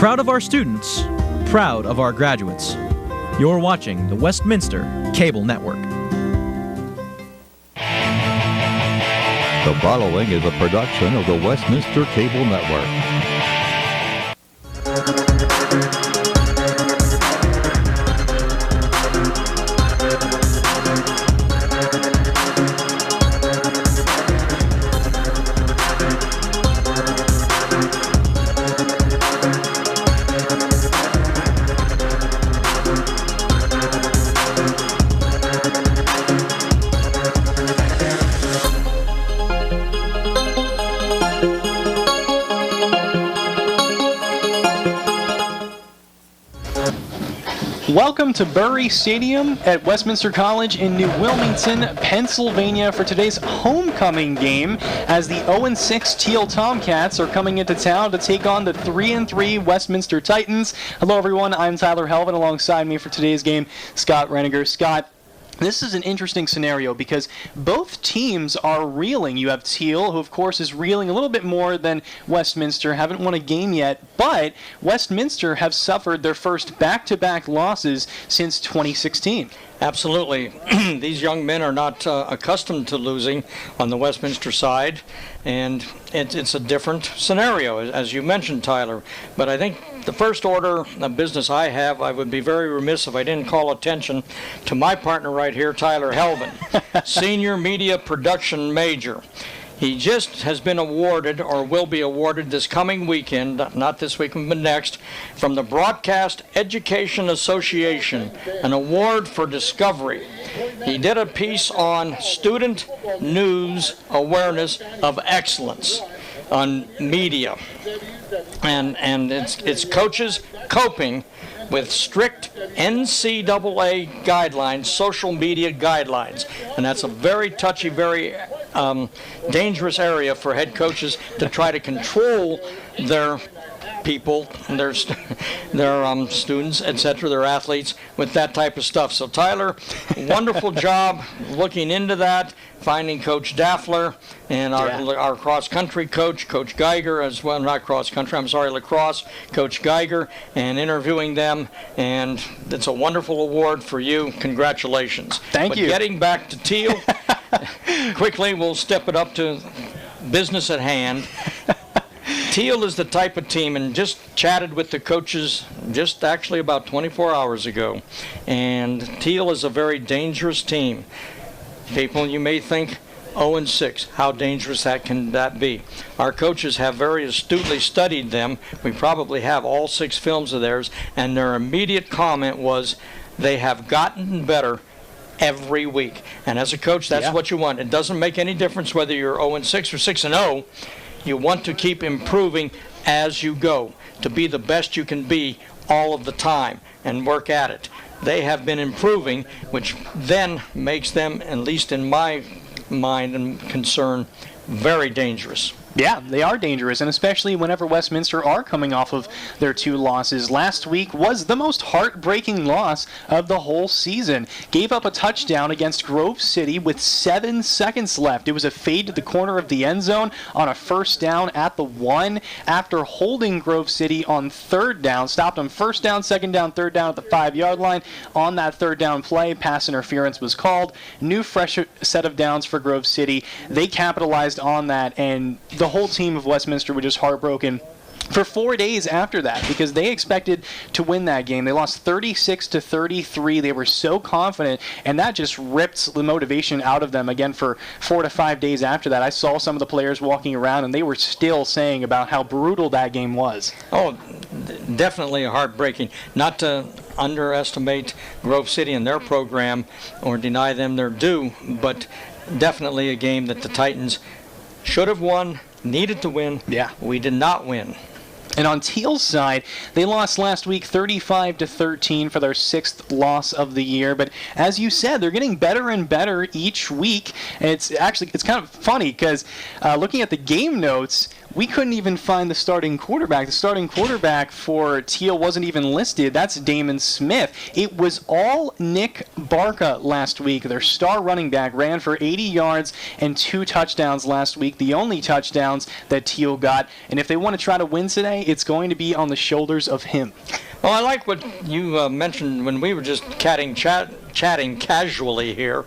Proud of our students, proud of our graduates. You're watching the Westminster Cable Network. The following is a production of the Westminster Cable Network. Welcome to Bury Stadium at Westminster College in New Wilmington, Pennsylvania for today's homecoming game as the 0-6 Thiel Tomcats are coming into town to take on the 3-3 Westminster Titans. Hello everyone, I'm Tyler Helvin. Alongside me for today's game, Scott Reniger. Scott, this is an interesting scenario because both teams are reeling. You have Thiel, who of course is reeling a little bit more than Westminster, haven't won a game yet, but Westminster have suffered their first back-to-back losses since 2016. Absolutely. These young men are not accustomed to losing on the Westminster side, and it's a different scenario, as you mentioned, Tyler. But I think the first order of business I would be very remiss if I didn't call attention to my partner right here, Tyler Helvin, Senior Media Production Major. He just has been awarded, or will be awarded this coming weekend, not this weekend but next, from the Broadcast Education Association, an award for discovery. He did a piece on student news awareness of excellence on media. And it's coaches coping with strict NCAA guidelines, social media guidelines. And that's a very touchy, very dangerous area for head coaches to try to control their people, their students, etc., their athletes, with that type of stuff. So Tyler, wonderful job looking into that, finding Coach Daffler and our cross-country coach, Coach Geiger, as well, not cross-country, I'm sorry, lacrosse, Coach Geiger, and interviewing them, and it's a wonderful award for you. Congratulations. Thank you. Getting back to Thiel, quickly we'll step it up to business at hand. Thiel is the type of team, and just chatted with the coaches just actually about 24 hours ago, and Thiel is a very dangerous team. People, you may think 0-6, how dangerous can that be? Our coaches have very astutely studied them. We probably have all 6 films of theirs, and their immediate comment was they have gotten better every week. And as a coach, that's what you want. It doesn't make any difference whether you're 0-6 or 6-0. You want to keep improving as you go, to be the best you can be all of the time and work at it. They have been improving, which then makes them, at least in my mind and concern, very dangerous. Yeah, they are dangerous, and especially whenever Westminster are coming off of their 2 losses. Last week was the most heartbreaking loss of the whole season. Gave up a touchdown against Grove City with 7 seconds left. It was a fade to the corner of the end zone on a first down at the 1 after holding Grove City on third down. Stopped on first down, second down, third down at the 5-yard line. On that third down play, pass interference was called. New fresh set of downs for Grove City. They capitalized on that, and the whole team of Westminster was just heartbroken for 4 days after that because they expected to win that game. They lost 36-33. They were so confident, and that just ripped the motivation out of them again for 4 to 5 days after that. I saw some of the players walking around, and they were still saying about how brutal that game was. Oh, definitely heartbreaking. Not to underestimate Grove City and their program or deny them their due, but definitely a game that the Titans should have won, needed to win. Yeah. We did not win. And on Thiel's side, they lost last week 35-13 for their 6th loss of the year. But as you said, they're getting better and better each week. And it's kind of funny because looking at the game notes, we couldn't even find the starting quarterback. The starting quarterback for Thiel wasn't even listed. That's Damon Smith. It was all Nick Barca last week. Their star running back ran for 80 yards and 2 touchdowns last week, the only touchdowns that Thiel got. And if they want to try to win today, it's going to be on the shoulders of him. Well, I like what you mentioned when we were just chatting casually here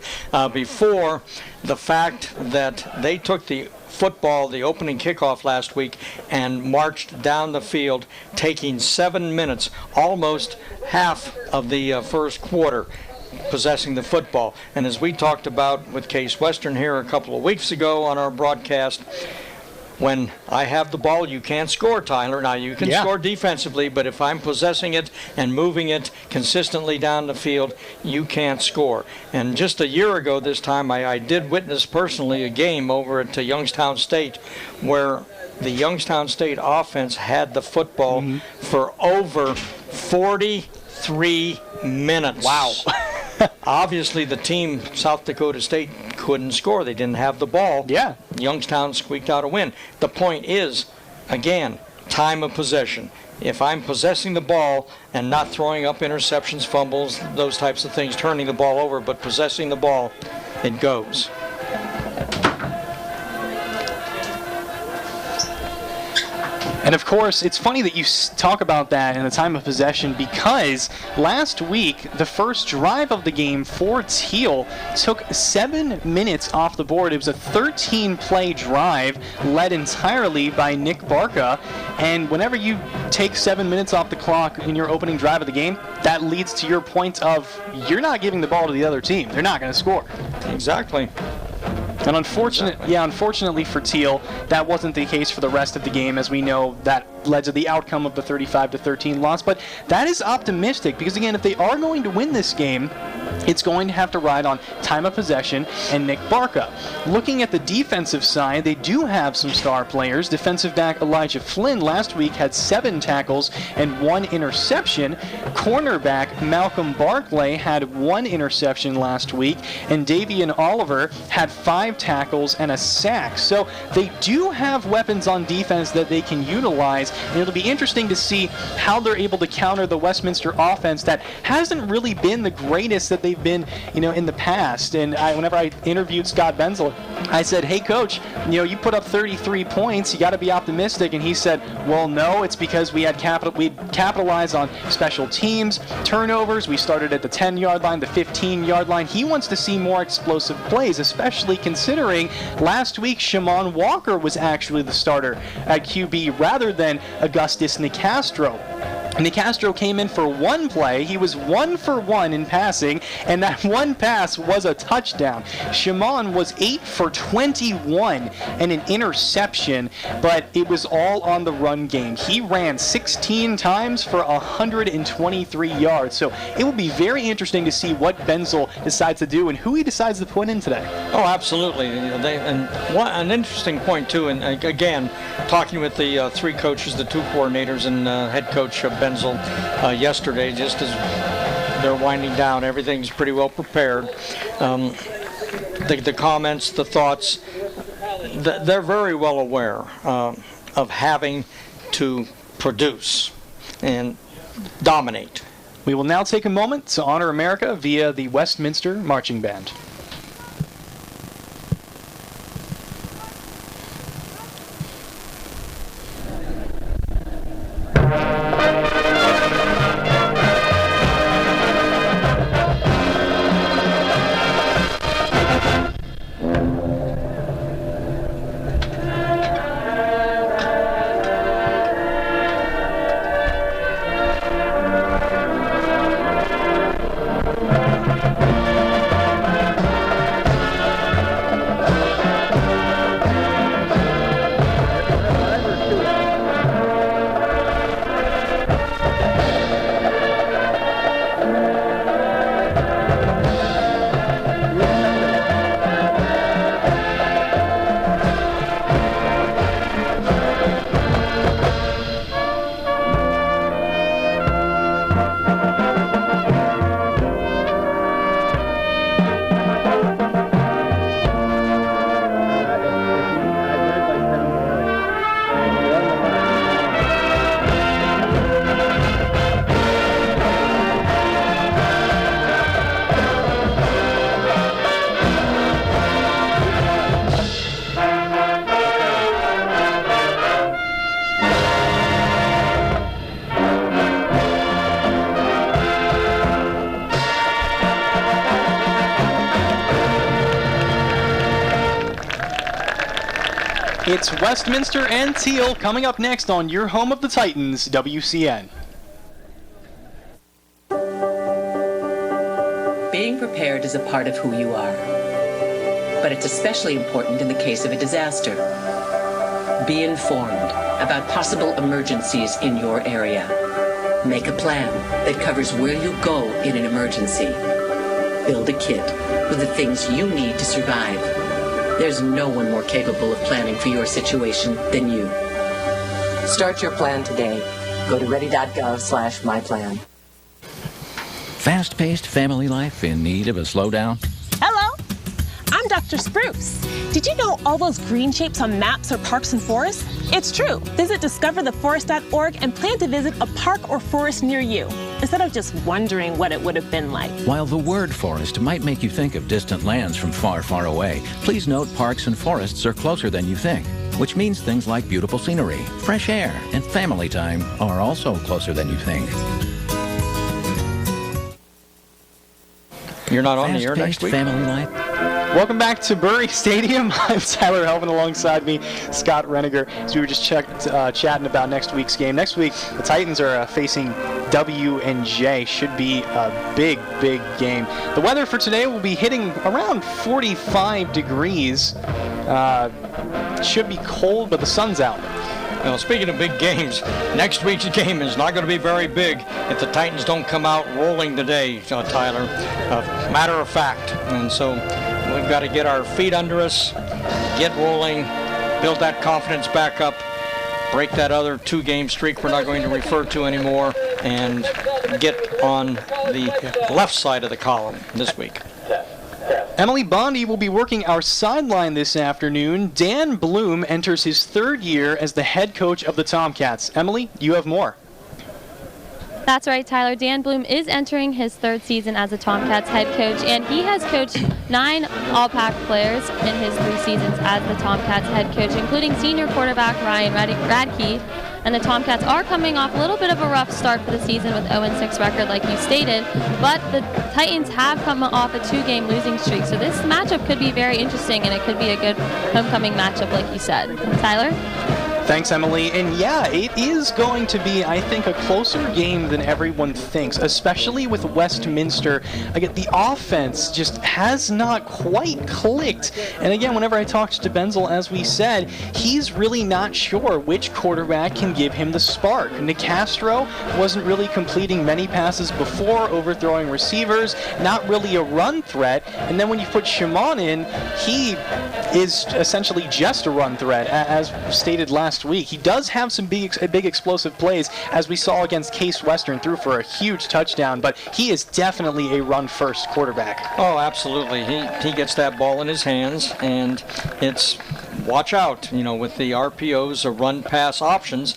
before, the fact that they took the football, the opening kickoff last week, and marched down the field, taking 7 minutes, almost half of the first quarter, possessing the football. And as we talked about with Case Western here a couple of weeks ago on our broadcast, when I have the ball, you can't score, Tyler. Now, you can score defensively, but if I'm possessing it and moving it consistently down the field, you can't score. And just a year ago this time, I did witness personally a game over at Youngstown State where the Youngstown State offense had the football for over 43 minutes. Wow. Obviously, the team, South Dakota State, couldn't score. They didn't have the ball. Yeah. Youngstown squeaked out a win. The point is, again, time of possession. If I'm possessing the ball and not throwing up interceptions, fumbles, those types of things, turning the ball over, but possessing the ball, it goes. And of course, it's funny that you talk about that in the time of possession, because last week, the first drive of the game for Thiel took 7 minutes off the board. It was a 13-play drive led entirely by Nick Barca. And whenever you take 7 minutes off the clock in your opening drive of the game, that leads to your point of you're not giving the ball to the other team. They're not going to score. Exactly. And unfortunately for Thiel, that wasn't the case for the rest of the game. As we know, that led to the outcome of the 35-13 loss. But that is optimistic, because again, if they are going to win this game, it's going to have to ride on time of possession and Nick Barca. Looking at the defensive side, they do have some star players. Defensive back Elijah Flynn last week had 7 tackles and 1 interception. Cornerback Malcolm Barclay had 1 interception last week, and Davian Oliver had 5 tackles and a sack. So they do have weapons on defense that they can utilize, and it'll be interesting to see how they're able to counter the Westminster offense that hasn't really been the greatest that they've been, in the past. And whenever I interviewed Scott Benzel, I said, "Hey, coach, you put up 33 points. You got to be optimistic." And he said, "Well, no, it's because we capitalized on special teams, turnovers. We started at the 10-yard line, the 15-yard line." He wants to see more explosive plays, especially considering last week Shimon Walker was actually the starter at QB rather than Augustus Nicastro. Nicastro came in for 1 play. He was 1 for 1 in passing, and that 1 pass was a touchdown. Shimon was 8 for 21 and an interception, but it was all on the run game. He ran 16 times for 123 yards. So it will be very interesting to see what Benzel decides to do and who he decides to put in today. Oh, absolutely. An interesting point, too, and again, talking with the 3 coaches, the 2 coordinators, and head coach Benzel yesterday, just as they're winding down, everything's pretty well prepared. The comments, the thoughts, they're very well aware of having to produce and dominate. We will now take a moment to honor America via the Westminster Marching Band. It's Westminster and Thiel coming up next on your home of the Titans, WCN. Being prepared is a part of who you are. But it's especially important in the case of a disaster. Be informed about possible emergencies in your area. Make a plan that covers where you go in an emergency. Build a kit with the things you need to survive. There's no one more capable of planning for your situation than you. Start your plan today. Go to ready.gov/myplan. Fast-paced family life in need of a slowdown? Hello, I'm Dr. Spruce. Did you know all those green shapes on maps are parks and forests? It's true. Visit discovertheforest.org and plan to visit a park or forest near you, instead of just wondering what it would have been like. While the word forest might make you think of distant lands from far, far away, please note parks and forests are closer than you think, which means things like beautiful scenery, fresh air, and family time are also closer than you think. You're not on the air next week? Family life. Welcome back to Bury Stadium. I'm Tyler Helvin, alongside me, Scott Reniger. As we were just chatting about next week's game. Next week, the Titans are facing W&J. Should be a big, big game. The weather for today will be hitting around 45 degrees. Should be cold, but the sun's out. Well, speaking of big games, next week's game is not going to be very big if the Titans don't come out rolling today, Tyler. Matter of fact. And so we've got to get our feet under us, get rolling, build that confidence back up, break that other 2-game streak we're not going to refer to anymore, and get on the left side of the column this week. Emily Bondi will be working our sideline this afternoon. Dan Bloom enters his 3rd year as the head coach of the Tomcats. Emily, you have more. That's right, Tyler. Dan Bloom is entering his 3rd season as a Tomcats head coach, and he has coached 9 All-Pac players in his 3 seasons as the Tomcats head coach, including senior quarterback Ryan Radke. And the Tomcats are coming off a little bit of a rough start for the season with 0-6 record, like you stated, but the Titans have come off a 2-game losing streak, so this matchup could be very interesting, and it could be a good homecoming matchup, like you said. Tyler? Thanks, Emily. And yeah, it is going to be, I think, a closer game than everyone thinks, especially with Westminster. Again, the offense just has not quite clicked. And again, whenever I talked to Benzel, as we said, he's really not sure which quarterback can give him the spark. Nicastro wasn't really completing many passes before, overthrowing receivers, not really a run threat. And then when you put Shimon in, he is essentially just a run threat, as stated last week. He does have some big explosive plays, as we saw against Case Western, threw for a huge touchdown, but he is definitely a run-first quarterback. Oh, absolutely. He gets that ball in his hands, and it's watch out, with the RPOs or run-pass options.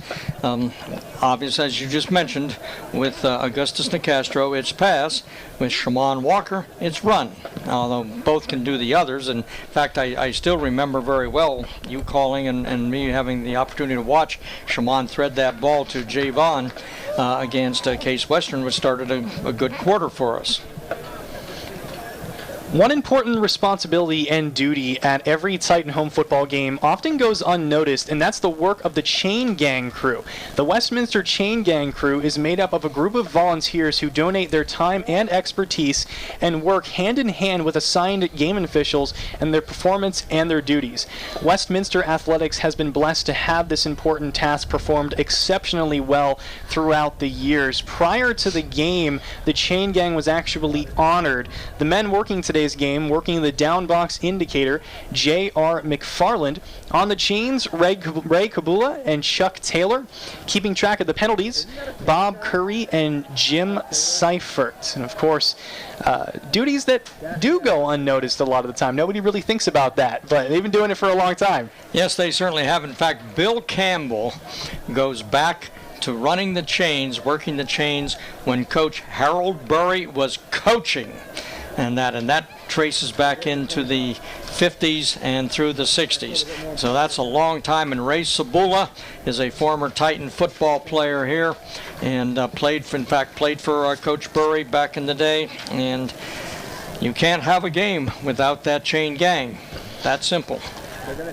Obvious, as you just mentioned, with Augustus Nicastro, it's pass. With Shimon Walker, it's run. Although both can do the others. In fact, I still remember very well you calling and me having the opportunity to watch Shimon thread that ball to Javon against Case Western, which started a good quarter for us. One important responsibility and duty at every Titan home football game often goes unnoticed, and that's the work of the chain gang crew. The Westminster chain gang crew is made up of a group of volunteers who donate their time and expertise and work hand in hand with assigned game officials and their performance and their duties. Westminster Athletics has been blessed to have this important task performed exceptionally well throughout the years. Prior to the game, the chain gang was actually honored. The men working today's game, working the down box indicator, J.R. McFarland. On the chains, Ray Kabula and Chuck Taylor. Keeping track of the penalties, Bob Curry and Jim Seifert. And of course, duties that do go unnoticed a lot of the time. Nobody really thinks about that, but they've been doing it for a long time. Yes, they certainly have. In fact, Bill Campbell goes back to running the chains, working the chains, when Coach Harold Burry was coaching. And that traces back into the 50s and through the 60s. So that's a long time. And Ray Sabula is a former Titan football player here, and played for Coach Burry back in the day. And you can't have a game without that chain gang. That simple.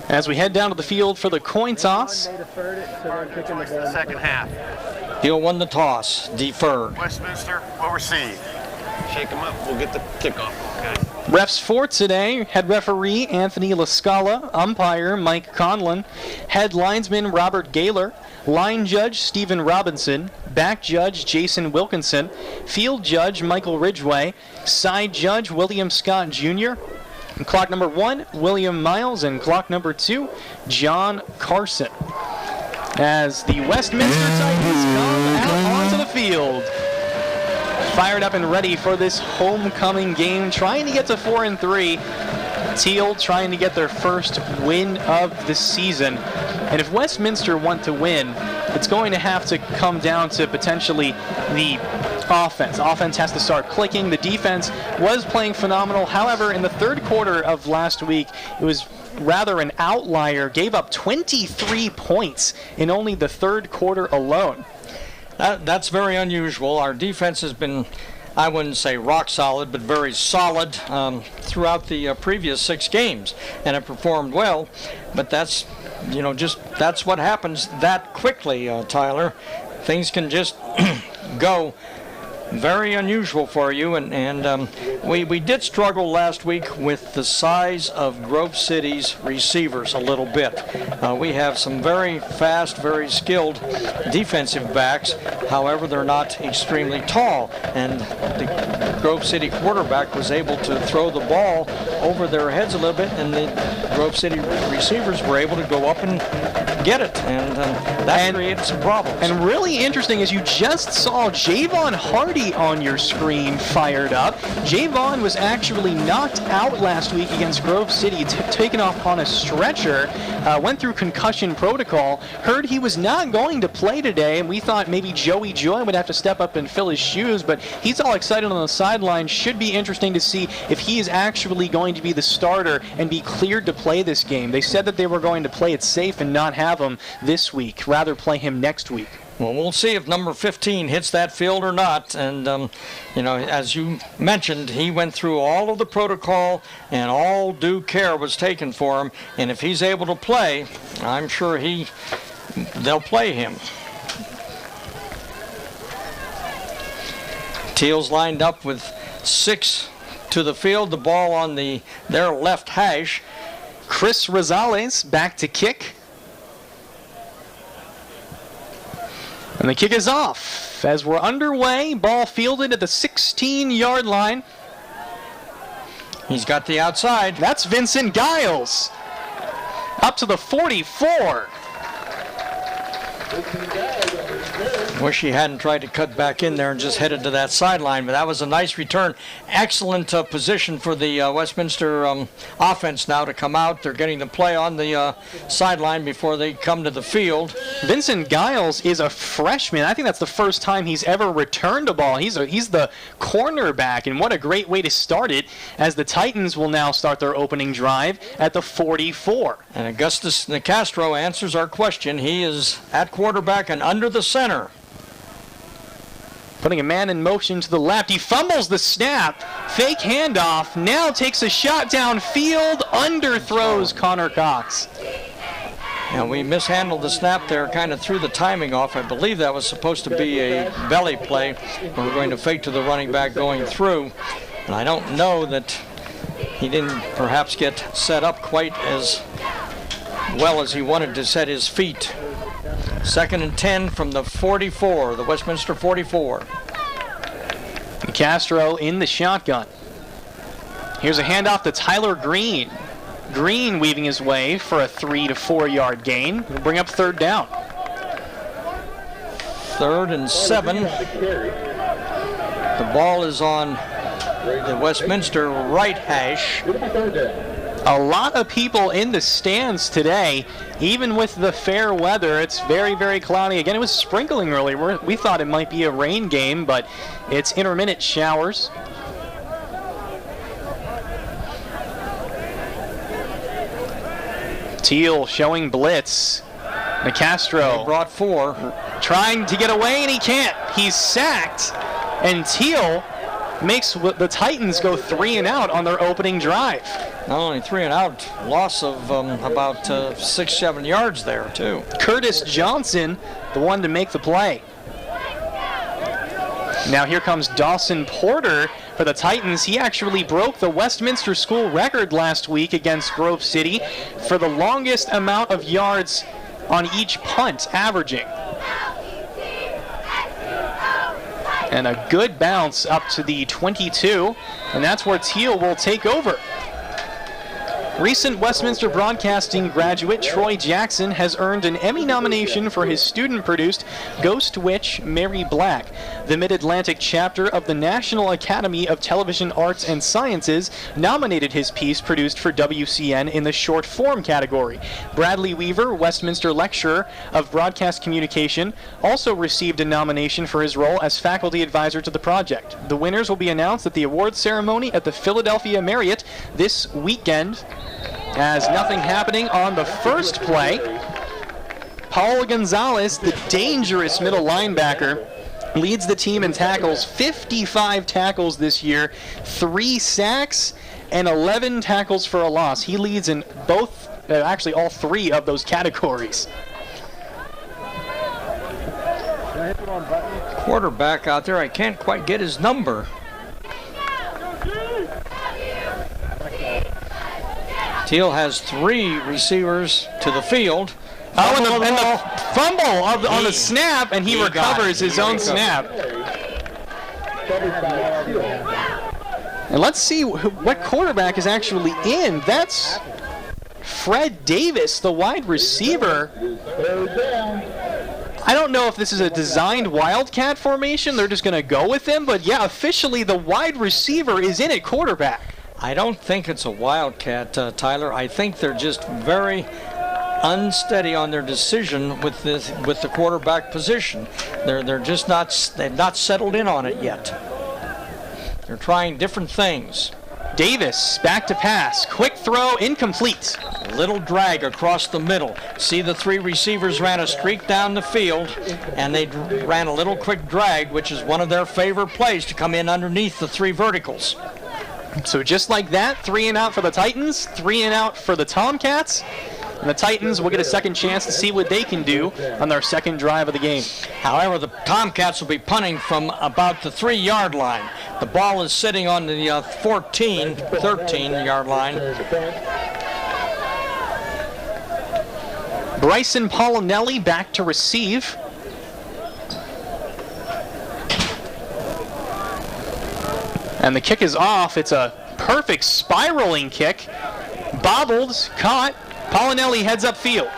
As we head down to the field for the coin toss. The second half. Thiel won the toss, deferred. Westminster will receive. Shake them up. We'll get the kickoff. Okay. Refs for today, head referee Anthony LaScala, umpire Mike Conlon, head linesman Robert Gaylor, line judge Stephen Robinson, back judge Jason Wilkinson, field judge Michael Ridgway, side judge William Scott Jr., and clock number 1, William Miles, and clock number 2, John Carson. As the Westminster Titans come out onto the field, fired up and ready for this homecoming game, trying to get to 4-3. Thiel trying to get their first win of the season. And if Westminster want to win, it's going to have to come down to potentially the offense. Offense has to start clicking. The defense was playing phenomenal. However, in the third quarter of last week, it was rather an outlier. Gave up 23 points in only the third quarter alone. That's very unusual. Our defense has been, I wouldn't say rock solid, but very solid throughout the previous 6 games, and it performed well. But that's, that's what happens that quickly, Tyler. Things can just go very unusual for you, and we did struggle last week with the size of Grove City's receivers a little bit. We have some very fast, very skilled defensive backs. However, they're not extremely tall, and the Grove City quarterback was able to throw the ball over their heads a little bit, and the Grove City receivers were able to go up and get it, and that created some problems. And really interesting is you just saw Javon Hardy on your screen fired up. Javon was actually knocked out last week against Grove City, taken off on a stretcher, went through concussion protocol, heard he was not going to play today, and we thought maybe Joey Joy would have to step up and fill his shoes, but he's all excited on the sideline. Should be interesting to see if he is actually going to be the starter and be cleared to play this game. They said that they were going to play it safe and not have him this week, rather play him next week. Well, we'll see if number 15 hits that field or not. And, as you mentioned, he went through all of the protocol and all due care was taken for him. And if he's able to play, I'm sure they'll play him. Thiel's lined up with 6 to the field, the ball on their left hash. Chris Rosales back to kick. And the kick is off as we're underway. Ball fielded at the 16-yard line. He's got the outside. That's Vincent Giles. Up to the 44. Wish he hadn't tried to cut back in there and just headed to that sideline, but that was a nice return. Excellent position for the Westminster offense now to come out. They're getting the play on the sideline before they come to the field. Vincent Giles is a freshman. I think that's the first time he's ever returned a ball. He's the cornerback, and what a great way to start it, as the Titans will now start their opening drive at the 44. And Augustus Nicastro answers our question. He is at quarterback and under the center. Putting a man in motion to the left. He fumbles the snap. Fake handoff. Now takes a shot downfield. Underthrows Connor Cox. And we mishandled the snap there, kind of threw the timing off. I believe that was supposed to be a belly play. We're going to fake to the running back going through. And I don't know that he didn't perhaps get set up quite as well as he wanted to set his feet. 2nd and 10 from the 44, the Westminster 44. Castro in the shotgun. Here's a handoff to Tyler Green. Green weaving his way for a 3 to 4 yard gain. We'll bring up 3rd down. 3rd and 7. The ball is on the Westminster right hash. A lot of people in the stands today, even with the fair weather. It's very, very cloudy. Again, it was sprinkling earlier. We thought it might be a rain game, but it's intermittent showers. Thiel showing blitz. Nicastro brought 4. Trying to get away, and he can't. He's sacked, and Thiel makes the Titans go 3 and out on their opening drive. Not only 3 and out, loss of about 6-7 yards there, too. Curtis Johnson, the one to make the play. Now here comes Dawson Porter for the Titans. He actually broke the Westminster school record last week against Grove City for the longest amount of yards on each punt, averaging. And a good bounce up to the 22, and that's where Thiel will take over. Recent Westminster Broadcasting graduate Troy Jackson has earned an Emmy nomination for his student-produced Ghost Witch Mary Black. The Mid-Atlantic chapter of the National Academy of Television Arts and Sciences nominated his piece produced for WCN in the short form category. Bradley Weaver, Westminster lecturer of broadcast communication, also received a nomination for his role as faculty advisor to the project. The winners will be announced at the awards ceremony at the Philadelphia Marriott this weekend. As nothing happening on the first play, Paul Gonzalez, the dangerous middle linebacker, leads the team in tackles, 55 tackles this year, 3 sacks, and 11 tackles for a loss. He leads in both, actually all 3 of those categories. Quarterback out there, I can't quite get his number. Thiel has 3 receivers to the field. And the fumble on the snap, and he recovers his own snap. And let's see what quarterback is actually in. That's Fred Davis, the wide receiver. I don't know if this is a designed Wildcat formation. They're just going to go with him. But yeah, officially the wide receiver is in at quarterback. I don't think it's a Wildcat, Tyler. I think they're just very unsteady on their decision with the quarterback position. They're just they've not settled in on it yet. They're trying different things. Davis back to pass, quick throw, incomplete. A little drag across the middle. See, the 3 receivers ran a streak down the field, and they ran a little quick drag, which is one of their favorite plays, to come in underneath the 3 verticals. So just like that, 3 and out for the Titans, 3 and out for the Tomcats. And the Titans will get a second chance to see what they can do on their second drive of the game. However, the Tomcats will be punting from about the 3-yard line. The ball is sitting on the 13-yard line. Bryson Polinelli back to receive. And the kick is off. It's a perfect spiraling kick. Bobbled, caught. Polinelli heads upfield.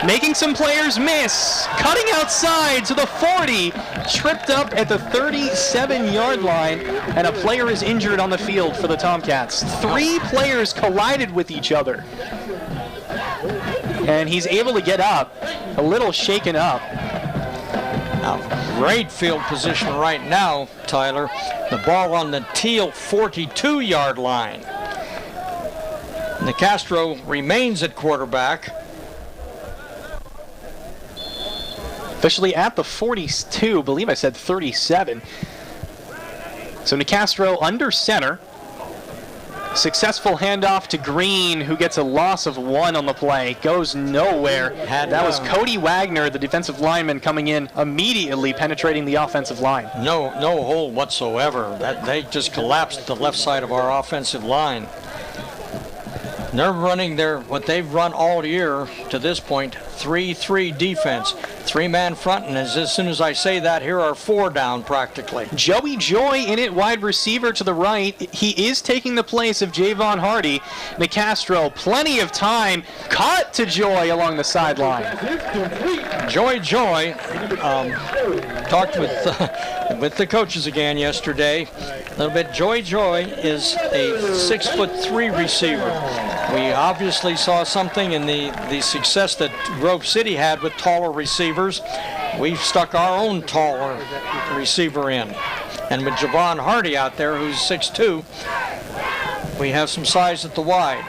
Making some players miss. Cutting outside to the 40. Tripped up at the 37-yard line. And a player is injured on the field for the Tomcats. 3 players collided with each other. And he's able to get up. A little shaken up. Now, great field position right now, Tyler. The ball on the Thiel 42-yard line. Nicastro remains at quarterback. Officially at the 42, I believe I said 37. So Nicastro under center. Successful handoff to Green, who gets a loss of 1 on the play. Goes nowhere. That was Cody Wagner, the defensive lineman, coming in immediately, penetrating the offensive line. No hole whatsoever. They just collapsed the left side of our offensive line. They're running what they've run all year to this point, 3-3 defense. 3-man front, and as soon as I say that, here are 4 down practically. Joey Joy in it, wide receiver to the right. He is taking the place of Javon Hardy. Nicastro, plenty of time. Caught to Joy along the sideline. Joy talked with the coaches again yesterday. A little bit. Joy is a 6'3" receiver. We obviously saw something in the success that Grove City had with taller receivers. We've stuck our own taller receiver in. And with Javon Hardy out there, who's 6'2", we have some size at the wide.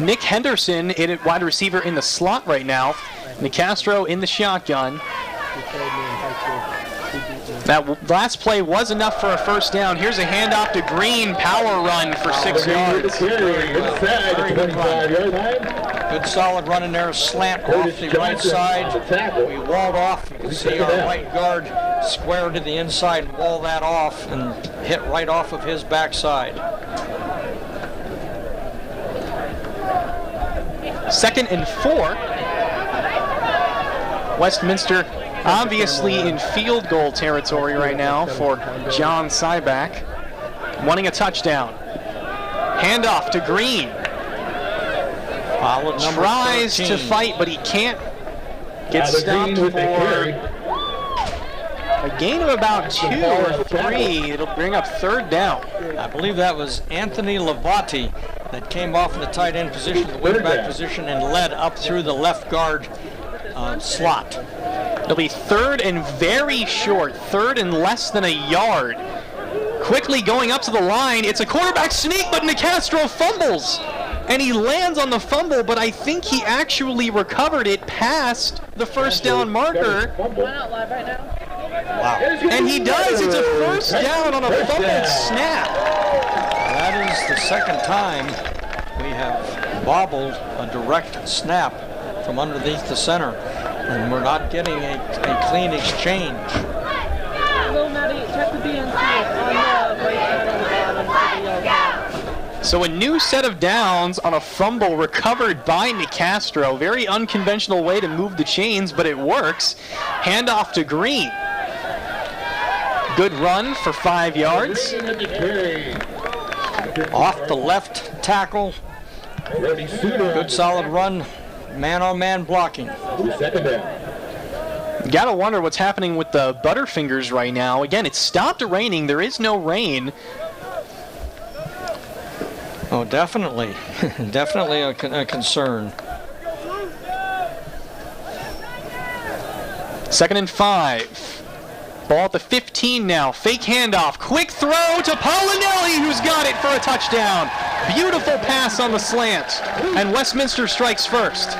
Nick Henderson in it, wide receiver in the slot right now. Nicastro in the shotgun. That last play was enough for a first down. Here's a handoff to Green, power run for 6 yards. Very good run. Good solid run in there, slant off the right side. We walled off. You can see our right guard square to the inside and wall that off and hit right off of his backside. 2nd and 4. Westminster obviously in field goal territory right now for John Syback, wanting a touchdown. Handoff to Green. Tries to fight, but he can't. Gets stopped for a gain of about 2 or 3. It'll bring up 3rd down. I believe that was Anthony Lavati that came off in the tight end position, the wingback position, and led up through the left guard slot. It'll be 3rd and very short, 3rd and less than a yard. Quickly going up to the line, it's a quarterback sneak, but Nicastro fumbles. And he lands on the fumble, but I think he actually recovered it past the first down marker. Wow. And he does. It's a first down on a fumbled snap. That is the second time we have bobbled a direct snap from underneath the center. And we're not getting a clean exchange. So a new set of downs on a fumble recovered by Nicastro. Very unconventional way to move the chains, but it works. Handoff to Green. Good run for 5 yards. Off the left tackle. Good solid run. Man-on-man blocking. Gotta wonder what's happening with the Butterfingers right now. Again, it stopped raining. There is no rain. Oh, definitely. Definitely a concern. 2nd and 5. Ball at the 15 now. Fake handoff. Quick throw to Polinelli, who's got it for a touchdown. Beautiful pass on the slant. And Westminster strikes first.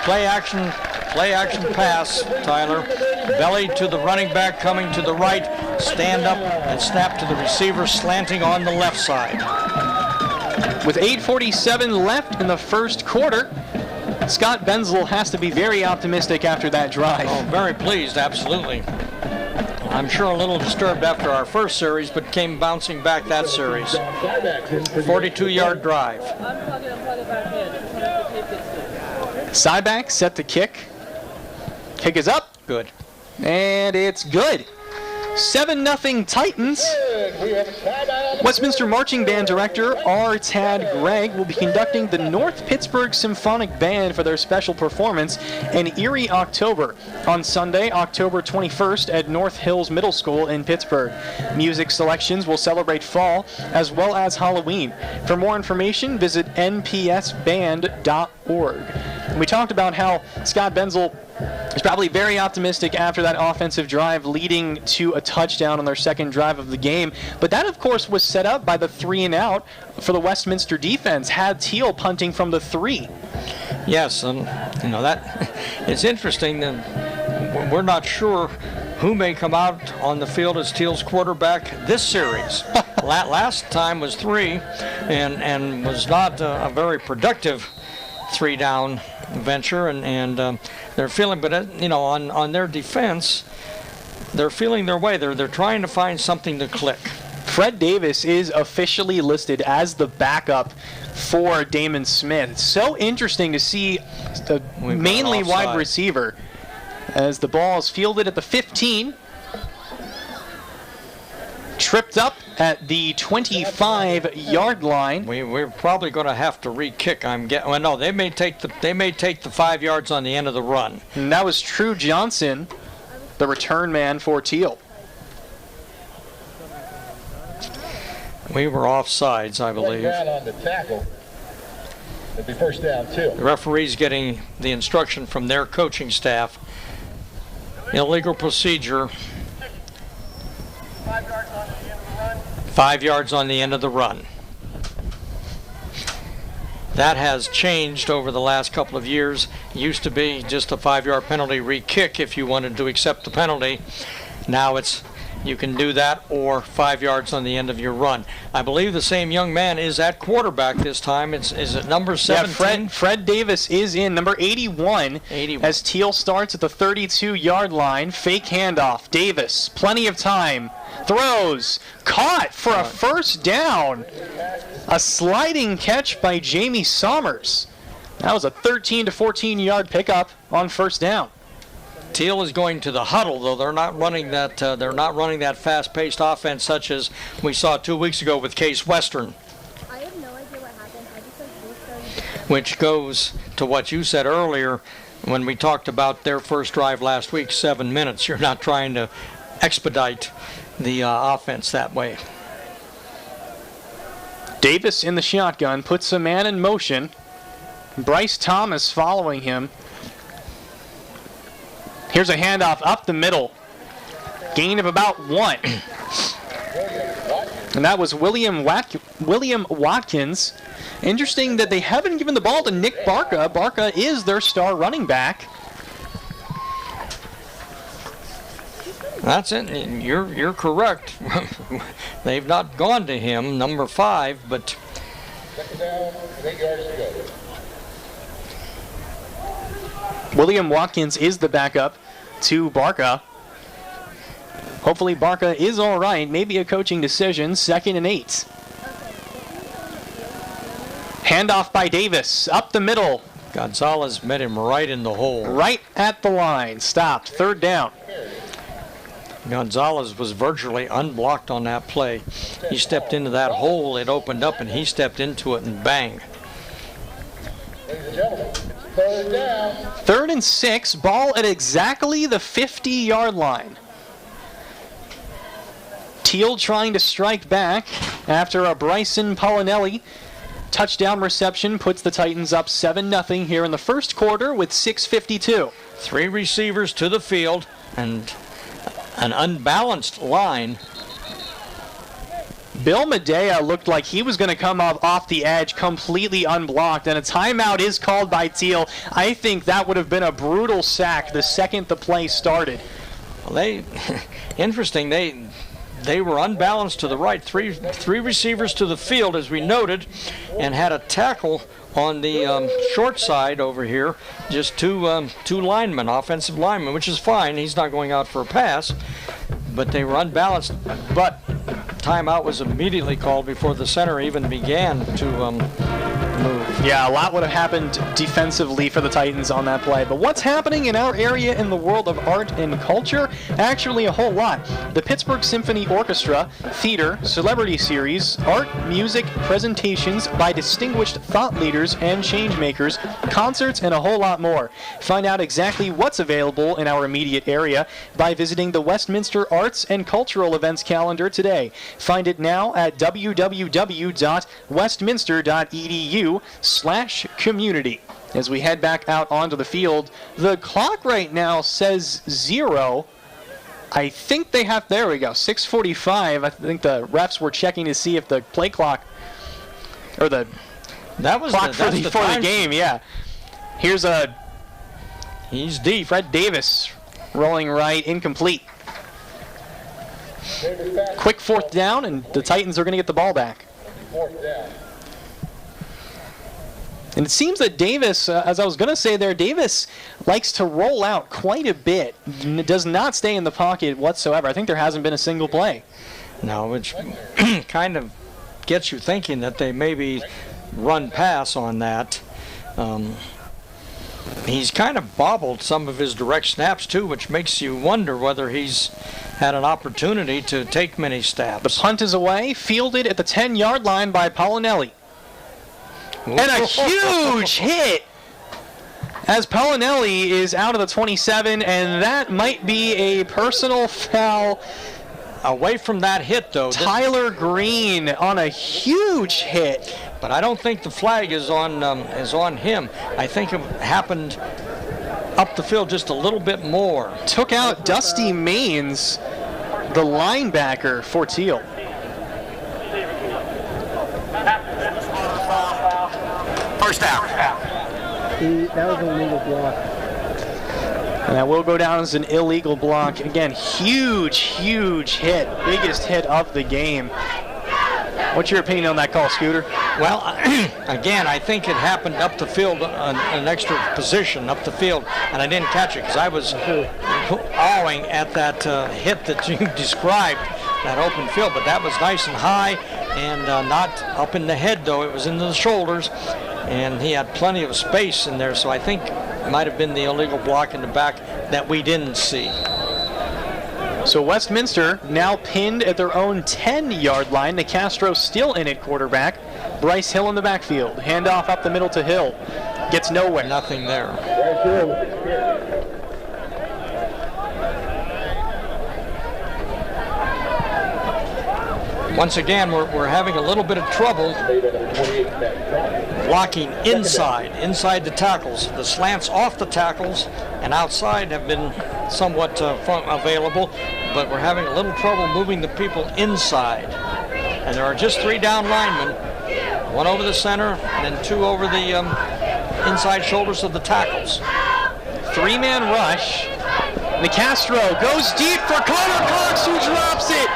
Play action pass, Tyler. Belly to the running back coming to the right. Stand up and snap to the receiver slanting on the left side. With 8:47 left in the first quarter, Scott Benzel has to be very optimistic after that drive. Oh, very pleased, absolutely. I'm sure a little disturbed after our first series, but came bouncing back that series. 42-yard drive. Syback set to kick. Kick is up. Good. And it's good. 7-0 Titans. Westminster Marching Band Director R. Tad Gregg will be conducting the North Pittsburgh Symphonic Band for their special performance in Erie October on Sunday, October 21st at North Hills Middle School in Pittsburgh. Music selections will celebrate fall as well as Halloween. For more information, visit npsband.org. And we talked about how Scott Benzel is probably very optimistic after that offensive drive leading to a touchdown on their second drive of the game. But that, of course, was set up by the 3-and-out for the Westminster defense, had Thiel punting from the 3. Yes, and that it's interesting that we're not sure who may come out on the field as Thiel's quarterback this series. Last time was 3 and was not a very productive 3-down venture, and they're feeling, but on their defense, they're feeling their way. They're trying to find something to click. Fred Davis is officially listed as the backup for Damon Smith. It's so interesting to see the mainly wide receiver as the ball is fielded at the 15. Tripped up at the 25-yard line. We're probably going to have to re-kick. Well, no, they may take the 5 yards on the end of the run. And that was True Johnson, the return man for Thiel. We were offsides, I believe. On the tackle. It'll be first down, too. The referee's getting the instruction from their coaching staff. Illegal procedure. 5 yards on the end of the run. That has changed over the last couple of years. It used to be just a 5-yard penalty re-kick if you wanted to accept the penalty. Now you can do that or 5 yards on the end of your run. I believe the same young man is at quarterback this time. Is it number 17? Yeah, Fred Davis is in, number 81, as Thiel starts at the 32-yard line. Fake handoff. Davis, plenty of time. Throws. Caught for a first down. A sliding catch by Jamie Sommers. That was a 13 to 14-yard pickup on first down. Thiel is going to the huddle, though. They're not running that. They're not running that fast-paced offense such as we saw 2 weeks ago with Case Western. I have no idea what happened. I just Which goes to what you said earlier when we talked about their first drive last week, 7 minutes. You're not trying to expedite the offense that way. Davis in the shotgun puts a man in motion. Bryce Thomas following him. Here's a handoff up the middle. Gain of about 1. And that was William Watkins. Interesting that they haven't given the ball to Nick Barca. Barca is their star running back. That's it. You're correct. They've not gone to him, number 5, but... Second down, 8 yards to go. William Watkins is the backup to Barca. Hopefully Barca is all right. Maybe a coaching decision. 2nd and 8. Handoff by Davis. Up the middle. Gonzalez met him right in the hole. Right at the line. Stopped. 3rd down. Gonzalez was virtually unblocked on that play. He stepped into that hole. It opened up, and he stepped into it, and bang. Ladies and gentlemen, 3rd down. 3rd and 6. Ball at exactly the 50-yard line. Thiel trying to strike back after a Bryson Pollinelli touchdown reception puts the Titans up 7-0 here in the first quarter with 6:52. 3 receivers to the field and an unbalanced line. Bill Medea looked like he was going to come up off the edge completely unblocked, and a timeout is called by Thiel. I think that would have been a brutal sack the second the play started. Well, interesting, they were unbalanced to the right. Three receivers to the field, as we noted, and had a tackle on the short side over here. Just two linemen, offensive linemen, which is fine. He's not going out for a pass, but they were unbalanced. But timeout was immediately called before the center even began to move. Yeah, a lot would have happened defensively for the Titans on that play. But what's happening in our area in the world of art and culture? Actually, a whole lot. The Pittsburgh Symphony Orchestra, theater, celebrity series, art, music, presentations by distinguished thought leaders and change makers, concerts, and a whole lot more. Find out exactly what's available in our immediate area by visiting the Westminster Arts and Cultural Events calendar today. Find it now at www.westminster.edu/community. As we head back out onto the field, the clock right now says 0. I think they have, there we go, 6:45. I think the refs were checking to see if the play clock, or the clock for the game, yeah. He's deep. Fred Davis rolling right, incomplete. Quick 4th down, and the Titans are going to get the ball back. 4th down. And it seems that Davis, as I was going to say there, Davis likes to roll out quite a bit. Does not stay in the pocket whatsoever. I think there hasn't been a single play. No, which kind of gets you thinking that they maybe run pass on that. He's kind of bobbled some of his direct snaps, too, which makes you wonder whether he's had an opportunity to take many snaps. The punt is away, fielded at the 10-yard line by Pollinelli. And a huge hit as Pollinelli is out of the 27, and that might be a personal foul. Away from that hit, though. Tyler Green on a huge hit. But I don't think the flag is on him. I think it happened up the field just a little bit more. Took out Dusty Maines, the linebacker for Thiel. First down. That was an illegal block. And that will go down as an illegal block. Again, huge hit. Biggest hit of the game. What's your opinion on that call, Scooter? Well, again, I think it happened up the field, an extra position up the field, and I didn't catch it because I was awing at that hit that you described, that open field. But that was nice and high and not up in the head, though. It was into the shoulders, and he had plenty of space in there, so I think it might have been the illegal block in the back that we didn't see. So Westminster now pinned at their own 10-yard line. Nicastro still in at quarterback. Bryce Hill in the backfield. Handoff up the middle to Hill. Gets nowhere. Nothing there. Once again, we're having a little bit of trouble blocking inside the tackles. The slants off the tackles and outside have been somewhat available, but we're having a little trouble moving the people inside. And there are just 3 down linemen, 1 over the center and then 2 over the inside shoulders of the tackles. 3-man rush. Nicastro goes deep for Connor Cox, who drops it.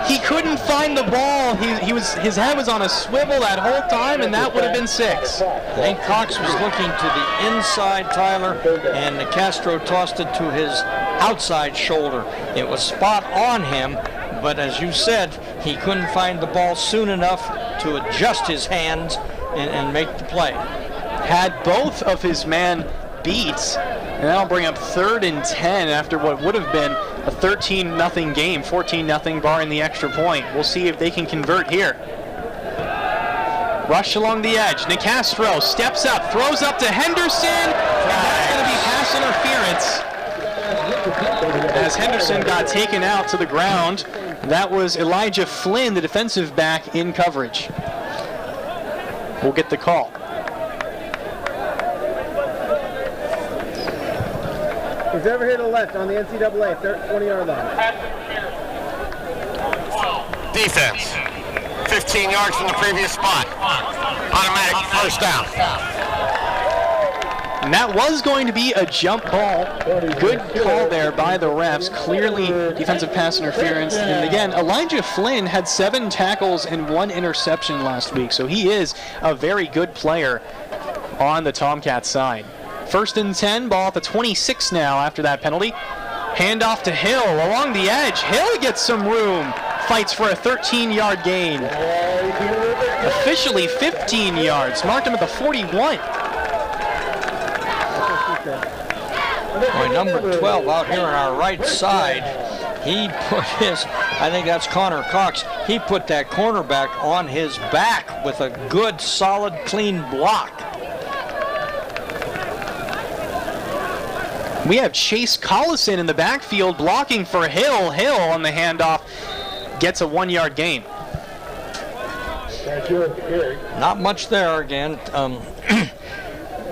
He couldn't find the ball. His head was on a swivel that whole time, and that would have been 6. I think Cox was looking to the inside, Tyler, and Nicastro tossed it to his outside shoulder. It was spot on him, but as you said, he couldn't find the ball soon enough to adjust his hands and make the play. Had both of his men beat, and that'll bring up 3rd and 10 after what would have been a 13-0 game, 14-0 barring the extra point. We'll see if they can convert here. Rush along the edge. Nicastro steps up, throws up to Henderson, and that's going to be pass interference. As Henderson got taken out to the ground, that was Elijah Flynn, the defensive back, in coverage. We'll get the call. Who's ever hit a left on the NCAA 20-yard line? Defense. 15 yards from the previous spot. Automatic first down. And that was going to be a jump ball. Good call there by the refs. Clearly defensive pass interference. And again, Elijah Flynn had 7 tackles and 1 interception last week. So he is a very good player on the Tomcats side. 1st and 10, ball at the 26 now after that penalty. Handoff to Hill along the edge. Hill gets some room. Fights for a 13-yard gain. Officially 15 yards. Marked him at the 41. Boy, number 12 out here on our right side, he put his, I think that's Connor Cox, he put that cornerback on his back with a good, solid, clean block. We have Chase Collison in the backfield blocking for Hill. Hill on the handoff gets a 1-yard gain. Not much there again.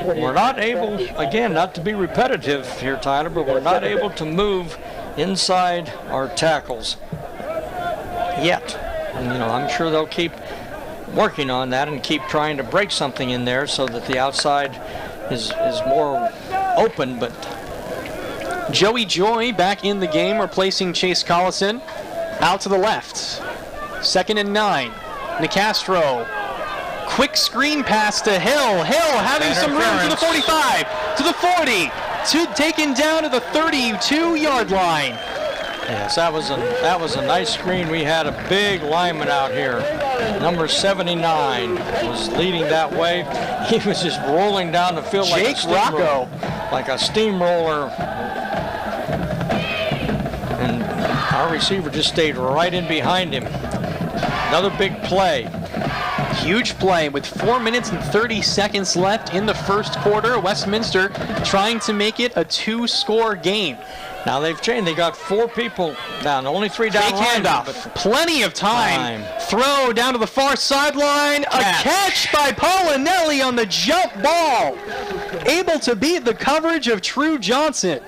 We're not able, again, not to be repetitive here, Tyler, but we're not able to move inside our tackles yet. And, I'm sure they'll keep working on that and keep trying to break something in there so that the outside is more open, but Joey Joy back in the game, replacing Chase Collison. Out to the left. 2nd and 9. Nicastro. Quick screen pass to Hill. Hill having some room to the 45, to the 40, taken down to the 32-yard line. Yes, that was a nice screen. We had a big lineman out here. Number 79 was leading that way. He was just rolling down the field like a steamroller. And our receiver just stayed right in behind him. Another big play. Huge play with 4 minutes and 30 seconds left in the first quarter. Westminster trying to make it a 2-score game. Now they've changed. They got 4 people down, only 3 down. Fake handoff. Plenty of time. Throw down to the far sideline. A catch by Polinelli on the jump ball. Able to beat the coverage of True Johnson.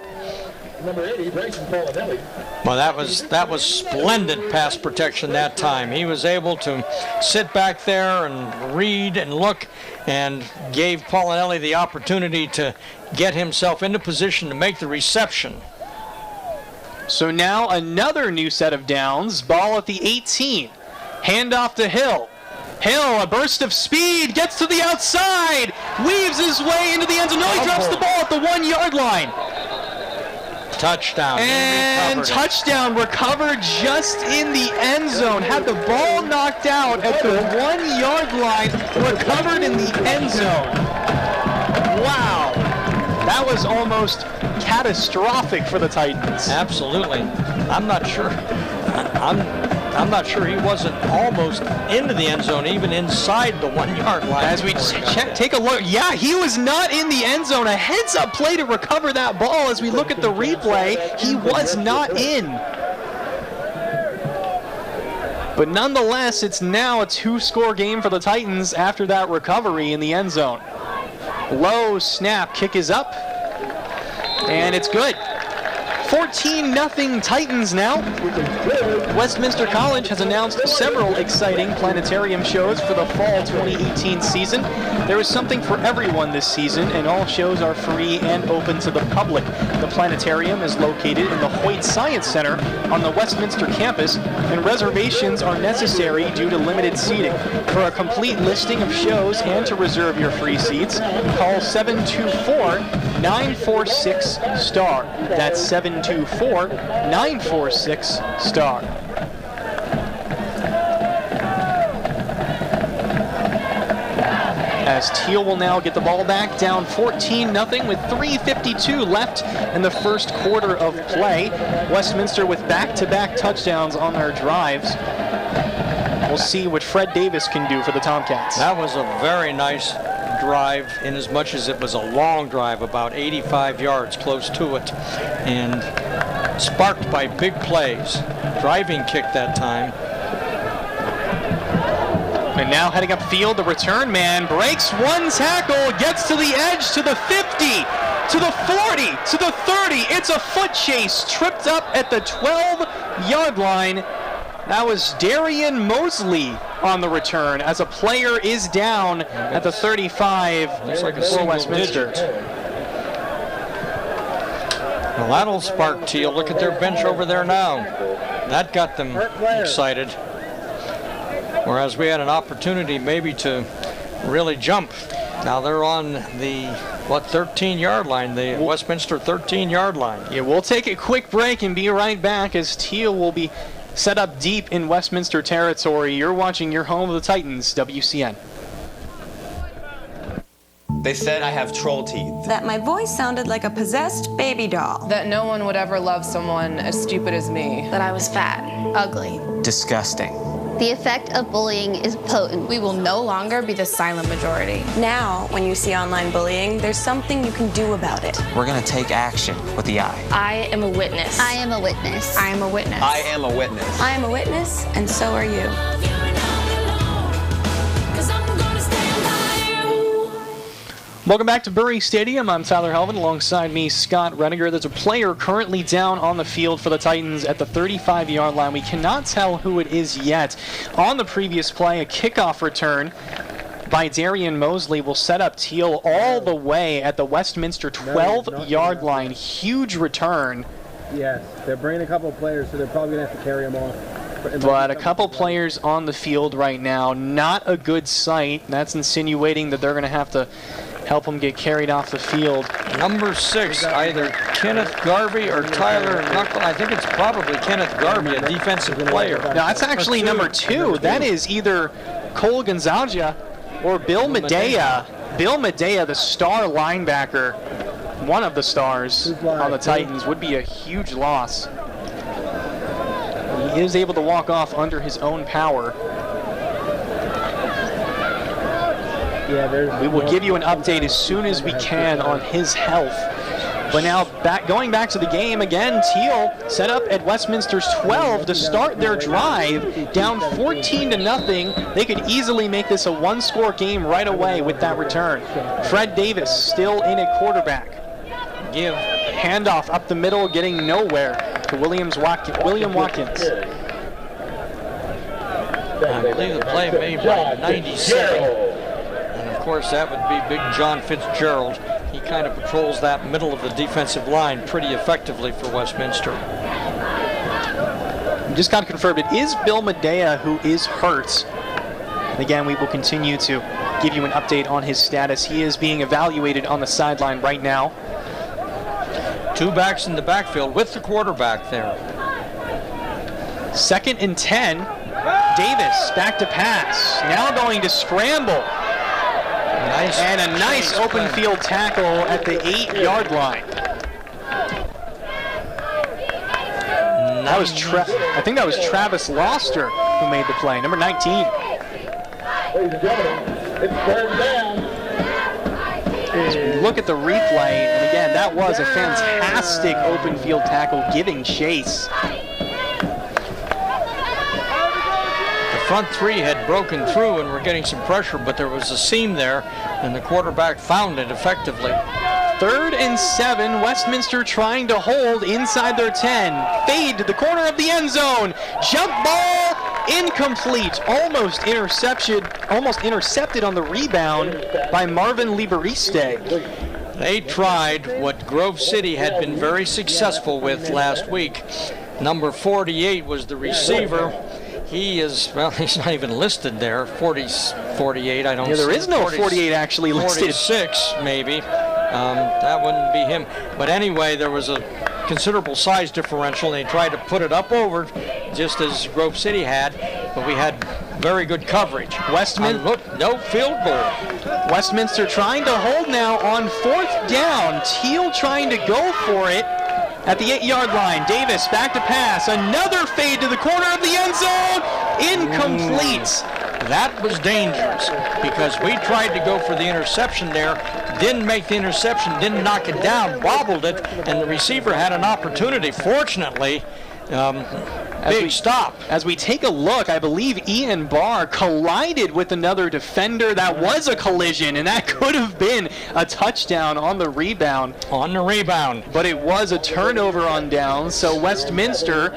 Number 80, Bryson Polinelli. Well, that was splendid pass protection that time. He was able to sit back there and read and look and gave Paulinelli the opportunity to get himself into position to make the reception. So now another new set of downs. Ball at the 18. Handoff to Hill. Hill, a burst of speed, gets to the outside, weaves his way into the end zone. No, he drops the ball at the 1 yard line. Touchdown. And touchdown recovered just in the end zone. Had the ball knocked out at the 1 yard line, recovered in the end zone. Wow. That was almost catastrophic for the Titans. Absolutely. I'm not sure. I'm not sure he wasn't almost into the end zone, even inside the 1 yard line. As we take a look, yeah, he was not in the end zone. A heads-up play to recover that ball. As we look at the replay, he was not in. But nonetheless, it's now a 2-score game for the Titans after that recovery in the end zone. Low snap, kick is up, and it's good. 14-0 Titans now. Westminster College has announced several exciting planetarium shows for the fall 2018 season. There is something for everyone this season, and all shows are free and open to the public. The planetarium is located in the Hoyt Science Center on the Westminster campus, and reservations are necessary due to limited seating. For a complete listing of shows and to reserve your free seats, call 724-946-STAR. That's 724-946-STAR. As Thiel will now get the ball back, down 14-0 with 3:52 left in the first quarter of play. Westminster with back-to-back touchdowns on their drives. We'll see what Fred Davis can do for the Tomcats. That was a very nice drive, in as much as it was a long drive, about 85 yards, close to it, and sparked by big plays. Driving kick that time. And now heading upfield, the return man breaks one tackle, gets to the edge, to the 50, to the 40, to the 30. It's a foot chase, tripped up at the 12-yard line. That was Darian Mosley on the return, as a player is down at the 35 for Westminster. Well, that'll spark Thiel. Look at their bench over there now. That got them excited. Whereas we had an opportunity maybe to really jump. Now they're on the, 13-yard line, the Westminster 13-yard line. Yeah, we'll take a quick break and be right back as Thiel will be set up deep in Westminster territory. You're watching your home of the Titans, WCN. They said I have troll teeth. That my voice sounded like a possessed baby doll. That no one would ever love someone as stupid as me. That I was fat, ugly. Disgusting. The effect of bullying is potent. We will no longer be the silent majority. Now, when you see online bullying, there's something you can do about it. We're gonna take action with the I. I am a witness. I am a witness. I am a witness. I am a witness. I am a witness, and so are you. Welcome back to Bury Stadium. I'm Tyler Helvin. Alongside me, Scott Reniger. There's a player currently down on the field for the Titans at the 35-yard line. We cannot tell who it is yet. On the previous play, a kickoff return by Darian Mosley will set up Thiel all the way at the Westminster 12-yard line. Huge return. Yes, they're bringing a couple of players, so they're probably going to have to carry them off. But a couple players on the field right now. Not a good sight. That's insinuating that they're going to have to help him get carried off the field. Number 6, either Kenneth Garvey or Tyler Knuckle. I think it's probably Kenneth Garvey, a defensive player. No, that's actually number 2. That is either Cole Gonzaga or Bill Medea. Bill Medea, the star linebacker, one of the stars on the Titans, would be a huge loss. He is able to walk off under his own power. We will give you an update as soon as we can on his health. But now, going back to the game again, Thiel set up at Westminster's 12 to start their drive, down 14-0. They could easily make this a one-score game right away with that return. Fred Davis still in at quarterback. Give handoff up the middle, getting nowhere to William Watkins. I believe the play made by 97. course, that would be Big John Fitzgerald. He kind of patrols that middle of the defensive line pretty effectively for Westminster. Just got confirmed. It is Bill Medea who is hurt. And again, we will continue to give you an update on his status. He is being evaluated on the sideline right now. 2 backs in the backfield with the quarterback there. 2nd and 10. Davis back to pass. Now going to scramble. Nice. And a nice open field tackle at the 8-yard line. That was I think that was Travis Loster who made the play, number 19. Ladies and gentlemen, it's 3rd down. As we look at the replay, and again, that was a fantastic open field tackle giving chase. The front 3 had broken through and were getting some pressure, but there was a seam there, and the quarterback found it effectively. 3rd and 7, Westminster trying to hold inside their 10. Fade to the corner of the end zone. Jump ball, incomplete. Almost intercepted on the rebound by Marvin Liberiste. They tried what Grove City had been very successful with last week. Number 48 was the receiver. He is, well, he's not even listed there. 48, I don't see. Yeah, there is no 48 actually listed. 46, maybe. That wouldn't be him. But anyway, there was a considerable size differential, and they tried to put it up over just as Grove City had, but we had very good coverage. Look, no field goal. Westminster trying to hold now on 4th down. Thiel trying to go for it at the 8-yard line. Davis back to pass. Another fade to the corner of the end zone. Incomplete. That was dangerous because we tried to go for the interception there, didn't make the interception, didn't knock it down, wobbled it, and the receiver had an opportunity. Fortunately, big stop. As we take a look, I believe Ian Barr collided with another defender. That was a collision, and that could have been a touchdown on the rebound. But it was a turnover on downs, so Westminster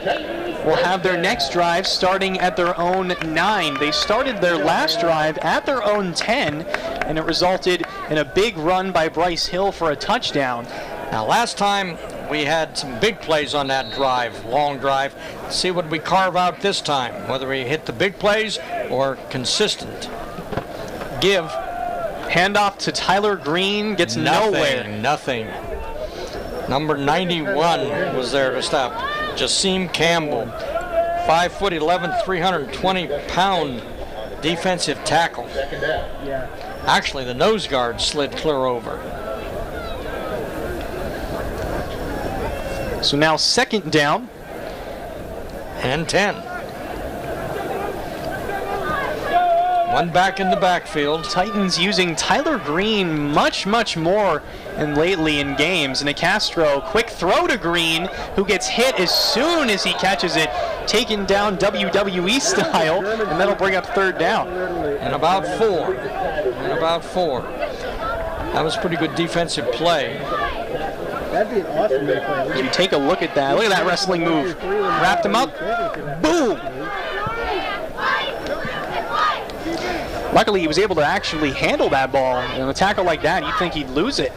will have their next drive starting at their own 9. They started their last drive at their own 10, and it resulted in a big run by Bryce Hill for a touchdown. Now, last time we had some big plays on that drive, long drive. Let's see what we carve out this time, whether we hit the big plays or consistent. Give. Handoff to Tyler Green, gets nowhere. Nothing. Number 91 was there to stop. Jasim Campbell, 5'11", 320-pound defensive tackle. Actually, the nose guard slid clear over. So now 2nd down. And 10. One back in the backfield. Titans using Tyler Green much more and lately in games. And Castro, quick throw to Green, who gets hit as soon as he catches it, taken down WWE style, and that'll bring up 3rd down. And about 4. That was pretty good defensive play. That'd be an awesome play. As you take a look at that, look at that wrestling move. Wrapped him up, boom! Luckily, he was able to actually handle that ball. A tackle like that, you'd think he'd lose it.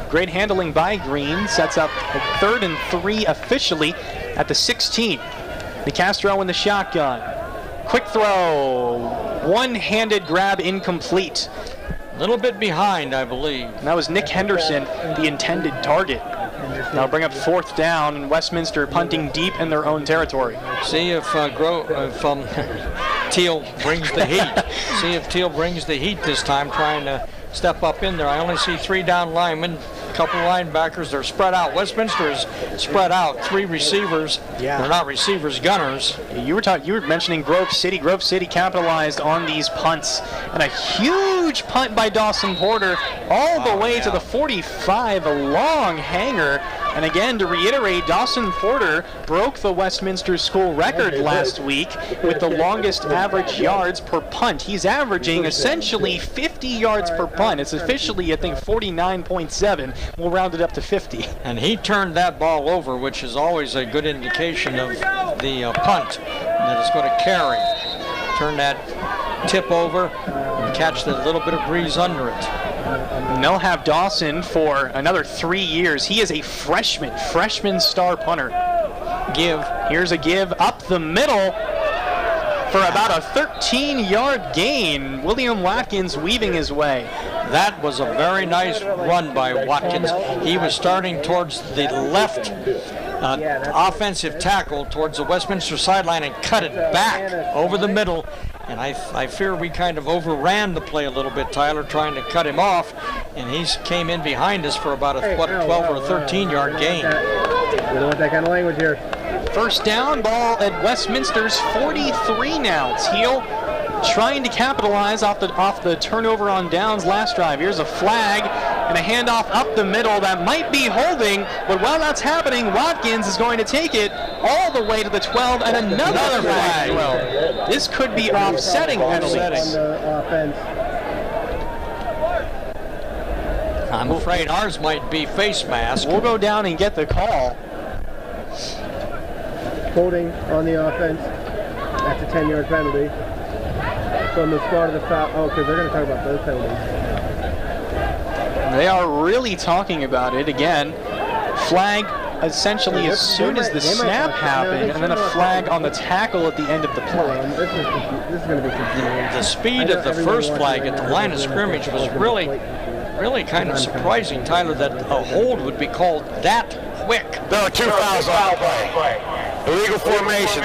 Great handling by Green. Sets up a 3rd and 3 officially at the 16. Castro in the shotgun. Quick throw. One-handed grab incomplete. A little bit behind, I believe. And that was Nick Henderson, the intended target. Now bring up 4th down, and Westminster punting deep in their own territory. See if Thiel brings the heat. See if Thiel brings the heat this time, trying to step up in there. I only see 3 down linemen, a couple linebackers. They're spread out. Westminster is spread out. 3 receivers. Yeah. They're not receivers, gunners. You were mentioning Grove City. Grove City capitalized on these punts. And a huge punt by Dawson Porter all the way to the 45, a long hanger. And again, to reiterate, Dawson Porter broke the Westminster school record last week with the longest average yards per punt. He's averaging essentially 50 yards per punt. It's officially, I think, 49.7. We'll round it up to 50. And he turned that ball over, which is always a good indication of the punt that is going to carry. Turn that tip over. catch that little bit of breeze under it. And they'll have Dawson for another 3 years. He is a freshman star punter. Here's a give up the middle for about a 13-yard gain. William Watkins weaving his way. That was a very nice run by Watkins. He was starting towards the left offensive tackle towards the Westminster sideline and cut it back over the middle. And I fear we kind of overran the play a little bit, Tyler, trying to cut him off. And he came in behind us for about a 12 or a 13-yard gain. We don't want that kind of language here. First down, ball at Westminster's 43 now. Thiel trying to capitalize off the turnover on downs last drive. Here's a flag and a handoff up the middle that might be holding, but while that's happening, Watkins is going to take it all the way to the 12 and another flag. Well, this could be offsetting penalties. I'm afraid ours might be face mask. We'll go down and get the call. Holding on the offense. That's a 10-yard penalty. From the start of the foul. Oh, because they're going to talk about those penalties. They are really talking about it. Again, flag essentially as soon as the snap happened, and then a flag on the tackle at the end of the play. This is going to be confusing. The speed of the first flag at the line of scrimmage was really kind of surprising, Tyler, that a hold would be called that quick. There are 2 fouls on the play. Illegal formation.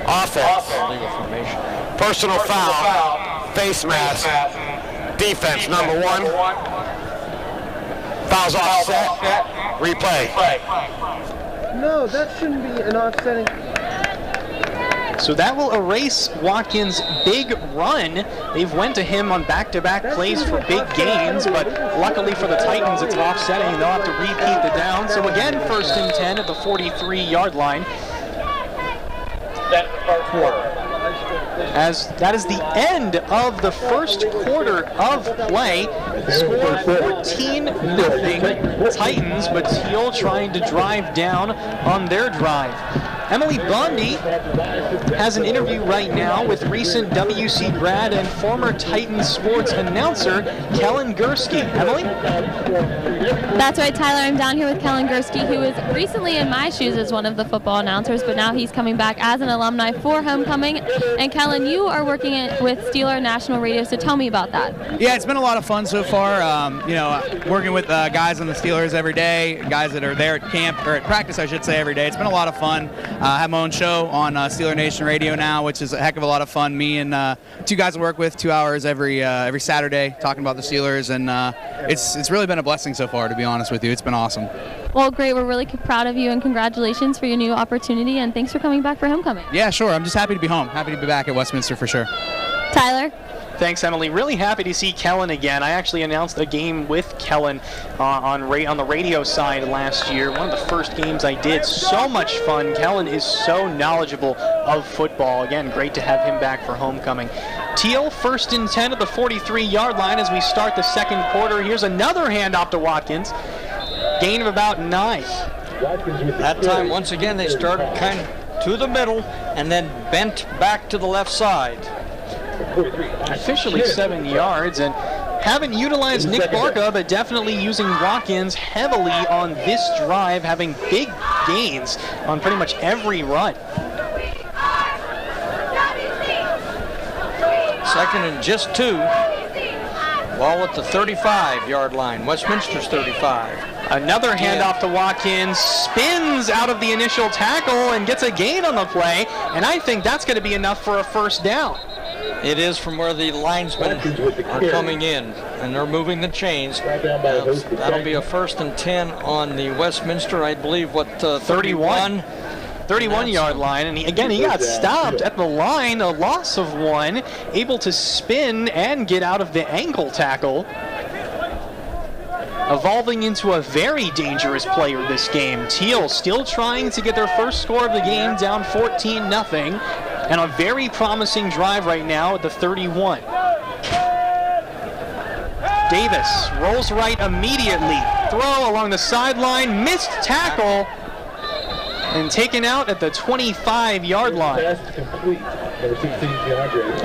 Offense. Illegal formation. Personal foul. Face mask. Defense, number 1. Fouls offset. Replay. No, that shouldn't be an offsetting. So that will erase Watkins' big run. They've went to him on back-to-back plays for big gains, but luckily for the Titans, it's offsetting. They'll have to repeat the down. So again, 1st and 10 at the 43-yard line. As that is the end of the first quarter of play. Score 14-0 Titans, but Thiel trying to drive down on their drive. Emily Bondi has an interview right now with recent WC grad and former Titans sports announcer, Kellen Gursky. Emily? That's right, Tyler. I'm down here with Kellen Gursky, who was recently in my shoes as one of the football announcers, but now he's coming back as an alumni for homecoming. And Kellen, you are working with Steeler National Radio, so tell me about that. Yeah, it's been a lot of fun so far. Working with guys on the Steelers every day, guys that are there at camp, or at practice, I should say, every day. It's been a lot of fun. I have my own show on Steeler Nation Radio now, which is a heck of a lot of fun. Me and 2 guys I work with 2 hours every Saturday talking about the Steelers, and it's really been a blessing so far, to be honest with you. It's been awesome. Well, great. We're really proud of you, and congratulations for your new opportunity, and thanks for coming back for homecoming. Yeah, sure. I'm just happy to be home. Happy to be back at Westminster for sure. Tyler? Thanks, Emily. Really happy to see Kellen again. I actually announced a game with Kellen on the radio side last year. One of the first games I did. So much fun. Kellen is so knowledgeable of football. Again, great to have him back for homecoming. Thiel, 1st and 10 at the 43-yard line as we start the second quarter. Here's another handoff to Watkins. Gain of about 9. That time, once again, they started kind of to the middle and then bent back to the left side. Officially 7 yards, and haven't utilized Nick Barca, but definitely using Watkins heavily on this drive, having big gains on pretty much every run. 2nd and just 2. Ball at the 35-yard line. Westminster's 35. Another handoff to Watkins, spins out of the initial tackle and gets a gain on the play, and I think that's going to be enough for a first down. It is from where the linesmen are coming in, and they're moving the chains. That'll be a 1st and 10 on the Westminster, I believe, 31-yard line, and he got stopped at the line, a loss of 1, able to spin and get out of the ankle tackle. Evolving into a very dangerous player this game. Thiel still trying to get their first score of the game, down 14-0, and a very promising drive right now at the 31. Davis rolls right immediately. Throw along the sideline, missed tackle. and taken out at the 25-yard line. That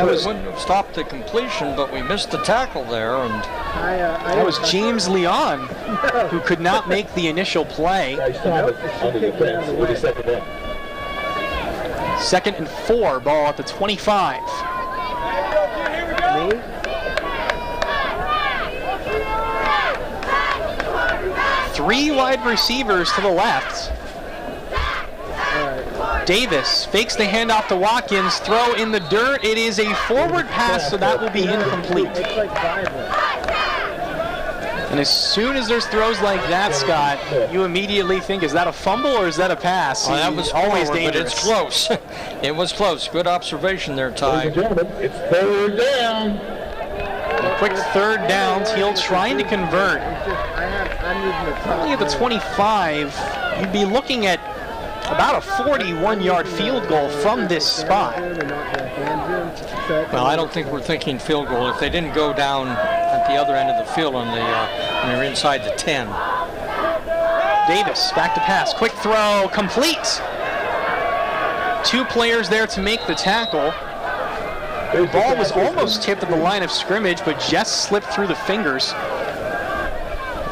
wouldn't have stopped the completion, but we missed the tackle there, and that was James Leon, who could not make the initial play. Second and 4, ball at the 25. Three wide receivers to the left. Davis fakes the handoff to Watkins, throw in the dirt. It is a forward pass, so that will be incomplete. And as soon as there's throws like that, Scott, you immediately think, is that a fumble or is that a pass? Oh, that was always forward, dangerous. but it's close. It was close. Good observation there, Ty. Ladies and gentlemen, it's third down. A quick third down. Thiel trying to convert. Only at the 25, you'd be looking at about a 41-yard field goal from this spot. Well, I don't think we're thinking field goal. If they didn't go down at the other end of the field on the when they're inside the 10. Davis back to pass. Quick throw. Complete. Two players there to make the tackle. The ball was almost tipped at the line of scrimmage, but just slipped through the fingers.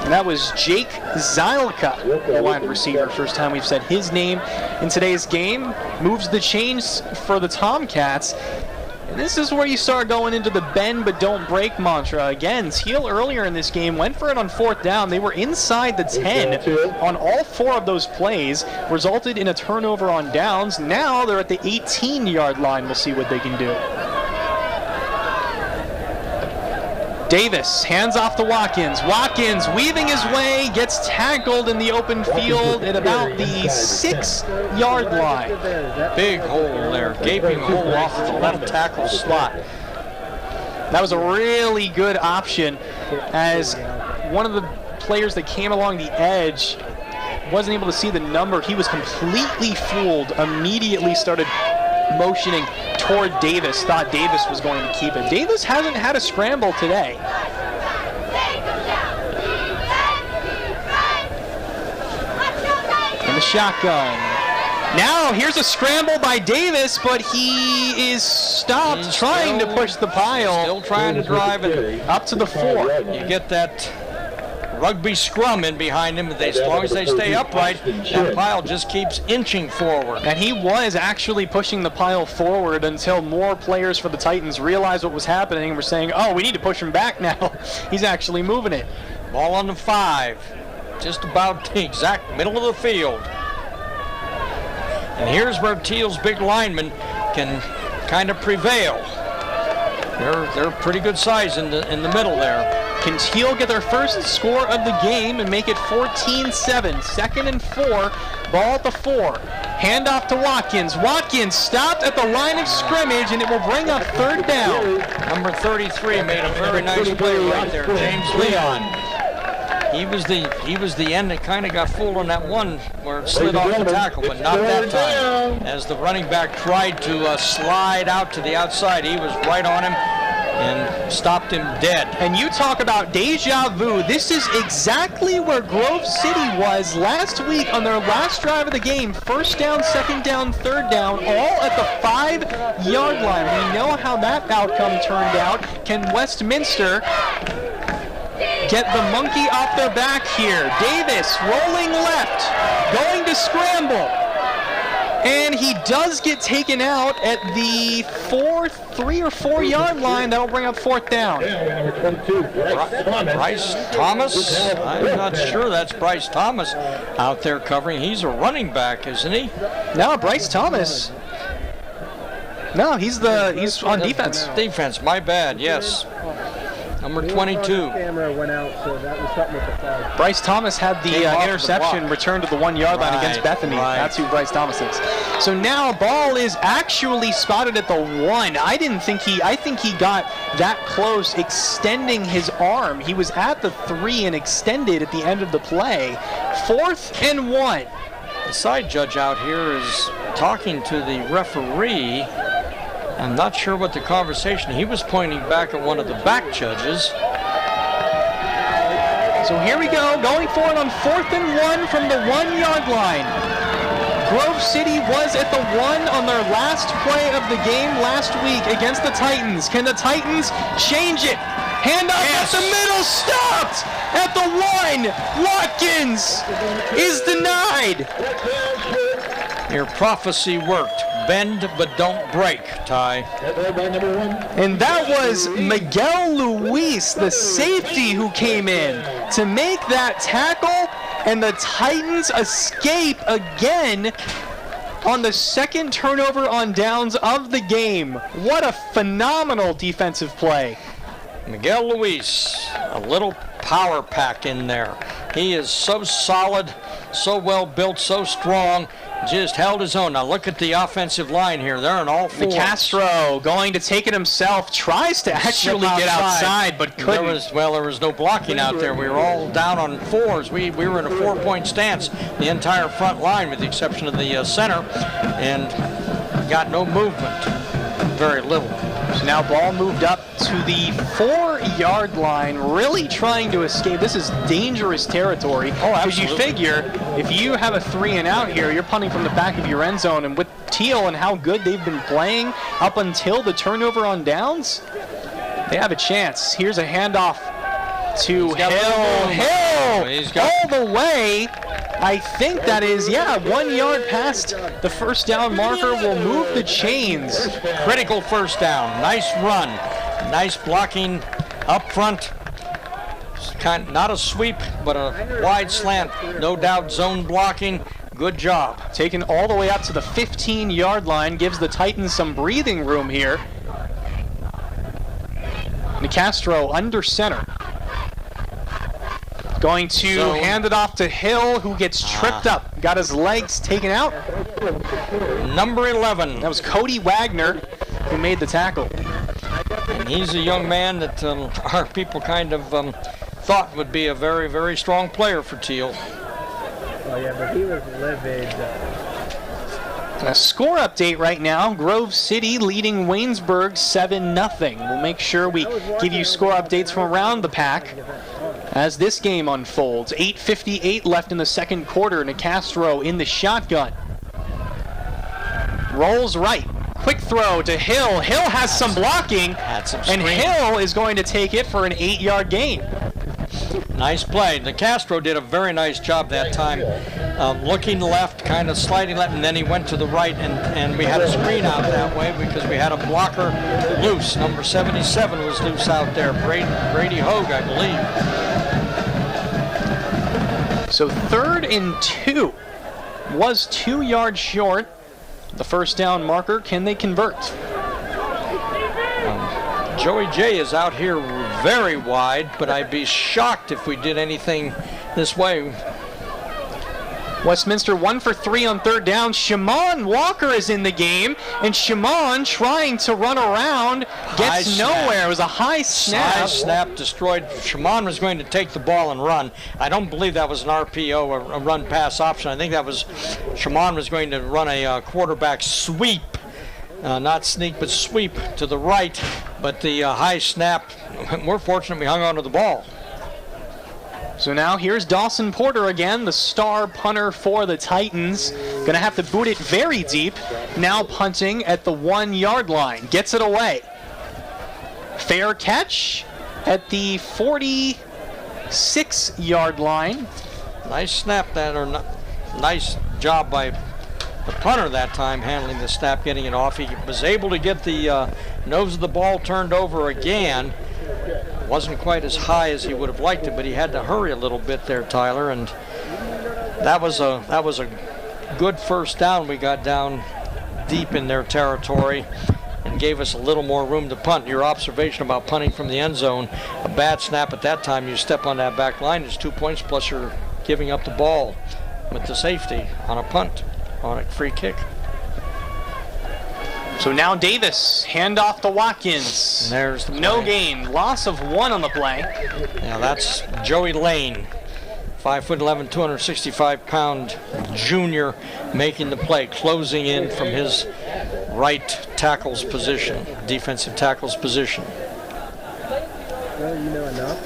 And that was Jake Zylka, the wide receiver. First time we've said his name in today's game. Moves the chains for the Tomcats. And this is where you start going into the bend but don't break mantra. Again, Thiel earlier in this game went for it on fourth down. They were inside the 10 on all four of those plays. Resulted in a turnover on downs. Now they're at the 18-yard line. We'll see what they can do. Davis hands off to Watkins. Watkins weaving his way, gets tackled in the open field at about the 6-yard line. Big hole there, gaping hole off the left tackle slot. That was a really good option, as one of the players that came along the edge wasn't able to see the number. He was completely fooled, immediately started motioning toward Davis, thought Davis was going to keep it. Davis hasn't had a scramble today. And the shotgun. Now here's a scramble by Davis, but he is stopped trying to push the pile. Still trying to drive it up to the 4. You get that rugby scrum in behind him. As long as they stay upright, that pile just keeps inching forward. And he was actually pushing the pile forward until more players for the Titans realized what was happening and were saying, oh, we need to push him back now. He's actually moving it. Ball on the 5, just about the exact middle of the field. And here's where Thiel's big linemen can kind of prevail. They're pretty good size in the middle there. Can Thiel get their first score of the game and make it 14-7? Second and 4, ball at the 4. Handoff to Watkins. Watkins stopped at the line of scrimmage, and it will bring up third down. Number 33 made a very nice play right there, James Leon. He was the end that kind of got fooled on that one where it slid off the tackle, but not that time. As the running back tried to slide out to the outside, he was right on him and stopped him dead. And you talk about deja vu. This is exactly where Grove City was last week on their last drive of the game. First down, second down, third down, all at the 5-yard line. We know how that outcome turned out. Can Westminster get the monkey off their back here? Davis rolling left, going to scramble. And he does get taken out at the 3 or 4 yard line. That'll bring up fourth down. Bryce Thomas? I'm not sure that's Bryce Thomas out there covering. He's a running back, isn't he? No, Bryce Thomas. No, he's on defense. Defense, my bad, yes. Number 22. Camera went out, so that was something with the flag. Bryce Thomas had the interception returned to the 1 yard line against Bethany. That's who Bryce Thomas is. So now ball is actually spotted at the 1. I think he got that close, extending his arm. He was at the 3 and extended at the end of the play. 4th and 1. The side judge out here is talking to the referee. I'm not sure what the conversation. He was pointing back at one of the back judges. So here we go, going for it on 4th and 1 from the 1 yard line. Grove City was at the 1 on their last play of the game last week against the Titans. Can the Titans change it? Hand off at the middle, stopped at the 1. Watkins is denied. Your prophecy worked. Bend but don't break, Ty. And that was Miguel Luis, the safety, who came in to make that tackle, and the Titans escape again on the second turnover on downs of the game. What a phenomenal defensive play. Miguel Luis, a little power pack in there. He is so solid, so well built, so strong. Just held his own. Now look at the offensive line here. They're in all fours. Castro going to take it himself, tries to actually get outside, but couldn't. There was no blocking out there. We were all down on fours. We were in a 4-point stance, the entire front line with the exception of the center, and got no movement. Very little. So now ball moved up to the 4-yard line, really trying to escape. This is dangerous territory. Oh, because absolutely. you figure if you have a 3 and out here, you're punting from the back of your end zone, and with Thiel and how good they've been playing up until the turnover on downs, they have a chance. Here's a handoff to Hill. Hill all the way. I think that is, 1 yard past the first down marker will move the chains. Critical first down. Nice run. Nice blocking up front. Not a sweep, but a wide slant. No doubt zone blocking. Good job. Taken all the way up to the 15-yard line. Gives the Titans some breathing room here. Nicastro under center. Going to hand it off to Hill, who gets tripped up. Got his legs taken out. Number 11. That was Cody Wagner who made the tackle. And he's a young man that our people kind of thought would be a very, very strong player for Thiel. Oh, yeah, but he was livid. A score update right now. Grove City leading Waynesburg 7-0. We'll make sure we give you score updates from around the pack as this game unfolds. 8:58 left in the second quarter. Nicastro in the shotgun. Rolls right. Quick throw to Hill. Hill has some blocking, and Hill is going to take it for an 8-yard gain. Nice play. Nicastro did a very nice job that time. Looking left, kind of sliding left, and then he went to the right, and we had a screen out that way because we had a blocker loose. Number 77 was loose out there. Brady Hogue, I believe. So 3rd and 2 was 2 yards short. The first down marker, can they convert? Joey J is out here very wide, but I'd be shocked if we did anything this way. Westminster 1 for 3 on 3rd down. Shimon Walker is in the game, and Shimon trying to run around gets nowhere. It was a high snap. High snap destroyed. Shimon was going to take the ball and run. I don't believe that was an RPO, a run pass option. I think that was Shimon was going to run a quarterback sweep. Not sneak, but sweep to the right. But the high snap, we're fortunate we hung onto the ball. So now here's Dawson Porter again, the star punter for the Titans. Gonna have to boot it very deep. Now punting at the 1 yard line. Gets it away. Fair catch at the 46 yard line. Nice snap nice job by the punter that time, handling the snap, getting it off. He was able to get the nose of the ball turned over again. Wasn't quite as high as he would have liked it, but he had to hurry a little bit there, Tyler, and that was a good first down. We got down deep in their territory and gave us a little more room to punt. Your observation about punting from the end zone, a bad snap at that time, you step on that back line, it's 2 points plus you're giving up the ball with the safety on a punt, on a free kick. So now Davis, handoff to Watkins. There's the play. No gain, loss of 1 on the play. Now that's Joey Lane, 5'11", 265-pound junior, making the play, closing in from his right tackle's position, defensive tackle's position. Well, you know enough.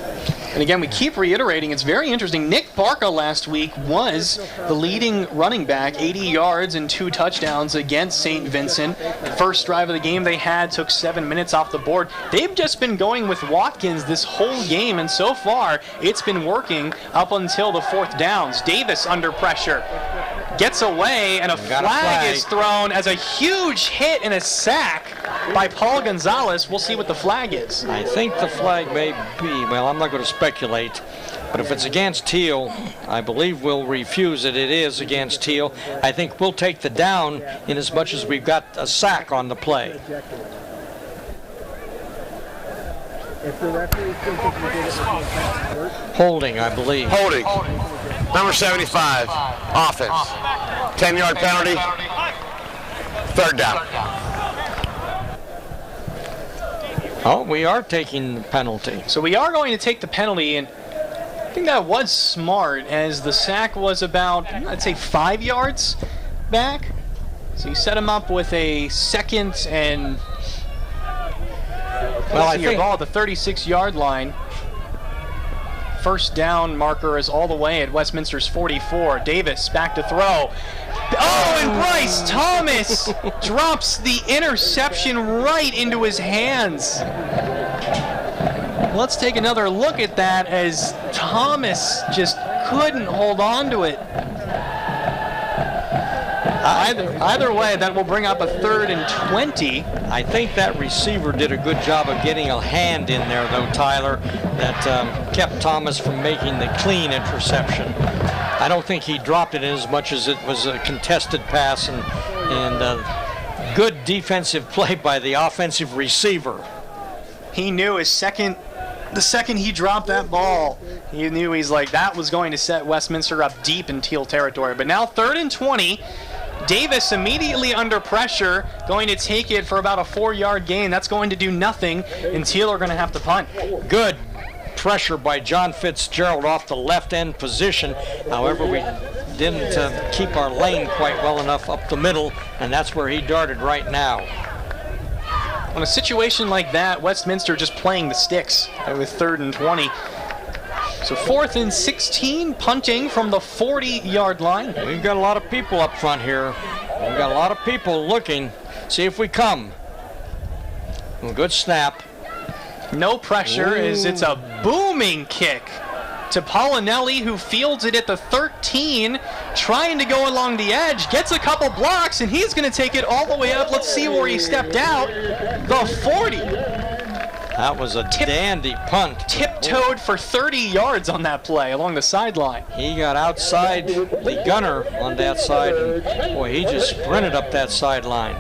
And again, we keep reiterating, it's very interesting. Nick Barca last week was the leading running back, 80 yards and 2 touchdowns against St. Vincent. First drive of the game they had took 7 minutes off the board. They've just been going with Watkins this whole game, and so far it's been working up until the 4th downs. Davis under pressure. Gets away, and a flag is thrown as a huge hit and a sack by Paul Gonzalez. We'll see what the flag is. I think the flag may be, well, I'm not going to speculate, but if it's against Thiel, I believe we'll refuse it. It is against Thiel. I think we'll take the down in as much as we've got a sack on the play. Holding, I believe. Holding. Number 75, offense. 10-yard penalty. 3rd down. Oh, we are taking the penalty. So we are going to take the penalty, and I think that was smart, as the sack was about, I'd say, 5 yards back. So you set him up with a 2nd and, well, I think ball at the 36-yard line. First down marker is all the way at Westminster's 44. Davis back to throw. Oh, and Bryce Thomas drops the interception right into his hands. Let's take another look at that, as Thomas just couldn't hold on to it. Either way, that will bring up a 3rd and 20. I think that receiver did a good job of getting a hand in there, though, Tyler, that kept Thomas from making the clean interception. I don't think he dropped it in as much as it was a contested pass, and good defensive play by the offensive receiver. He knew the second he dropped that ball, he knew that was going to set Westminster up deep in Thiel territory. But now 3rd and 20. Davis immediately under pressure, going to take it for about a 4-yard gain. That's going to do nothing, and Thiel are going to have to punt. Good pressure by John Fitzgerald off the left end position. However, we didn't keep our lane quite well enough up the middle, and that's where he darted right now. On a situation like that, Westminster just playing the sticks with 3rd and 20. So 4th and 16, punting from the 40-yard line. We've got a lot of people up front here. We've got a lot of people looking. See if we come. Good snap. No pressure, as it's a booming kick to Polinelli, who fields it at the 13, trying to go along the edge, gets a couple blocks, and he's going to take it all the way up. Let's see where he stepped out. The 40. That was a dandy punt. Tiptoed for 30 yards on that play along the sideline. He got outside the gunner on that side, and boy, he just sprinted up that sideline.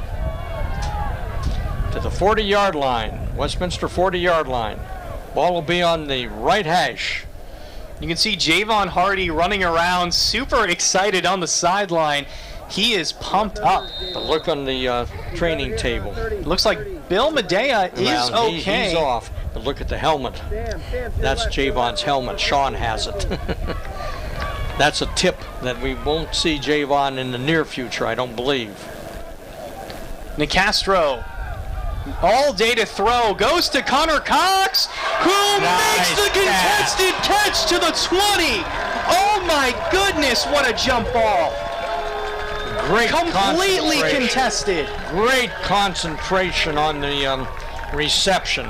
To the 40-yard line, Westminster 40-yard line. Ball will be on the right hash. You can see Javon Hardy running around, super excited on the sideline. He is pumped up. But look on the training table. It looks like Bill Medea is okay. He's off, but look at the helmet. That's Javon's helmet. Sean has it. That's a tip that we won't see Javon in the near future, I don't believe. Nicastro, all day to throw, goes to Connor Cox, who makes the contested catch to the 20. Oh my goodness, what a jump ball. Completely contested. Great concentration on the reception.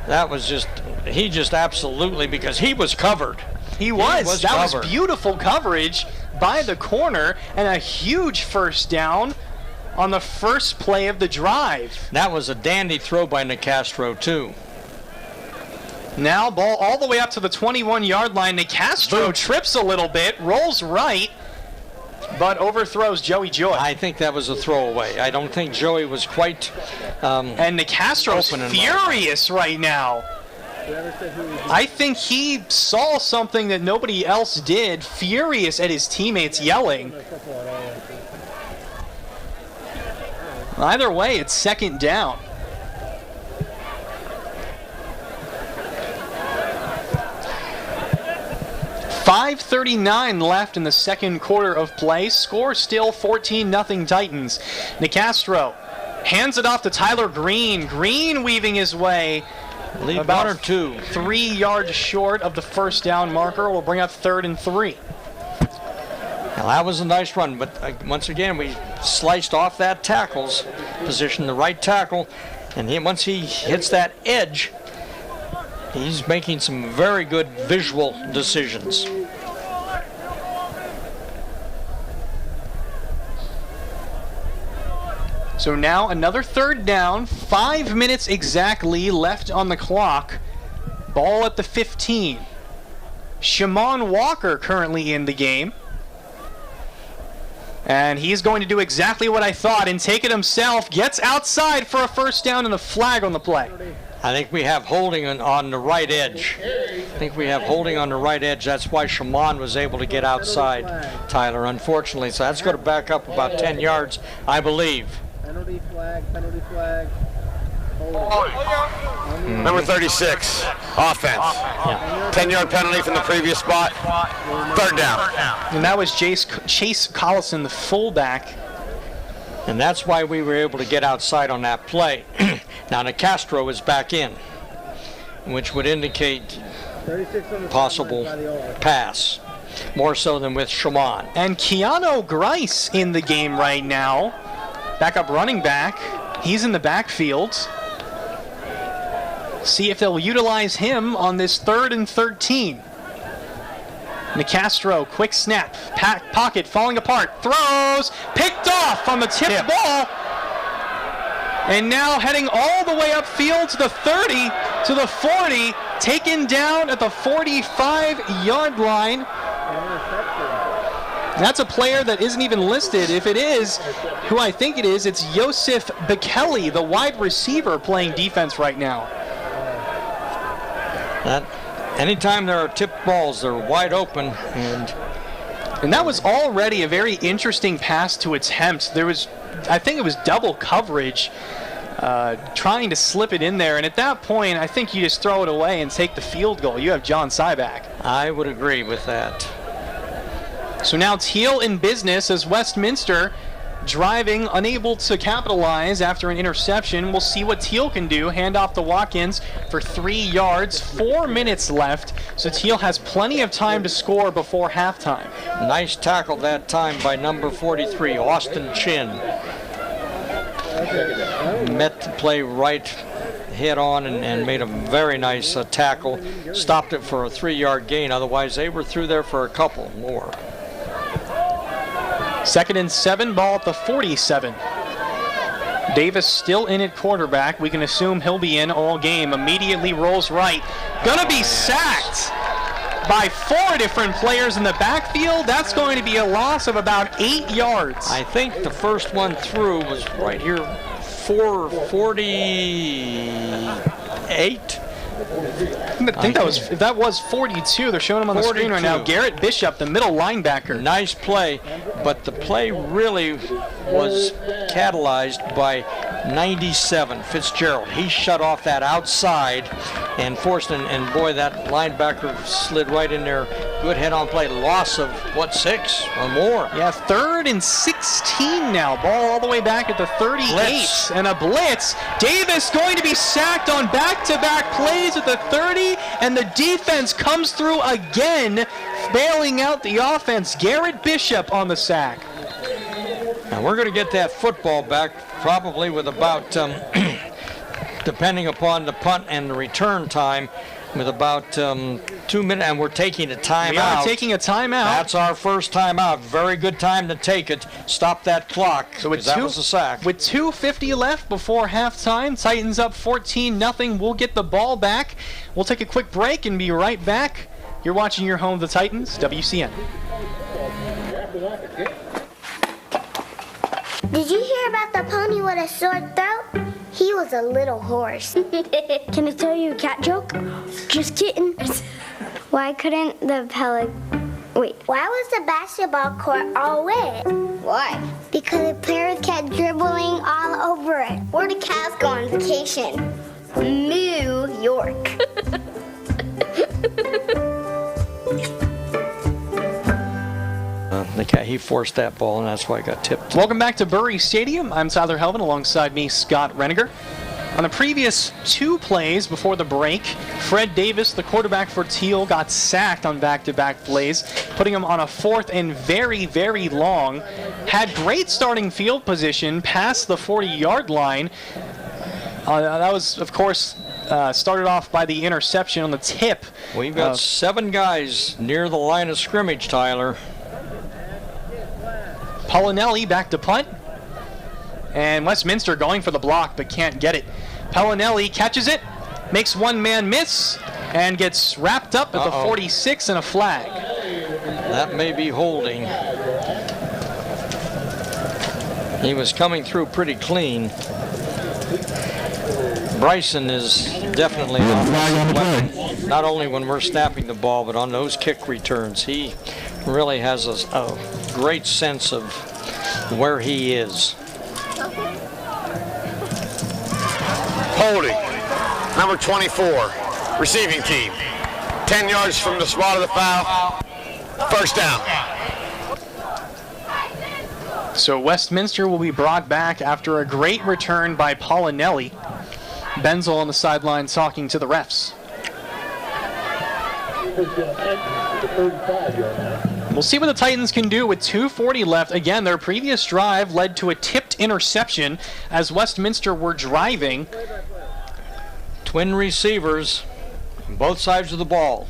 That was he just absolutely, because he was covered. That was beautiful coverage by the corner, and a huge first down on the first play of the drive. That was a dandy throw by Nicastro, too. Now ball all the way up to the 21-yard line. Nicastro trips a little bit, rolls right, but overthrows Joey Joy. I think that was a throwaway. I don't think Joey was quite and Nicastro's furious right now. I think he saw something that nobody else did, furious at his teammates yelling. Either way, it's 2nd down. .5:39 left in the second quarter of play. Score still 14-0 Titans. Nicastro hands it off to Tyler Green. Green weaving his way Lead about 1 or 2. 3 yards short of the first down marker. Will bring up 3rd and 3. Now that was a nice run, but once again we sliced off that tackle's position, the right tackle, and once he hits that edge, he's making some very good visual decisions. So now another 3rd down, 5 minutes exactly left on the clock. Ball at the 15. Shimon Walker currently in the game. And he's going to do exactly what I thought and take it himself. Gets outside for a first down and a flag on the play. I think we have holding on the right edge. That's why Shimon was able to get outside, Tyler, unfortunately. So that's going to back up about 10 yards, I believe. Penalty flag. Number 36, offense. 10-yard penalty from the previous spot. 3rd down. And that was Chase Collison, the fullback. And that's why we were able to get outside on that play. Now Nicastro is back in, which would indicate possible pass, more so than with Shimon. And Keanu Grice in the game right now. Backup running back. He's in the backfield. See if they'll utilize him on this 3rd and 13. Nicastro, quick snap, pocket falling apart, throws, picked off on the tip ball. And now heading all the way upfield to the 30, to the 40, taken down at the 45-yard line. That's a player that isn't even listed. If it is, who I think it is, it's Yosef Bekele, the wide receiver, playing defense right now. Anytime there are tipped balls, they're wide open. And that was already a very interesting pass to attempt. I think it was double coverage, trying to slip it in there. And at that point, I think you just throw it away and take the field goal. You have John Cyback. I would agree with that. So now Thiel in business as Westminster driving, unable to capitalize after an interception. We'll see what Thiel can do. Hand off to Watkins for 3 yards. 4 minutes left, so Thiel has plenty of time to score before halftime. Nice tackle that time by number 43, Austin Chin. Met the play right head on and made a very nice tackle. Stopped it for a 3-yard gain. Otherwise, they were through there for a couple more. 2nd and 7, ball at the 47. Davis still in at quarterback. We can assume he'll be in all game. Immediately rolls right. Gonna be sacked by 4 different players in the backfield. That's going to be a loss of about 8 yards. I think the first one through was right here, 448. I think that was 42. They're showing him on the screen right now. Garrett Bishop, the middle linebacker. Nice play, but the play really was catalyzed by 97, Fitzgerald. He shut off that outside and forced, and boy, that linebacker slid right in there. Good head-on play. Loss of, 6 or more? Yeah, 3rd and 16 now. Ball all the way back at the 38. Blitz. And a blitz. Davis going to be sacked on back-to-back plays at the 30, and the defense comes through again, bailing out the offense. Garrett Bishop on the sack. Now we're going to get that football back probably with about, depending upon the punt and the return time, with about 2 minutes, and we're taking a timeout. We are taking a timeout. That's our first timeout. Very good time to take it. Stop that clock, because that was a sack. With 2:50 left before halftime, Titans up 14-0. We'll get the ball back. We'll take a quick break and be right back. You're watching your home, the Titans, WCN. Did you hear about the pony with a sore throat? He was a little horse. Can I tell you a cat joke? Just kidding. Why couldn't the Why was the basketball court all wet? Why? Because the players kept dribbling all over it. Where do cats go on vacation? New York. He forced that ball, and that's why it got tipped. Welcome back to Bury Stadium. I'm Tyler Helvin, alongside me, Scott Reniger. On the previous 2 plays before the break, Fred Davis, the quarterback for Thiel, got sacked on back-to-back plays, putting him on a 4th and very, very long. Had great starting field position past the 40-yard line. That was, of course, started off by the interception on the tip. We've got 7 guys near the line of scrimmage, Tyler. Pollinelli back to punt. And Westminster going for the block, but can't get it. Pollinelli catches it, makes one man miss, and gets wrapped up at the 46 and a flag. That may be holding. He was coming through pretty clean. Bryson is definitely an offensive weapon, not only when we're snapping the ball, but on those kick returns. He really has a great sense of where he is. Holding, number 24, receiving team. 10 yards from the spot of the foul. First down. So Westminster will be brought back after a great return by Pollinelli. Benzel on the sideline talking to the refs. We'll see what the Titans can do with 2:40 left. Again, their previous drive led to a tipped interception as Westminster were driving. Twin receivers on both sides of the ball.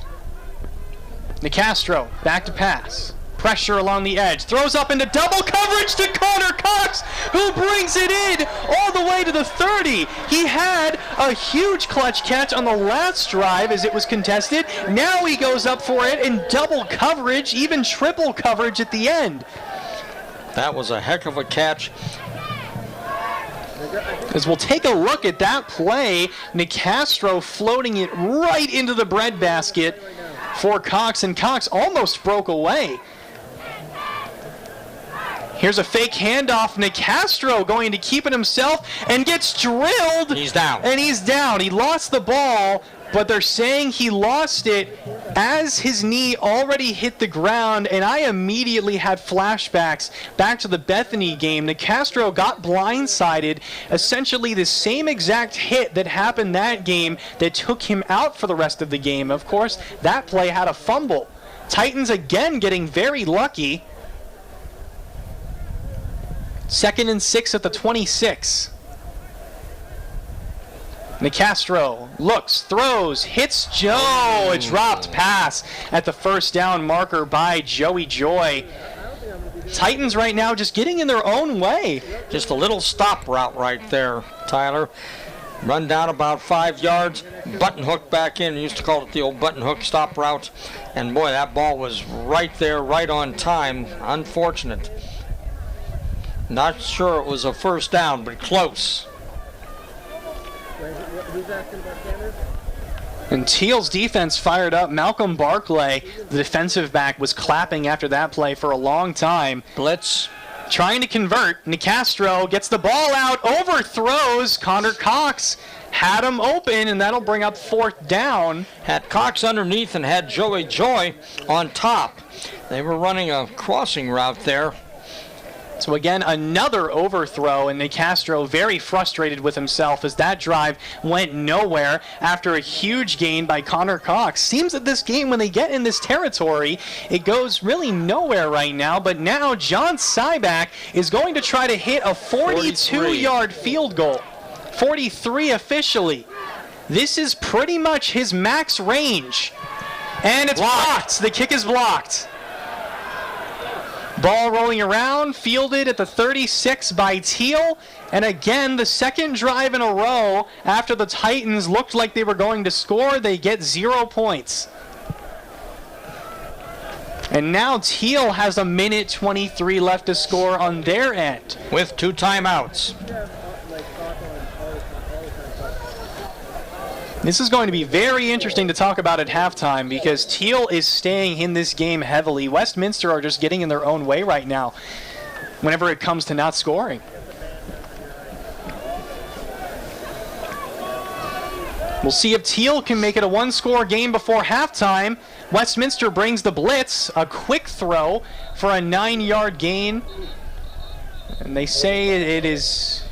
Nicastro back to pass. Pressure along the edge. Throws up into double coverage to Connor Cox, who brings it in all the way to the 30. He had a huge clutch catch on the last drive as it was contested. Now he goes up for it in double coverage, even triple coverage at the end. That was a heck of a catch. As we'll take a look at that play, Nicastro floating it right into the breadbasket for Cox, and Cox almost broke away. Here's a fake handoff. Nicastro going to keep it himself and gets drilled. He's down. And he's down. He lost the ball, but they're saying he lost it as his knee already hit the ground, and I immediately had flashbacks back to the Bethany game. Nicastro got blindsided, essentially the same exact hit that happened that game that took him out for the rest of the game. Of course, that play had a fumble. Titans again getting very lucky. 2nd and 6 at the 26. Nicastro looks, throws, hits Joe. A dropped pass at the first down marker by Joey Joy. Titans right now just getting in their own way. Just a little stop route right there, Tyler. Run down about 5 yards, button hook back in. We used to call it the old button hook stop route. And boy, that ball was right there, right on time. Unfortunate. Not sure it was a first down, but close. And Thiel's defense fired up. Malcolm Barclay, the defensive back, was clapping after that play for a long time. Blitz. Trying to convert. Nicastro gets the ball out, overthrows. Connor Cox had him open, and that'll bring up 4th down. Had Cox underneath and had Joey Joy on top. They were running a crossing route there. So again, another overthrow, and Nicastro very frustrated with himself as that drive went nowhere after a huge gain by Connor Cox. Seems that this game, when they get in this territory, it goes really nowhere right now, but now John Syback is going to try to hit a 42-yard field goal. 43 officially. This is pretty much his max range. And it's blocked. The kick is blocked. Ball rolling around, fielded at the 36 by Thiel. And again, the second drive in a row after the Titans looked like they were going to score, they get 0 points. And now Thiel has 1:23 left to score on their end. With 2 timeouts. This is going to be very interesting to talk about at halftime because Thiel is staying in this game heavily. Westminster are just getting in their own way right now whenever it comes to not scoring. We'll see if Thiel can make it a 1-score game before halftime. Westminster brings the blitz, a quick throw for a 9-yard gain. And they say it is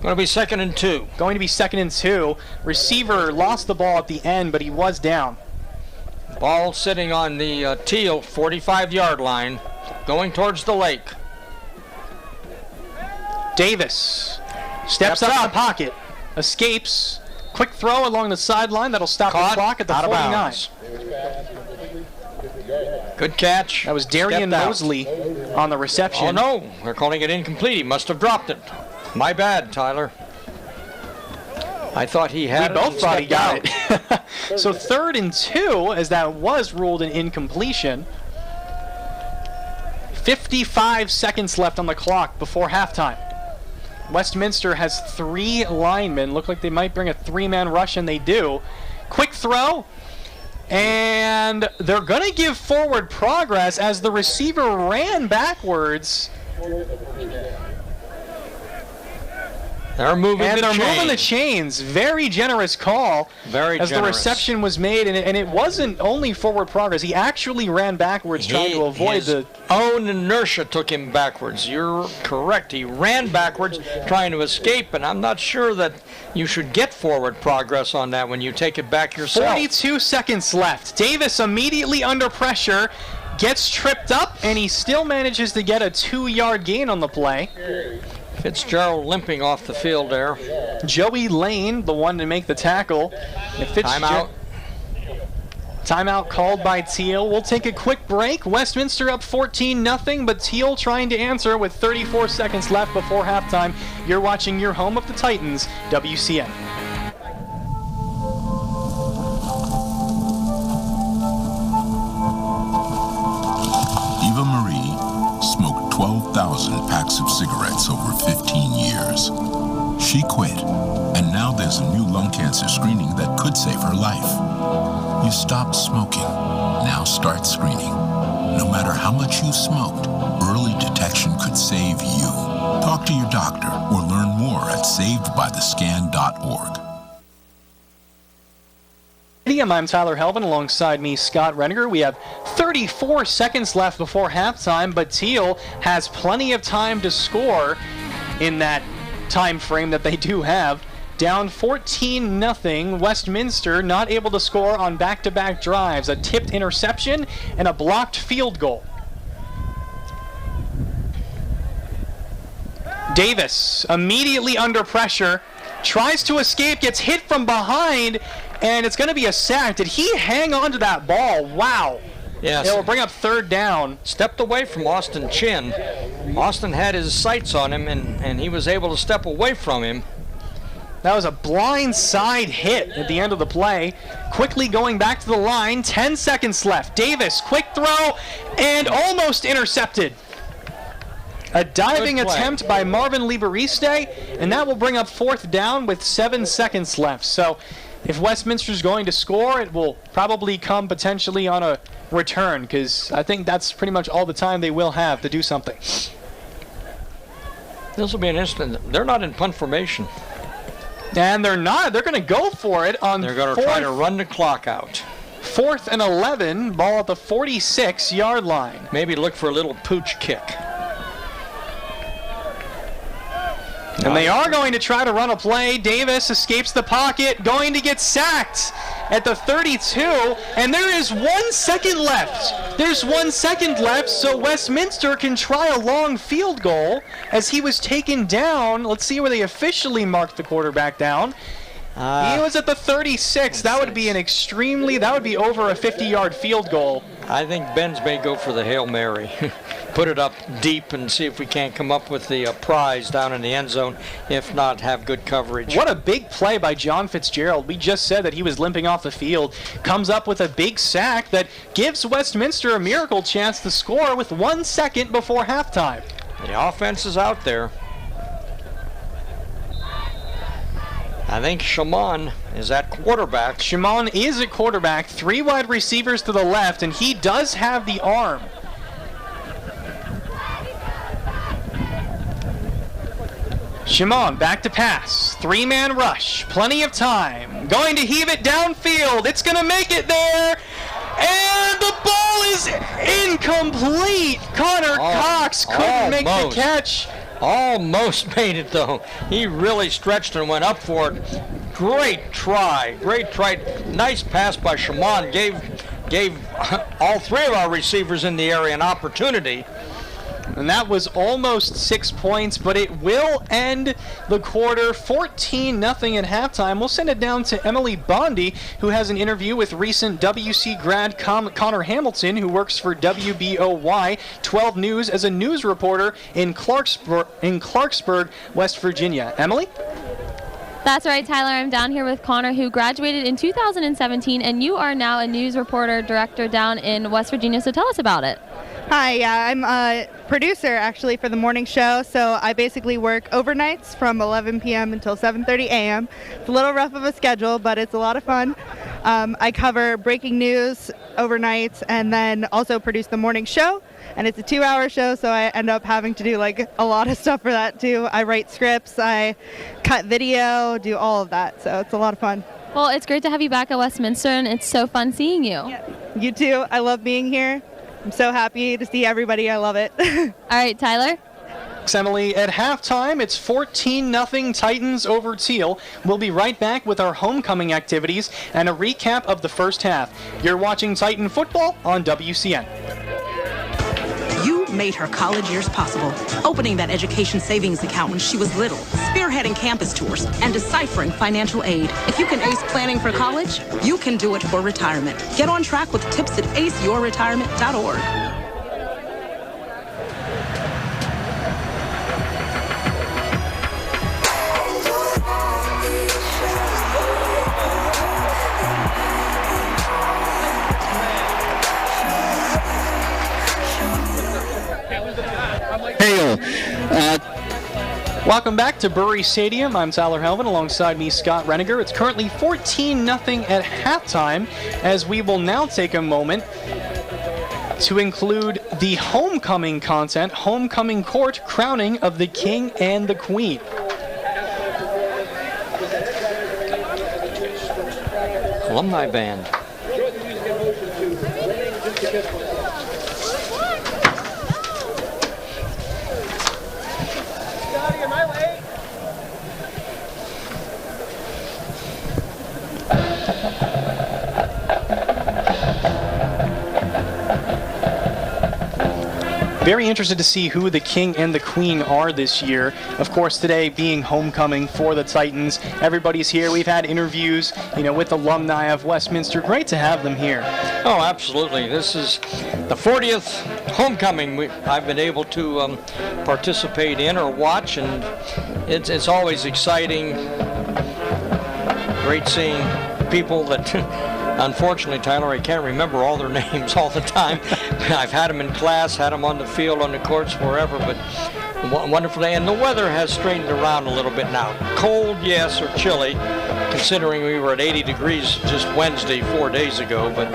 Going to be 2nd and 2. Going to be 2nd and 2. Receiver lost the ball at the end, but he was down. Ball sitting on the Thiel 45-yard line, going towards the lake. Davis steps up in the pocket, escapes, quick throw along the sideline that'll stop the clock at the 49. Good catch. That was Darian Mosley on the reception. Oh no, they're calling it incomplete. He must have dropped it. My bad, Tyler. I thought he had it. We both thought he got it. So 3rd and 2, as that was ruled an incompletion. 55 seconds left on the clock before halftime. Westminster has 3 linemen. Look like they might bring a 3-man rush, and they do. Quick throw. And they're going to give forward progress as the receiver ran backwards. They're moving moving the chains. Very generous call. Very as generous. The reception was made, and it wasn't only forward progress. He actually ran backwards trying to avoid his own inertia took him backwards. You're correct. He ran backwards trying to escape, and I'm not sure that you should get forward progress on that when you take it back yourself. 42 seconds left. Davis immediately under pressure, gets tripped up, and he still manages to get a 2-yard gain on the play. Fitzgerald limping off the field there. Joey Lane, the one to make the tackle. Timeout. Timeout called by Thiel. We'll take a quick break. Westminster up 14-0, but Thiel trying to answer with 34 seconds left before halftime. You're watching your home of the Titans, WCN. Eva Marie smoked 12,000 packs of cigarettes over 15 years. She quit, and now there's a new lung cancer screening that could save her life. You stopped smoking. Now start screening. No matter how much you smoked, early detection could save you. Talk to your doctor or learn more at savedbythescan.org. I'm Tyler Helvin, alongside me, Scott Reniger. We have 34 seconds left before halftime, but Thiel has plenty of time to score in that time frame that they do have. Down 14-0, Westminster not able to score on back-to-back drives, a tipped interception and a blocked field goal. Davis immediately under pressure, tries to escape, gets hit from behind, and it's going to be a sack. Did he hang on to that ball? Wow. Yes. It will bring up 3rd down. Stepped away from Austin Chin. Austin had his sights on him, and he was able to step away from him. That was a blind side hit at the end of the play. Quickly going back to the line, 10 seconds left. Davis, quick throw, and almost intercepted. A diving attempt by Marvin Liberiste, and that will bring up 4th down with 7 seconds left. So if Westminster's going to score, it will probably come potentially on a return, because I think that's pretty much all the time they will have to do something. This will be an instant. They're not in punt formation. And they're not. They're going to go for it on They're going to try to run the clock out. 4th and 11, ball at the 46-yard line. Maybe look for a little pooch kick. And they are going to try to run a play. Davis escapes the pocket, going to get sacked at the 32, and there is 1 second left. There's 1 second left, so Westminster can try a long field goal as he was taken down. Let's see where they officially marked the quarterback down. He was at the 36. That would be over a 50-yard field goal. I think Benz may go for the Hail Mary. Put it up deep and see if we can't come up with the prize down in the end zone. If not, have good coverage. What a big play by John Fitzgerald. We just said that he was limping off the field. Comes up with a big sack that gives Westminster a miracle chance to score with 1 second before halftime. The offense is out there. I think Shimon is at quarterback. Shimon is at quarterback. 3 wide receivers to the left, and he does have the arm. Shimon back to pass. 3-man rush. Plenty of time. Going to heave it downfield. It's going to make it there. And the ball is incomplete. Connor Cox couldn't make the catch. Almost made it, though. He really stretched and went up for it. Great try. Nice pass by Shimon. Gave all three of our receivers in the area an opportunity. And that was almost 6 points, but it will end the quarter 14-0 at halftime. We'll send it down to Emily Bondi, who has an interview with recent WC grad Connor Hamilton, who works for WBOY 12 News as a news reporter in Clarksburg, West Virginia. Emily? That's right, Tyler. I'm down here with Connor, who graduated in 2017, and you are now a news reporter director down in West Virginia, so tell us about it. Hi, yeah, I'm a producer actually for the morning show, so I basically work overnights from 11 p.m. until 7:30 a.m. It's a little rough of a schedule, but it's a lot of fun. I cover breaking news overnights and then also produce the morning show, and it's a 2-hour show, so I end up having to do like a lot of stuff for that too. I write scripts, I cut video, do all of that, so it's a lot of fun. Well, it's great to have you back at Westminster, and it's so fun seeing you. Yeah. You too. I love being here. I'm so happy to see everybody. I love it. All right, Tyler. Emily, at halftime, it's 14-0 Titans over Thiel. We'll be right back with our homecoming activities and a recap of the first half. You're watching Titan football on WCN. You made her college years possible, opening that education savings account when she was little, spearheading campus tours, and deciphering financial aid. If you can ace planning for college, you can do it for retirement. Get on track with tips at aceyourretirement.org. Welcome back to Bury Stadium. I'm Tyler Helvin, alongside me, Scott Reniger. It's currently 14-0 at halftime, as we will now take a moment to include the homecoming content, homecoming court crowning of the King and the Queen. Alumni band. Very interested to see who the King and the Queen are this year. Of course, today being homecoming for the Titans. Everybody's here. We've had interviews, with alumni of Westminster. Great to have them here. Oh, absolutely. This is the 40th homecoming I've been able to participate in or watch, and it's always exciting. Great seeing people that unfortunately, Tyler, I can't remember all their names all the time. I've had them in class, had them on the field, on the courts, wherever, but a wonderful day. And the weather has straightened around a little bit now. Cold, yes, or chilly, considering we were at 80 degrees just Wednesday, 4 days ago, but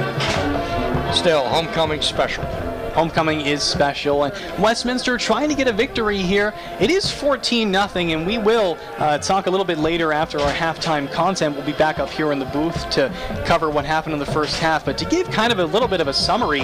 still, homecoming special. Homecoming is special, and Westminster trying to get a victory here. It is 14-0, and we will talk a little bit later after our halftime content. We'll be back up here in the booth to cover what happened in the first half, but to give kind of a little bit of a summary,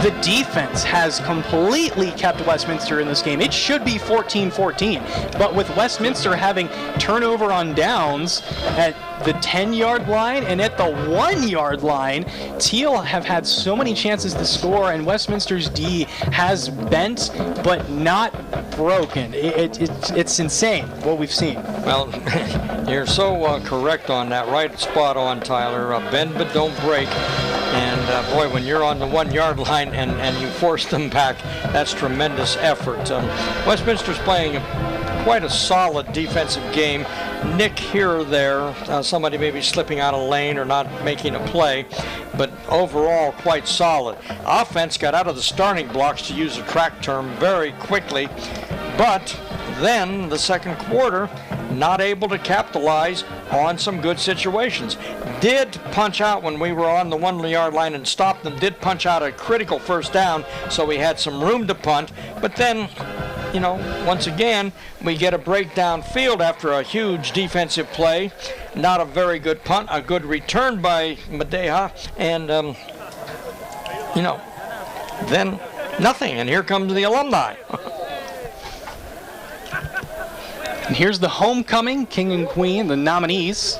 the defense has completely kept Westminster in this game. It should be 14-14, but with Westminster having turnover on downs at the 10-yard line and at the 1-yard line, Thiel have had so many chances to score, and Westminster's D has bent but not broken. It's insane what we've seen. Well, you're so correct on that. Right spot on, Tyler. Bend but don't break. And boy, when you're on the 1-yard line and you force them back, that's tremendous effort. Westminster's playing quite a solid defensive game. Nick here or there, somebody maybe slipping out of lane or not making a play, but overall quite solid. Offense got out of the starting blocks, to use a track term, very quickly, but then the second quarter, not able to capitalize on some good situations. Did punch out when we were on the 1-yard line and stopped them, did punch out a critical first down, so we had some room to punt, but then once again, we get a breakdown field after a huge defensive play. Not a very good punt, a good return by Madeja, and, then nothing. And here comes the alumni. And here's the homecoming, king and queen, the nominees.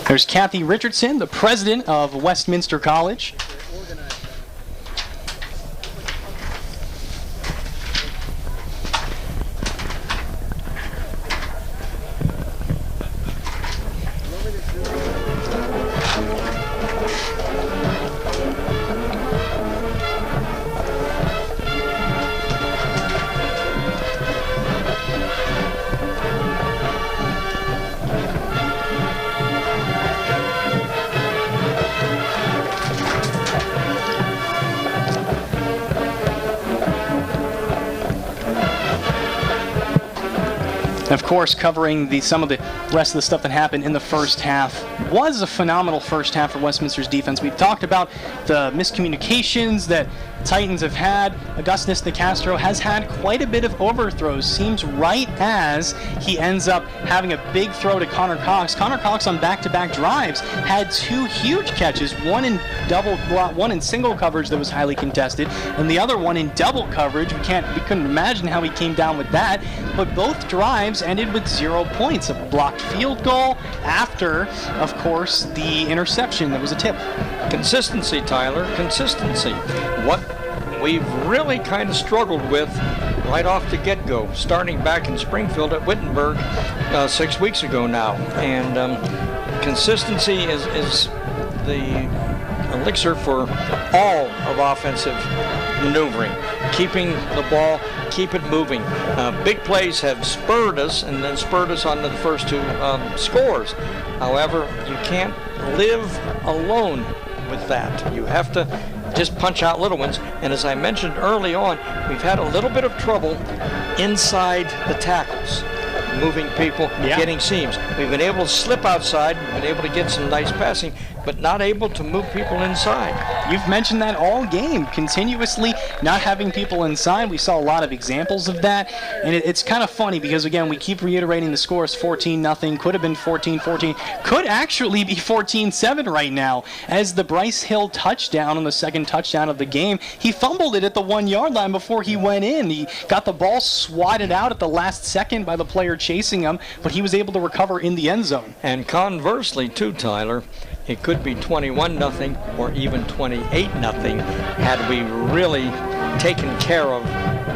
There's Kathy Richardson, the president of Westminster College. Of course, covering some of the rest of the stuff that happened in the first half. Was a phenomenal first half for Westminster's defense. We've talked about the miscommunications that Titans have had. Augustus Nicastro has had quite a bit of overthrows. Seems right as he ends up having a big throw to Connor Cox. Connor Cox on back-to-back drives had 2 huge catches, one in single coverage that was highly contested, and the other one in double coverage. We couldn't imagine how he came down with that, but both drives ended with 0 points. A blocked field goal after, of course, the interception that was a tip. Consistency, Tyler, consistency. What we've really kind of struggled with right off the get-go, starting back in Springfield at Wittenberg 6 weeks ago now. And consistency is the elixir for all of offensive maneuvering. Keeping the ball, keep it moving. Big plays have spurred us and then spurred us on to the first 2 scores. However, you can't live alone with that. You have to just punch out little ones. And as I mentioned early on, we've had a little bit of trouble inside the tackles, moving people, getting seams. We've been able to slip outside, we've been able to get some nice passing, but not able to move people inside. You've mentioned that all game, continuously not having people inside. We saw a lot of examples of that, and it's kind of funny because, again, we keep reiterating the score is 14-0, could have been 14-14, could actually be 14-7 right now, as the Bryce Hill touchdown on the second touchdown of the game, he fumbled it at the 1-yard line before he went in. He got the ball swatted out at the last second by the player chasing him, but he was able to recover in the end zone. And conversely, too, Tyler, it could be 21-0 or even 28-0 had we really taken care of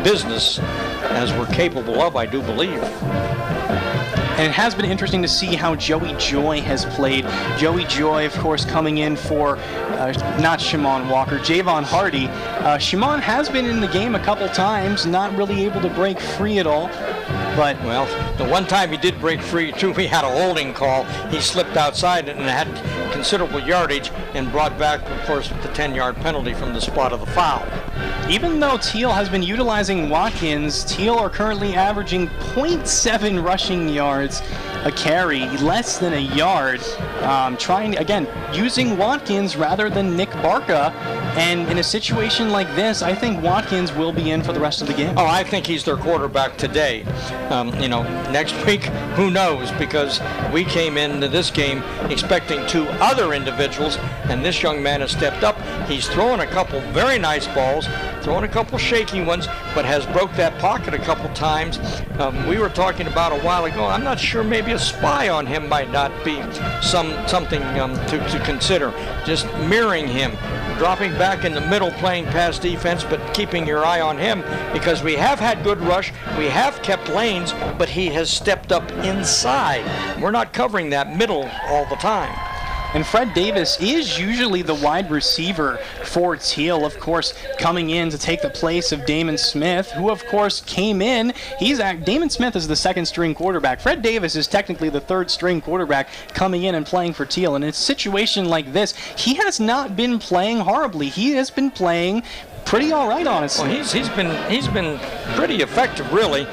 business as we're capable of, I do believe. And it has been interesting to see how Joey Joy has played. Joey Joy, of course, coming in for not Shimon Walker, Javon Hardy. Shimon has been in the game a couple times, not really able to break free at all. But, well, the one time he did break free, too, we had a holding call. He slipped outside and had considerable yardage and brought back, of course, the 10-yard penalty from the spot of the foul. Even though Thiel has been utilizing Watkins, Thiel are currently averaging 0.7 rushing yards a carry, less than a yard. Using Watkins rather than Nick Barca. And in a situation like this, I think Watkins will be in for the rest of the game. Oh, I think he's their quarterback today. Next week, who knows? Because we came into this game expecting 2 other individuals, and this young man has stepped up. He's thrown a couple very nice balls, thrown a couple shaky ones, but has broke that pocket a couple times. We were talking about a while ago, I'm not sure, maybe a spy on him might not be something to consider. Just mirroring him, dropping back in the middle, playing pass defense, but keeping your eye on him, because we have had good rush, we have kept lanes, but he has stepped up inside. We're not covering that middle all the time. And Fred Davis is usually the wide receiver for Thiel, of course, coming in to take the place of Damon Smith, who, of course, came in. Damon Smith is the second-string quarterback. Fred Davis is technically the third-string quarterback coming in and playing for Thiel. And in a situation like this, he has not been playing horribly. He has been playing pretty all right, honestly. Well, he's been pretty effective, really.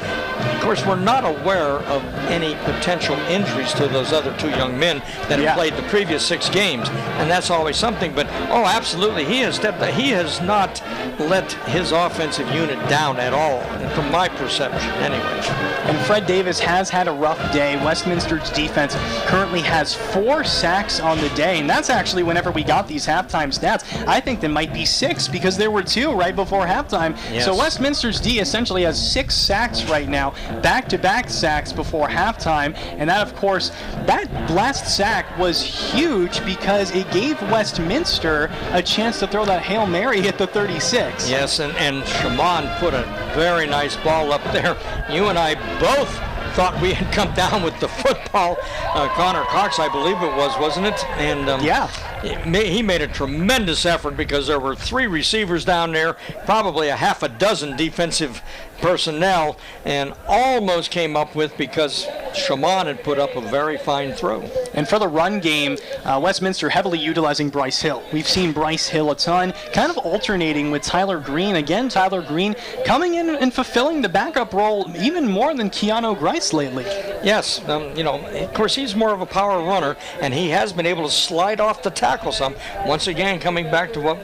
course, we're not aware of any potential injuries to those other two young men that have played the previous 6 games, and that's always something. But absolutely, he has not let his offensive unit down at all, from my perception, anyway. And Fred Davis has had a rough day. Westminster's defense currently has 4 sacks on the day, and that's actually whenever we got these halftime stats. I think there might be 6 because there were 2 right before halftime. Yes. So Westminster's D essentially has 6 sacks right now, back-to-back sacks before halftime, and that, of course, that last sack was huge because it gave Westminster a chance to throw that Hail Mary at the 36. Yes, and Shaman put a very nice ball up there. You and I both thought we had come down with the football. Connor Cox, I believe it was, wasn't it? And he made a tremendous effort because there were 3 receivers down there, probably a half a dozen defensive personnel, and almost came up with because Shaman had put up a very fine throw. And for the run game, Westminster heavily utilizing Bryce Hill. We've seen Bryce Hill a ton, kind of alternating with Tyler Green. Again, Tyler Green coming in and fulfilling the backup role even more than Keanu Grice lately. Yes, of course, he's more of a power runner, and he has been able to slide off the tackle some. Once again, coming back to what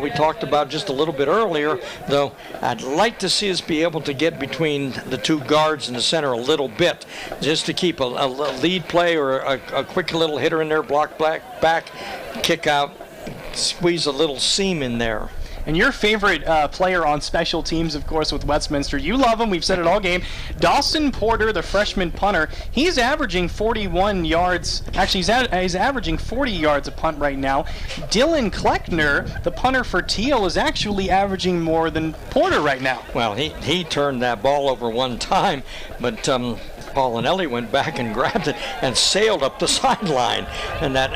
we talked about just a little bit earlier, though, I'd like to see us be able to get between the 2 guards in the center a little bit, just to keep a lead play or a quick little hitter in there, block back, kick out, squeeze a little seam in there. And your favorite player on special teams, of course, with Westminster, you love him, we've said it all game, Dawson Porter, the freshman punter. He's averaging 41 yards. Actually, he's averaging 40 yards a punt right now. Dylan Kleckner, the punter for Thiel, is actually averaging more than Porter right now. Well, he turned that ball over one time, but Paulinelli went back and grabbed it and sailed up the sideline. And that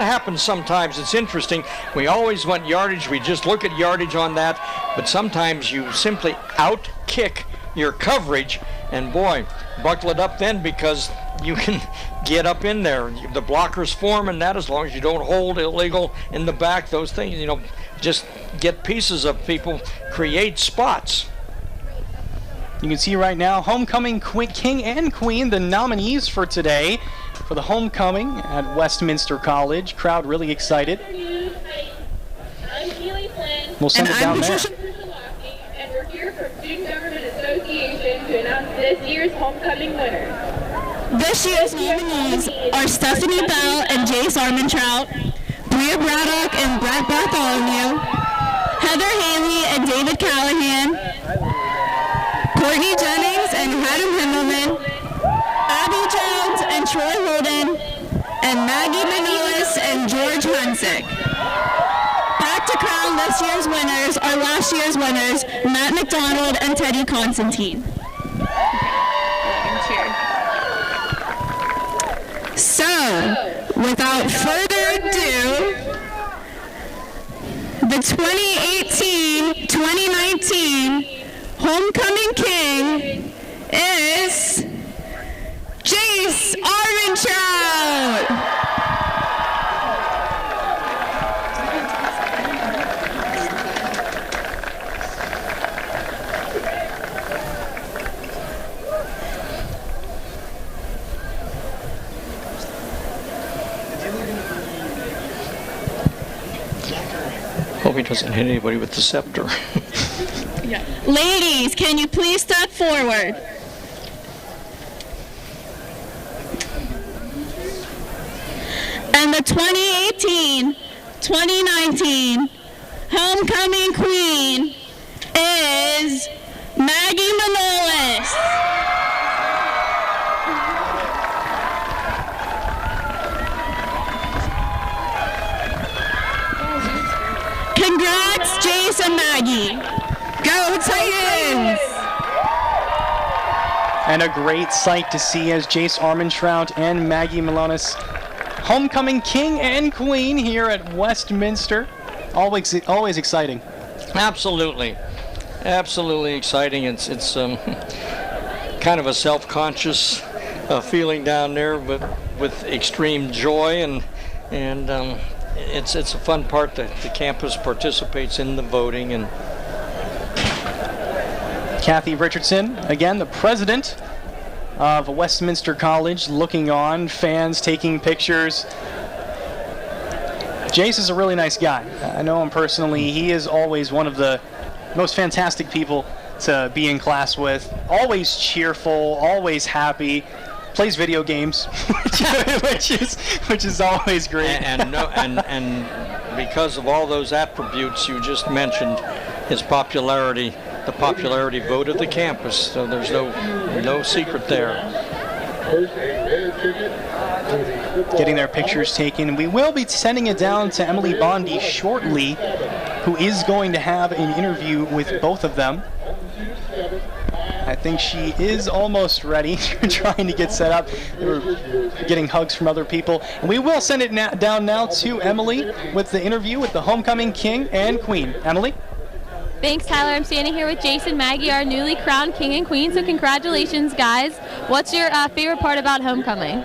happens sometimes. It's interesting. We always want yardage. We just look at yardage on that. But sometimes you simply out-kick your coverage. And boy, buckle it up then, because you can get up in there. The blockers form, and that, as long as you don't hold illegal in the back, those things, just get pieces of people, create spots. You can see right now, homecoming king and queen, the nominees for today for the homecoming at Westminster College. Crowd really excited. We'll send it down there. And we're here from Student Government Association to announce this year's homecoming winners. This year's nominees are Stephanie Bell and Jace Armentrout, Bria Braddock and Brett Bartholomew, Heather Haley and David Callahan, Courtney Jennings and Adam Himmelman, Abby Jones and Troy Holden, and Maggie Manolis and George Hunsick. Back to crown this year's winners are last year's winners, Matt McDonald and Teddy Constantine. So, without further ado, the 2018-2019 homecoming king is Jace Armentrout. Hope he doesn't hit anybody with the scepter. Ladies, can you please step forward? And the 2018-2019 homecoming queen is Maggie Manolis. Congrats, Jace and Maggie. Go Titans! And a great sight to see as Jace Armentrout and Maggie Malonis, homecoming king and queen here at Westminster. Always exciting. Absolutely exciting. It's kind of a self-conscious feeling down there, but with extreme joy, and it's a fun part that the campus participates in the voting. And Kathy Richardson, again, the president of Westminster College, looking on, fans taking pictures. Jace is a really nice guy. I know him personally. He is always one of the most fantastic people to be in class with. Always cheerful, always happy. Plays video games, which is always great. And because of all those attributes you just mentioned, his popularity, the popularity vote of the campus. So there's no secret there. Getting their pictures taken. We will be sending it down to Emily Bondi shortly, who is going to have an interview with both of them. I think she is almost ready, trying to get set up. We're getting hugs from other people. And we will send it down now to Emily with the interview with the homecoming king and queen. Emily? Thanks, Tyler. I'm standing here with Jason Maggie, our newly crowned king and queen, so congratulations, guys. What's your favorite part about homecoming?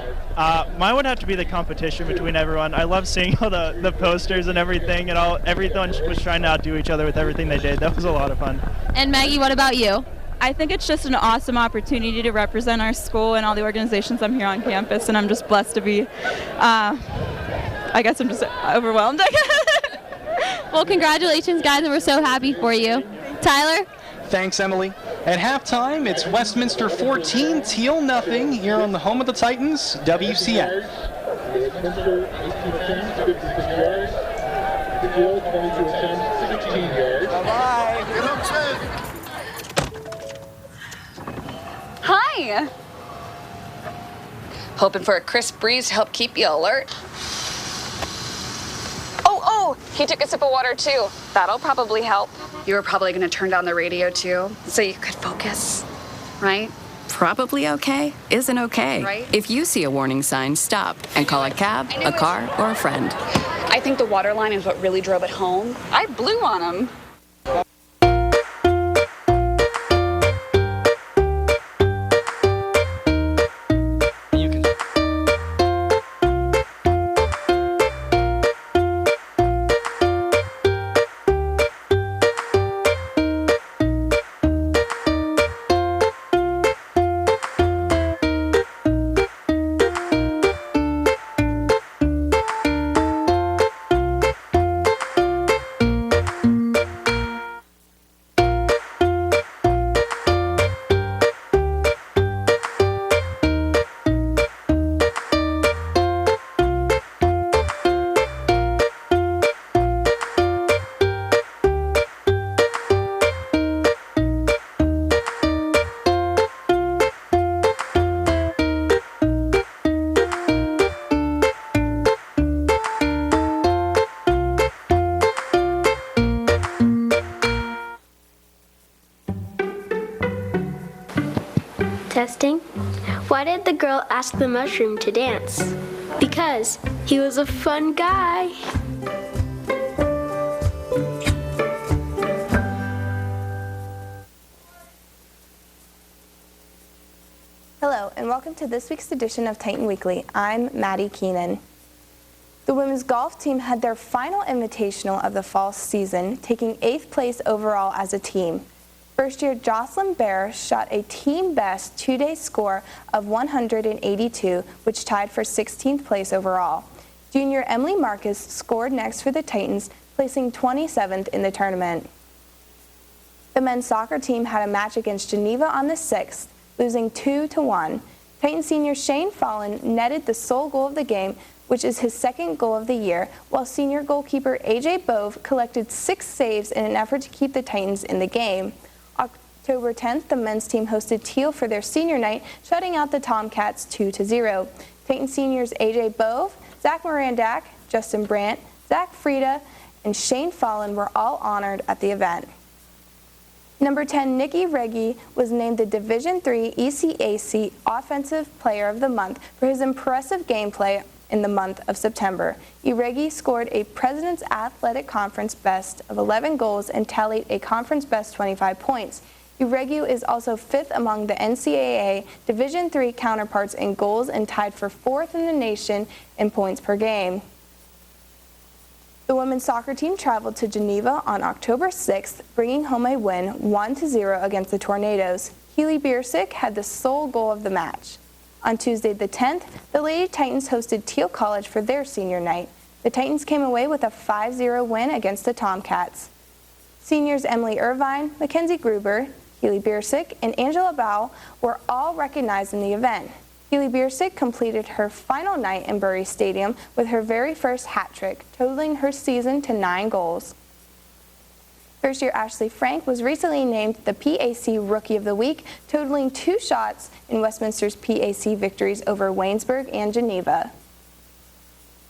Mine would have to be the competition between everyone. I love seeing all the posters and everything, and everyone was trying to outdo each other with everything they did. That was a lot of fun. And Maggie, what about you? I think it's just an awesome opportunity to represent our school and all the organizations I'm here on campus, and I'm just blessed to be, I guess I'm just overwhelmed. Well, congratulations, guys, and we're so happy for you. Tyler? Thanks, Emily. At halftime, it's Westminster 14, Thiel nothing, here on the home of the Titans, WCN. Westminster 18 attempts, 56 yards. The Thiel 22 attempts, 16 yards. Hi. Hoping for a crisp breeze to help keep you alert. Oh, he took a sip of water too. That'll probably help. You were probably going to turn down the radio too, so you could focus, right? Probably okay isn't okay. Right. If you see a warning sign, stop and call a cab, a car, or a friend. I think the water line is what really drove it home. I blew on him. Testing. Why did the girl ask the mushroom to dance? Because he was a fun guy. Hello, and welcome to this week's edition of Titan Weekly. I'm Maddie Keenan. The women's golf team had their final invitational of the fall season, taking 8th place overall as a team. First-year Jocelyn Bear shot a team-best two-day score of 182, which tied for 16th place overall. Junior Emily Marcus scored next for the Titans, placing 27th in the tournament. The men's soccer team had a match against Geneva on the 6th, losing 2-1. Titan senior Shane Fallon netted the sole goal of the game, which is his second goal of the year, while senior goalkeeper AJ Bove collected 6 saves in an effort to keep the Titans in the game. October 10th, the men's team hosted Thiel for their senior night, shutting out the Tomcats 2-0. Titan seniors AJ Bove, Zach Morandak, Justin Brandt, Zach Frieda, and Shane Fallon were all honored at the event. Number 10, Nikki Reggie was named the Division III ECAC Offensive Player of the Month for his impressive gameplay in the month of September. Iregi scored a President's Athletic Conference best of 11 goals and tallied a conference best 25 points. Iregi is also 5th among the NCAA Division III counterparts in goals, goals, and tied for 4th in the nation in points per game. The women's soccer team traveled to Geneva on October 6th, bringing home a win 1-0 against the Tornadoes. Keely Biersick had the sole goal of the match. On Tuesday the 10th, the Lady Titans hosted Thiel College for their senior night. The Titans came away with a 5-0 win against the Tomcats. Seniors Emily Irvine, Mackenzie Gruber, Keely Biersick, and Angela Bow were all recognized in the event. Keely Biersick completed her final night in Bury Stadium with her very first hat trick, totaling her season to 9 goals. First-year Ashley Frank was recently named the PAC Rookie of the Week, totaling 2 shots in Westminster's PAC victories over Waynesburg and Geneva.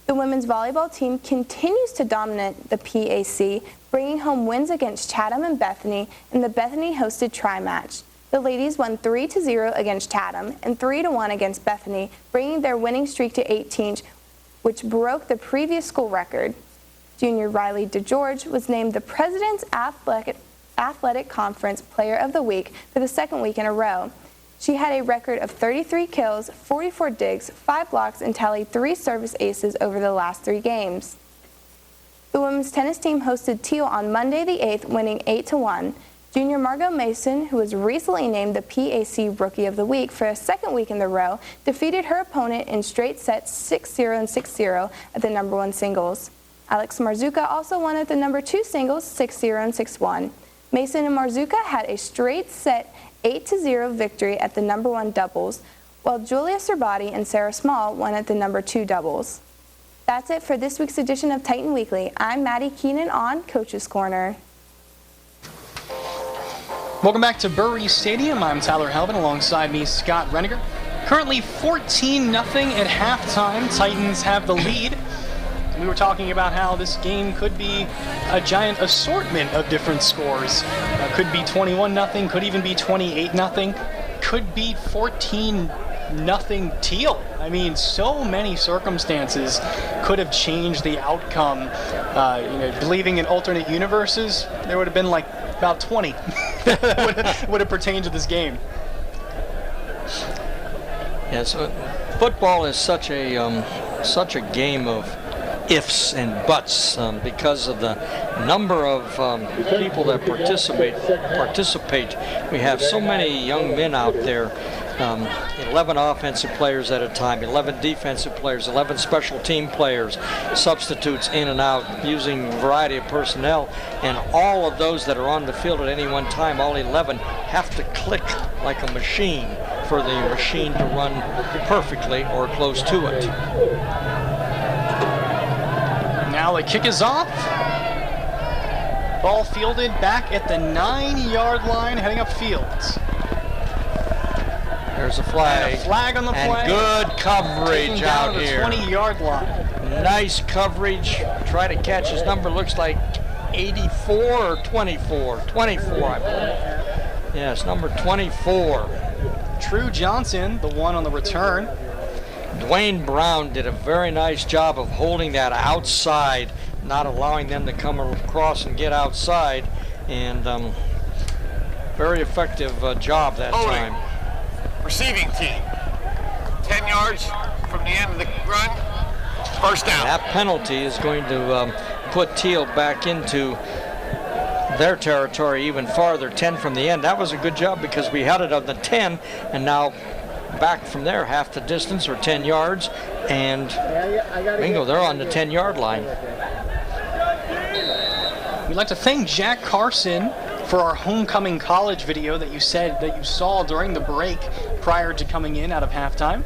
The women's volleyball team continues to dominate the PAC, bringing home wins against Chatham and Bethany in the Bethany-hosted tri-match. The ladies won 3-0 against Chatham and 3-1 against Bethany, bringing their winning streak to 18, which broke the previous school record. Junior Riley DeGeorge was named the President's Athletic Conference Player of the Week for the second week in a row. She had a record of 33 kills, 44 digs, 5 blocks, and tallied 3 service aces over the last 3 games. The women's tennis team hosted Thiel on Monday the 8th, winning 8-1. Junior Margot Mason, who was recently named the PAC Rookie of the Week for a second week in a row, defeated her opponent in straight sets 6-0 and 6-0 at the number 1 singles. Alex Marzuka also won at the number 2 singles 6-0 and 6-1. Mason and Marzuka had a straight set 8-0 victory at the number 1 doubles, while Julia Serbati and Sarah Small won at the number 2 doubles. That's it for this week's edition of Titan Weekly. I'm Maddie Keenan on Coach's Corner. Welcome back to Bury Stadium. I'm Tyler Helvin, alongside me, Scott Reniger. Currently 14-0 at halftime. Titans have the lead. We were talking about how this game could be a giant assortment of different scores. Could be 21-0, could even be 28-0, could be 14-0 Thiel. I mean, so many circumstances could have changed the outcome. Believing in alternate universes, there would have been like about 20 would have pertained to this game. Yeah, so football is such a game of ifs and buts because of the number of people that participate. We have so many young men out there, 11 offensive players at a time, 11 defensive players, 11 special team players, substitutes in and out, using a variety of personnel, and all of those that are on the field at any one time, all 11, have to click like a machine for the machine to run perfectly or close to it. Now the kick is off. Ball fielded back at the 9-yard line, heading upfield. There's a flag. And a flag on the play. And good coverage out here. The 20-yard line. Nice coverage. Try to catch his number. Looks like 84 or 24. 24, I believe. Yes, number 24. True Johnson, the one on the return. Dwayne Brown did a very nice job of holding that outside, not allowing them to come across and get outside, and very effective job that time. Receiving team, 10 yards from the end of the run, first down. That penalty is going to put Thiel back into their territory even farther, 10 from the end. That was a good job because we had it on the 10, and now back from there half the distance, or 10 yards, and bingo, they're on the 10-yard line. We'd like to thank Jack Carson for our homecoming college video that you said that you saw during the break prior to coming in out of halftime.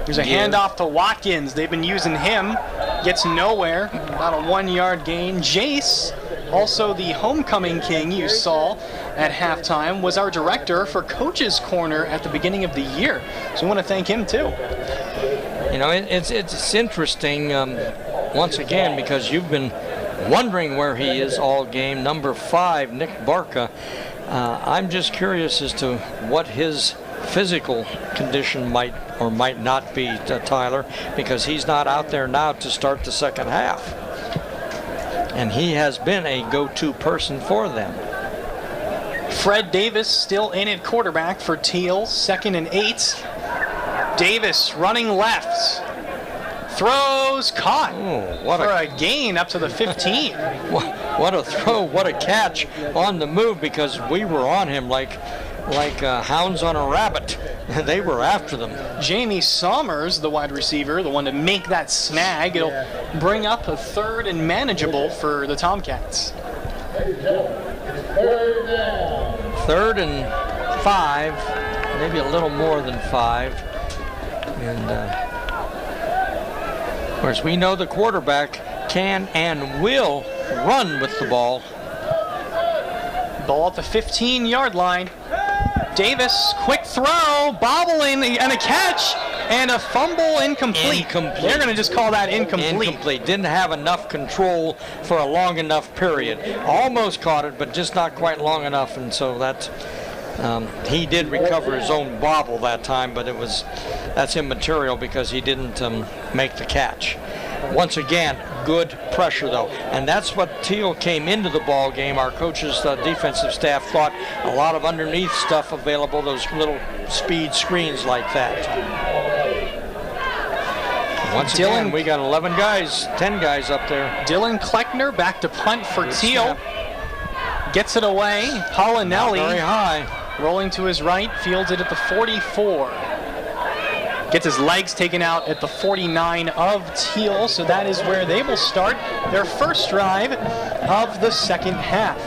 There's a handoff to Watkins. They've been using him. Gets nowhere. About a 1-yard gain. Jace, also the homecoming king you saw at halftime, was our director for Coach's Corner at the beginning of the year. So we want to thank him too. You know, it's interesting once again, because you've been wondering where he is all game. Number 5, Nick Barca. I'm just curious as to what his physical condition might or might not be, Tyler, because he's not out there now to start the second half. And he has been a go-to person for them. Fred Davis still in at quarterback for Thiel, 2nd and 8. Davis running left. throws, caught for a gain up to the 15. What a throw, what a catch on the move, because we were on him like hounds on a rabbit. They were after them. Jamie Sommers, the wide receiver, the one to make that snag. It'll bring up a 3rd and manageable for the Tomcats. 3rd and 5, maybe a little more than 5. And of course, we know the quarterback can and will run with the ball. Ball at the 15-yard line. Davis, quick throw, bobbling, and a catch, and a fumble incomplete. They're going to just call that incomplete. Didn't have enough control for a long enough period. Almost caught it, but just not quite long enough, and so that he did recover his own bobble that time, but that's immaterial because he didn't make the catch. Once again, good pressure though, and that's what Thiel came into the ball game. Our coaches, defensive staff thought a lot of underneath stuff available, those little speed screens like that. Once again, we got 11 guys, 10 guys up there. Dylan Kleckner back to punt for Thiel. Gets it away. Paulinelli, very high, rolling to his right, fields it at the 44. Gets his legs taken out at the 49 of Thiel, so that is where they will start their first drive of the second half.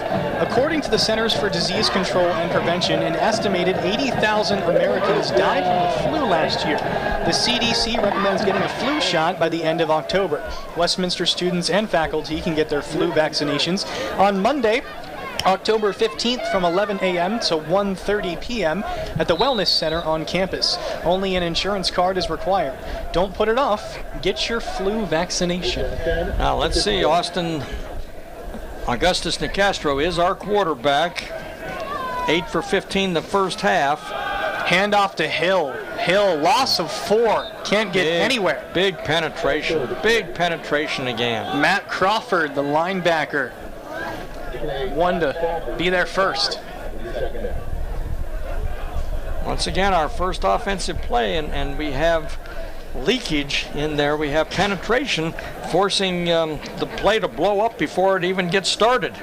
According to the Centers for Disease Control and Prevention, an estimated 80,000 Americans died from the flu last year. The CDC recommends getting a flu shot by the end of October. Westminster students and faculty can get their flu vaccinations on Monday, October 15th from 11 a.m. to 1:30 p.m. at the Wellness Center on campus. Only an insurance card is required. Don't put it off. Get your flu vaccination. Now let's see. Augustus Nicastro is our quarterback. 8 for 15 the first half. Handoff to Hill. Hill, loss of 4. Can't get anywhere. Big penetration again. Matt Crawford, the linebacker. One to be there first. Once again, our first offensive play, and we have leakage in there. We have penetration, forcing the play to blow up before it even gets started.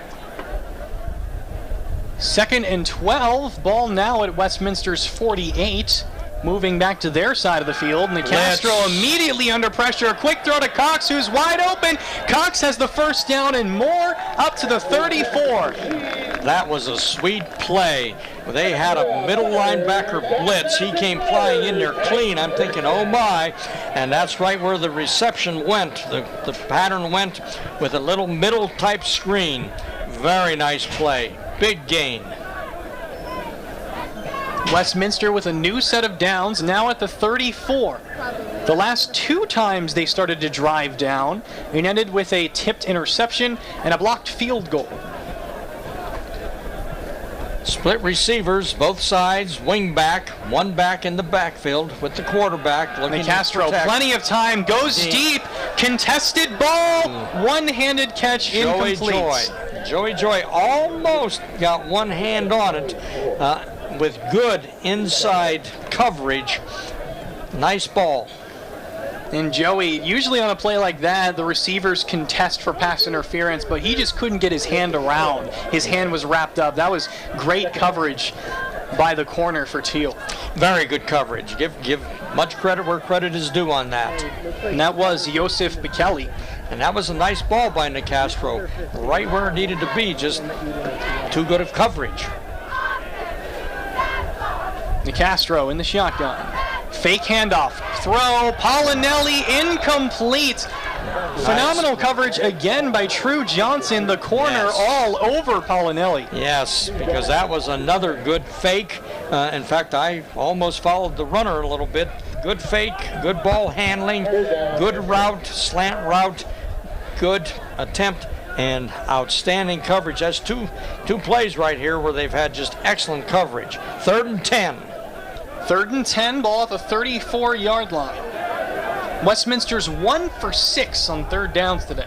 2nd and 12. Ball now at Westminster's 48. Moving back to their side of the field. Nicastro immediately under pressure. A quick throw to Cox, who's wide open. Cox has the first down and more, up to the 34. That was a sweet play. They had a middle linebacker blitz. He came flying in there clean. I'm thinking, oh my. And that's right where the reception went. The pattern went with a little middle type screen. Very nice play. Big gain. Westminster with a new set of downs, now at the 34. The last 2 times they started to drive down, it ended with a tipped interception and a blocked field goal. Split receivers, both sides, wing back, one back in the backfield with the quarterback. Nicastro, plenty of time, goes deep, contested ball, one-handed catch, incomplete. Joey Joy almost got one hand on it. With good inside coverage. Nice ball. And Joey, usually on a play like that, the receivers contest for pass interference, but he just couldn't get his hand around. His hand was wrapped up. That was great coverage by the corner for Thiel. Very good coverage. Give much credit where credit is due on that. And that was Yosef Bekele. And that was a nice ball by Nicastro. Right where it needed to be, just too good of coverage. Nicastro in the shotgun. Fake handoff. Throw. Paulinelli incomplete. Nice. Phenomenal coverage again by True Johnson. The corner all over Paulinelli. Yes, because that was another good fake. In fact, I almost followed the runner a little bit. Good fake, good ball handling, good route, slant route, good attempt, and outstanding coverage. That's two plays right here where they've had just excellent coverage. 3rd and 10. 3rd and 10, ball at the 34-yard line. Westminster's 1 for 6 on 3rd downs today.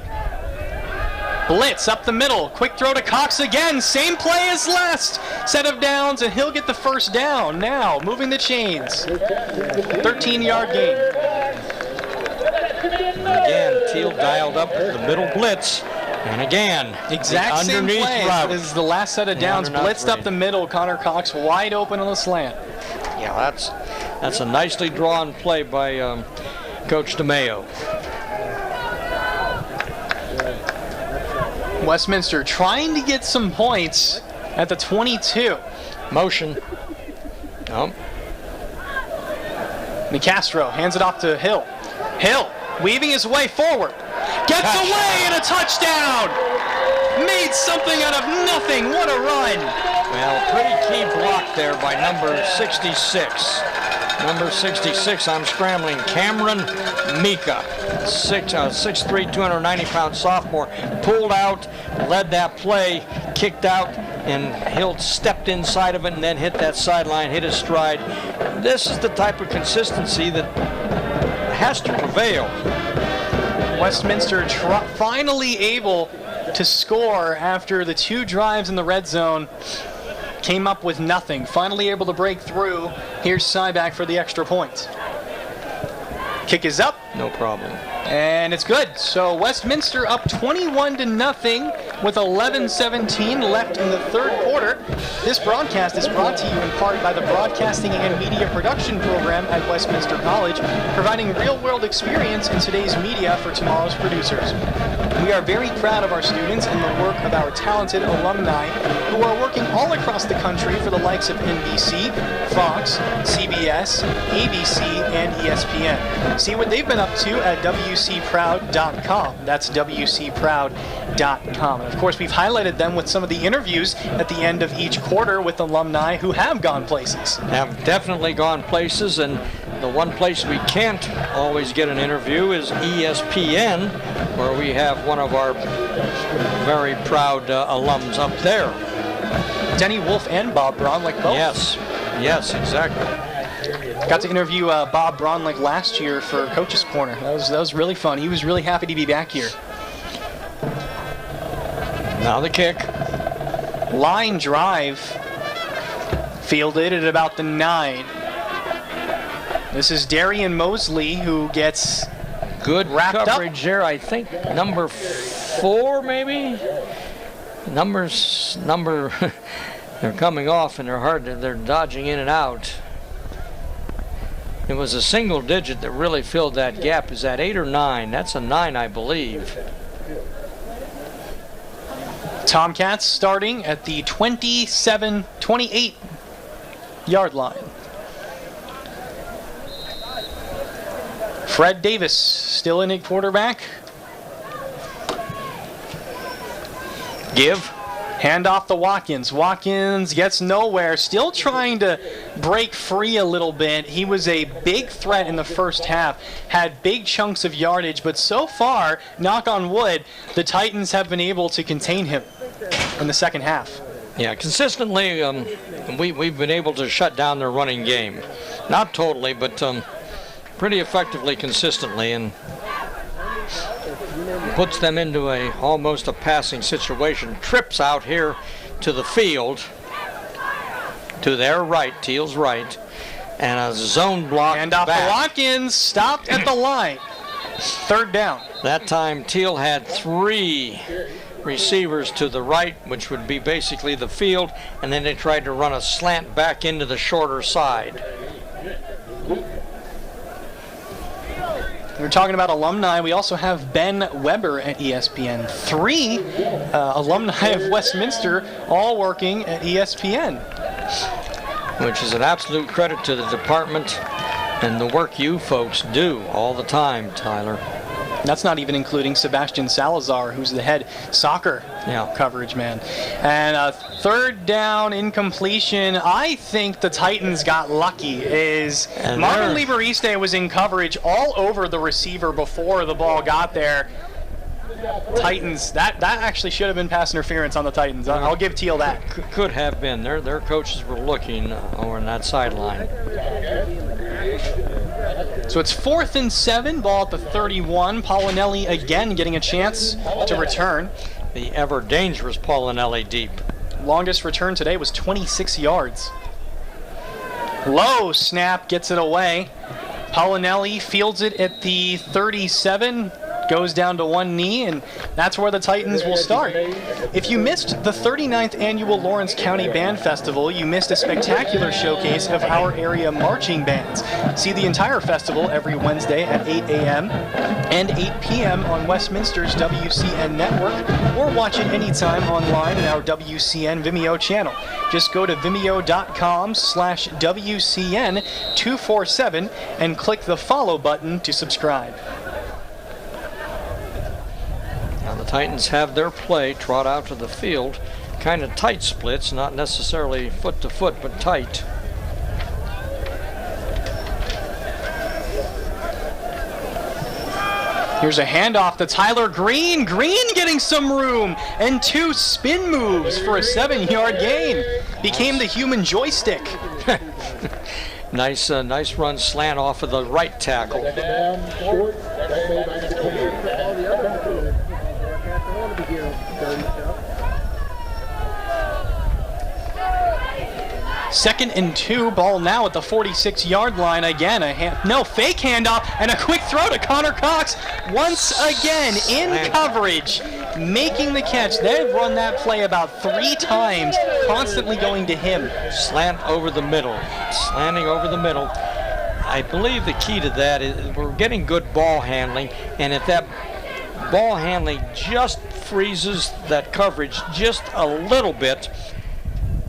Blitz up the middle, quick throw to Cox again, same play as last set of downs, and he'll get the first down. Now, moving the chains. 13-yard gain. Again, Thiel dialed up the middle blitz. And again, exact same underneath play route. as the last set of downs. Blitzed up the middle. Connor Cox wide open on the slant. Yeah, that's a nicely drawn play by Coach DeMayo. Westminster trying to get some points at the 22. Motion. Oh. Nicastro hands it off to Hill. Hill weaving his way forward. Gets away and a touchdown! Made something out of nothing. What a run! Well, pretty key block there by number 66. Number 66, I'm scrambling. Cameron Mika, 6'3", 290-pound sophomore, pulled out, led that play, kicked out, and Hill stepped inside of it and then hit that sideline, hit his stride. This is the type of consistency that has to prevail. Westminster finally able to score after the 2 drives in the red zone. Came up with nothing. Finally able to break through. Here's Cyback for the extra point. Kick is up. No problem. And it's good. So Westminster up 21-0 with 11:17 left in the third quarter. This broadcast is brought to you in part by the Broadcasting and Media Production Program at Westminster College, providing real-world experience in today's media for tomorrow's producers. We are very proud of our students and the work of our talented alumni who are working all across the country for the likes of NBC, Fox, CBS, ABC, and ESPN. See what they've been up to at WCProud.com. That's WCProud.com. And of course, we've highlighted them with some of the interviews at the end of each quarter with alumni who have gone places. Have definitely gone places, and the one place we can't always get an interview is ESPN, where we have one of our very proud alums up there. Denny Wolf and Bob Bronlick both. Yes, exactly. Got to interview Bob Bronlick last year for Coach's Corner. That was really fun. He was really happy to be back here. Now the kick. Line drive. Fielded at about the 9. This is Darian Mosley who gets good wrapped coverage up. there. I think number 4 maybe. Number. They're coming off and they're hard. They're dodging in and out. It was a single digit that really filled that gap. Is that 8 or 9? That's a 9, I believe. Tomcats starting at the 28 yard line. Fred Davis still in at quarterback. Give. Hand off to Watkins. Watkins gets nowhere, still trying to break free a little bit. He was a big threat in the first half, had big chunks of yardage, but so far, knock on wood, the Titans have been able to contain him in the second half. Yeah, consistently, we've been able to shut down their running game. Not totally, but pretty effectively, consistently, and puts them into almost a passing situation. Trips out here to the field, to their right, Thiel's right, and a zone block. And off to Watkins, stopped at the line. Third down. That time Thiel had 3 receivers to the right, which would be basically the field, and then they tried to run a slant back into the shorter side. We're talking about alumni. We also have Ben Weber at ESPN. 3 alumni of Westminster all working at ESPN. Which is an absolute credit to the department and the work you folks do all the time, Tyler. That's not even including Sebastian Salazar, who's the head soccer coverage man. And third down, incompletion. I think the Titans got lucky. Marvin Liberiste was in coverage all over the receiver before the ball got there. Titans, that actually should have been pass interference on the Titans. I'll give Thiel that. Could have been. Their coaches were looking over on that sideline. So it's 4th and 7, ball at the 31. Paulinelli again getting a chance to return. The ever dangerous Paulinelli deep. Longest return today was 26 yards. Low snap gets it away. Polinelli fields it at the 37, goes down to one knee, and that's where the Titans will start. If you missed the 39th annual Lawrence County Band Festival, you missed a spectacular showcase of our area marching bands. See the entire festival every Wednesday at 8 a.m. and 8 p.m. on Westminster's WCN network, or watch it anytime online in our WCN Vimeo channel. Just go to vimeo.com/WCN247 and click the follow button to subscribe. Now the Titans have their play trot out to the field. Kind of tight splits, not necessarily foot to foot, but tight. Here's a handoff to Tyler Green. Green getting some room and 2 spin moves for a 7-yard gain. Became the human joystick. Nice run slant off of the right tackle. Second and 2, ball now at the 46-yard line. Again, fake handoff and a quick throw to Connor Cox. Once again in coverage, making the catch. They've run that play about 3 times, constantly going to him. Slanting over the middle. I believe the key to that is we're getting good ball handling, and if that ball handling just freezes that coverage just a little bit,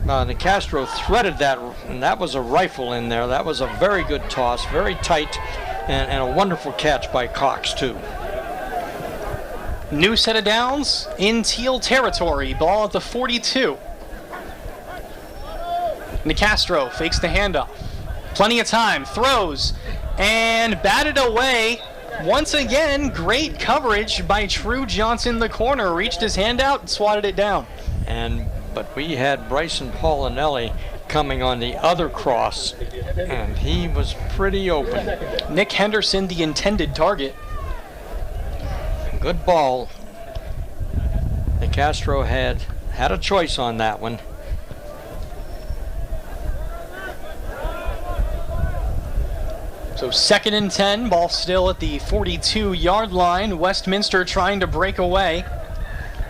Nicastro threaded that, and that was a rifle in there. That was a very good toss, very tight, and a wonderful catch by Cox, too. New set of downs in Thiel territory. Ball at the 42. Nicastro fakes the handoff. Plenty of time, throws, and batted away. Once again, great coverage by True Johnson, the corner. Reached his hand out and swatted it down. But we had Bryson Polinelli coming on the other cross, and he was pretty open. Nick Henderson, the intended target. Good ball. Nicastro had a choice on that one. So 2nd and 10, ball still at the 42-yard line. Westminster trying to break away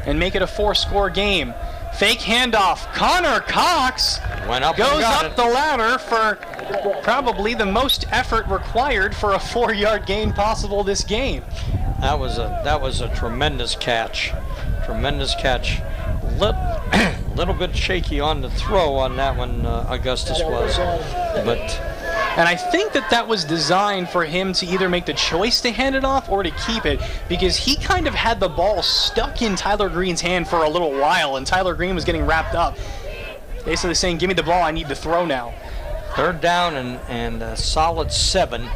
and make it a 4-score game. Fake handoff. Connor Cox goes up the ladder for probably the most effort required for a 4-yard gain possible this game. That was a tremendous catch. Little bit shaky on the throw on that one, Augustus was, but. And I think that was designed for him to either make the choice to hand it off or to keep it, because he kind of had the ball stuck in Tyler Green's hand for a little while, and Tyler Green was getting wrapped up. Basically saying, give me the ball, I need to throw now. 3rd down and a solid 7.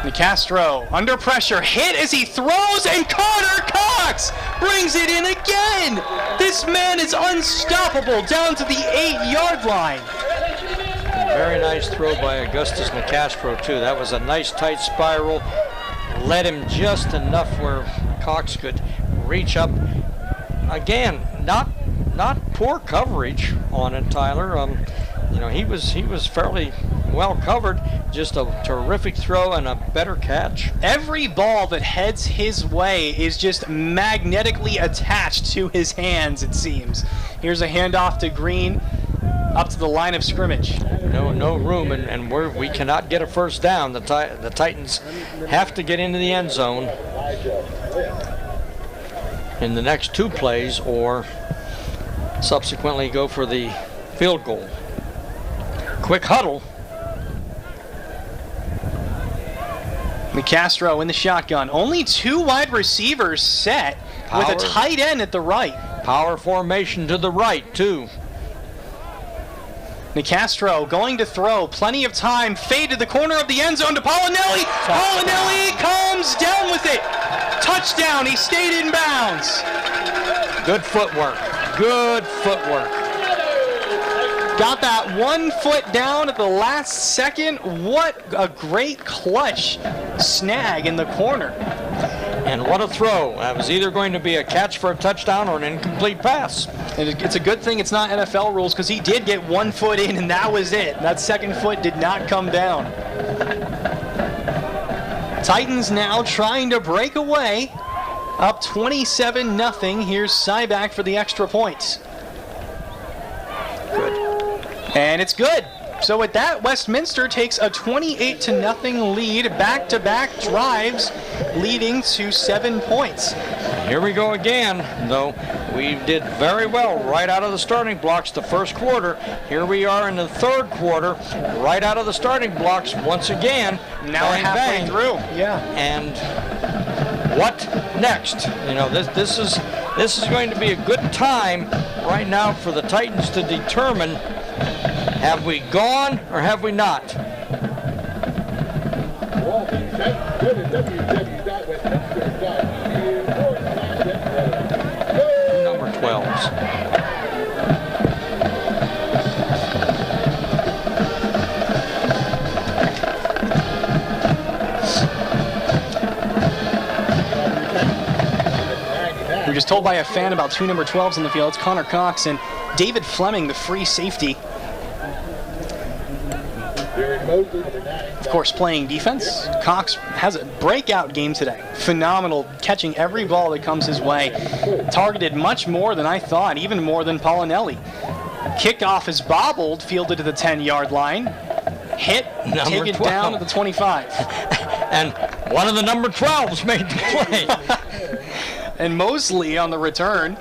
Nicastro under pressure, hit as he throws, and Connor Cox brings it in again. This man is unstoppable down to the 8-yard line. Very nice throw by Augustus Nicastro, too. That was a nice tight spiral. Led him just enough where Cox could reach up. Again, not poor coverage on it, Tyler. He was fairly well covered. Just a terrific throw and a better catch. Every ball that heads his way is just magnetically attached to his hands, it seems. Here's a handoff to Green up to the line of scrimmage. No room, and we cannot get a first down. The Titans have to get into the end zone in the next 2 plays or subsequently go for the field goal. Quick huddle. Nicastro in the shotgun. Only 2 wide receivers set with a tight end at the right. Power formation to the right, too. Nicastro going to throw. Plenty of time. Fade to the corner of the end zone to Polinelli. Polinelli comes down with it. Touchdown. He stayed in bounds. Good footwork. Got that 1 foot down at the last second. What a great clutch snag in the corner. And what a throw. That was either going to be a catch for a touchdown or an incomplete pass. And it's a good thing it's not NFL rules, because he did get 1 foot in, and that was it. That second foot did not come down. Titans now trying to break away. Up 27-0. Here's Cyback for the extra point. Good. And it's good. So with that, Westminster takes a 28-0 lead, back-to-back drives, leading to 7 points. Here we go again, though. We did very well right out of the starting blocks the first quarter. Here we are in the third quarter, right out of the starting blocks once again. Now we're halfway through. Yeah. And what next? You know, this is going to be a good time right now for the Titans to determine, have we gone or have we not? Number 12s. We were just told by a fan about 2 number 12s in the field. It's Connor Cox and David Fleming, the free safety. Of course, playing defense. Cox has a breakout game today. Phenomenal, catching every ball that comes his way. Targeted much more than I thought, even more than Polinelli. Kickoff is bobbled, fielded to the 10-yard line. Hit, take it down to the 25. And one of the number 12s made the play. And Mosley on the return.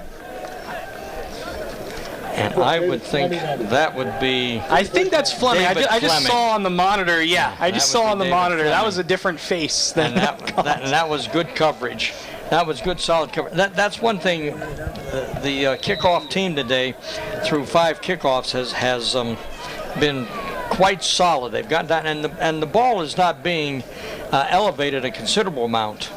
And I would think that would be... I think that's Fleming. I just saw on the monitor, yeah. I just saw on the monitor. That was a different face than that was good coverage. That was good, solid coverage. That's one thing. The kickoff team today, through 5 kickoffs, has been quite solid. They've got that, and the ball is not being elevated a considerable amount.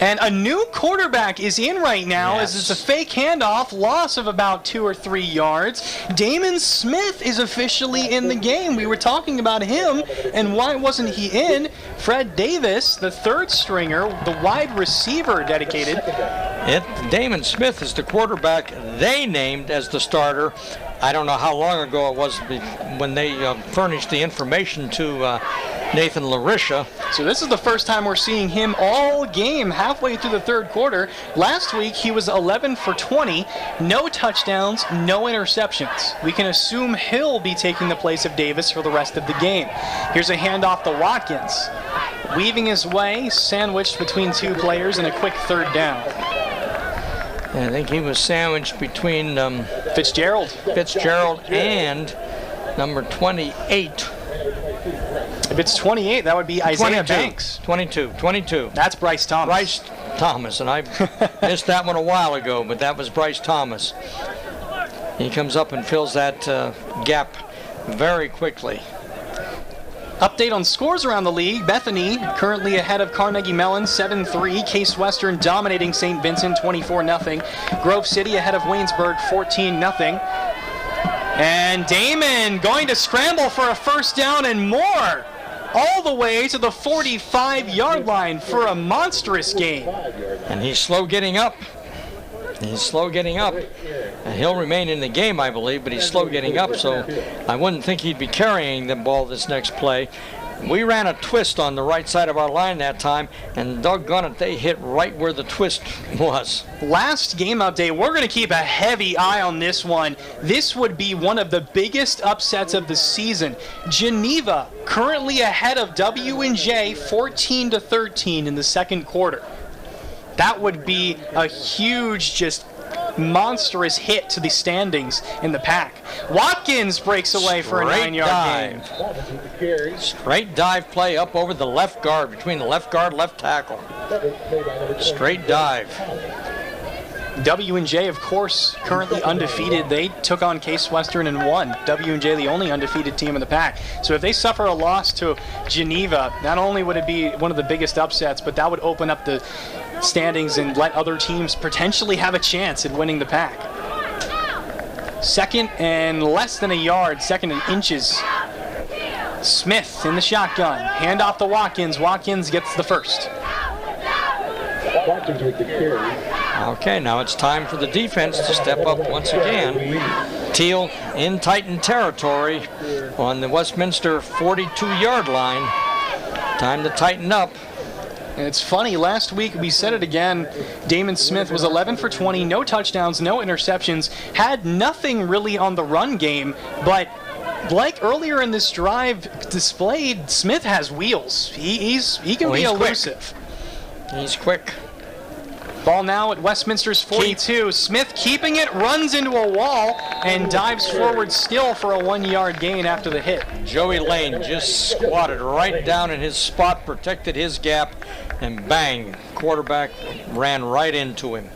And a new quarterback is in right now, as it's a fake handoff, loss of about 2 or 3 yards. Damon Smith is officially in the game. We were talking about him, and why wasn't he in? Fred Davis, the third stringer, the wide receiver dedicated. Damon Smith is the quarterback they named as the starter. I don't know how long ago it was when they furnished the information to Nathan LaRisha. So this is the first time we're seeing him all game, halfway through the third quarter. Last week he was 11 for 20, no touchdowns, no interceptions. We can assume he'll be taking the place of Davis for the rest of the game. Here's a handoff to Watkins, weaving his way, sandwiched between 2 players, and a quick third down. I think he was sandwiched between Fitzgerald and number 28. If it's 28, that would be Isaiah Banks. 22. That's Bryce Thomas. Bryce Thomas, and I missed that one a while ago, but that was Bryce Thomas. He comes up and fills that gap very quickly. Update on scores around the league. Bethany currently ahead of Carnegie Mellon 7-3. Case Western dominating St. Vincent 24-0. Grove City ahead of Waynesburg 14-0. And Damon going to scramble for a first down and more, all the way to the 45-yard line for a monstrous game. And he's slow getting up. And he'll remain in the game, I believe, but he's slow getting up, so I wouldn't think he'd be carrying the ball this next play. We ran a twist on the right side of our line that time, and doggone it, they hit right where the twist was. Last game update, we're going to keep a heavy eye on this one. This would be one of the biggest upsets of the season. Geneva currently ahead of W&J 14-13 in the second quarter. That would be a huge, just monstrous hit to the standings in the pack. Watkins breaks away for a 9-yard gain. Straight dive play up over the left guard, between the left guard and left tackle. Straight dive. W&J, of course, currently undefeated. They took on Case Western and won. W&J, the only undefeated team in the pack. So if they suffer a loss to Geneva, not only would it be one of the biggest upsets, but that would open up the standings and let other teams potentially have a chance at winning the pack. Second and less than a yard, second and inches. Smith in the shotgun. Hand off to Watkins. Watkins gets the first. Watkins with the carry. Okay, now it's time for the defense to step up once again. Thiel in Titan territory on the Westminster 42-yard line. Time to tighten up. And it's funny, last week we said it again, Damon Smith was 11 for 20, no touchdowns, no interceptions, had nothing really on the run game, but like earlier in this drive displayed, Smith has wheels. He can be elusive. Quick. He's quick. Ball now at Westminster's 42. Smith keeping it, runs into a wall, and dives forward still for a 1-yard gain after the hit. Joey Lane just squatted right down in his spot, protected his gap, and bang, quarterback ran right into him.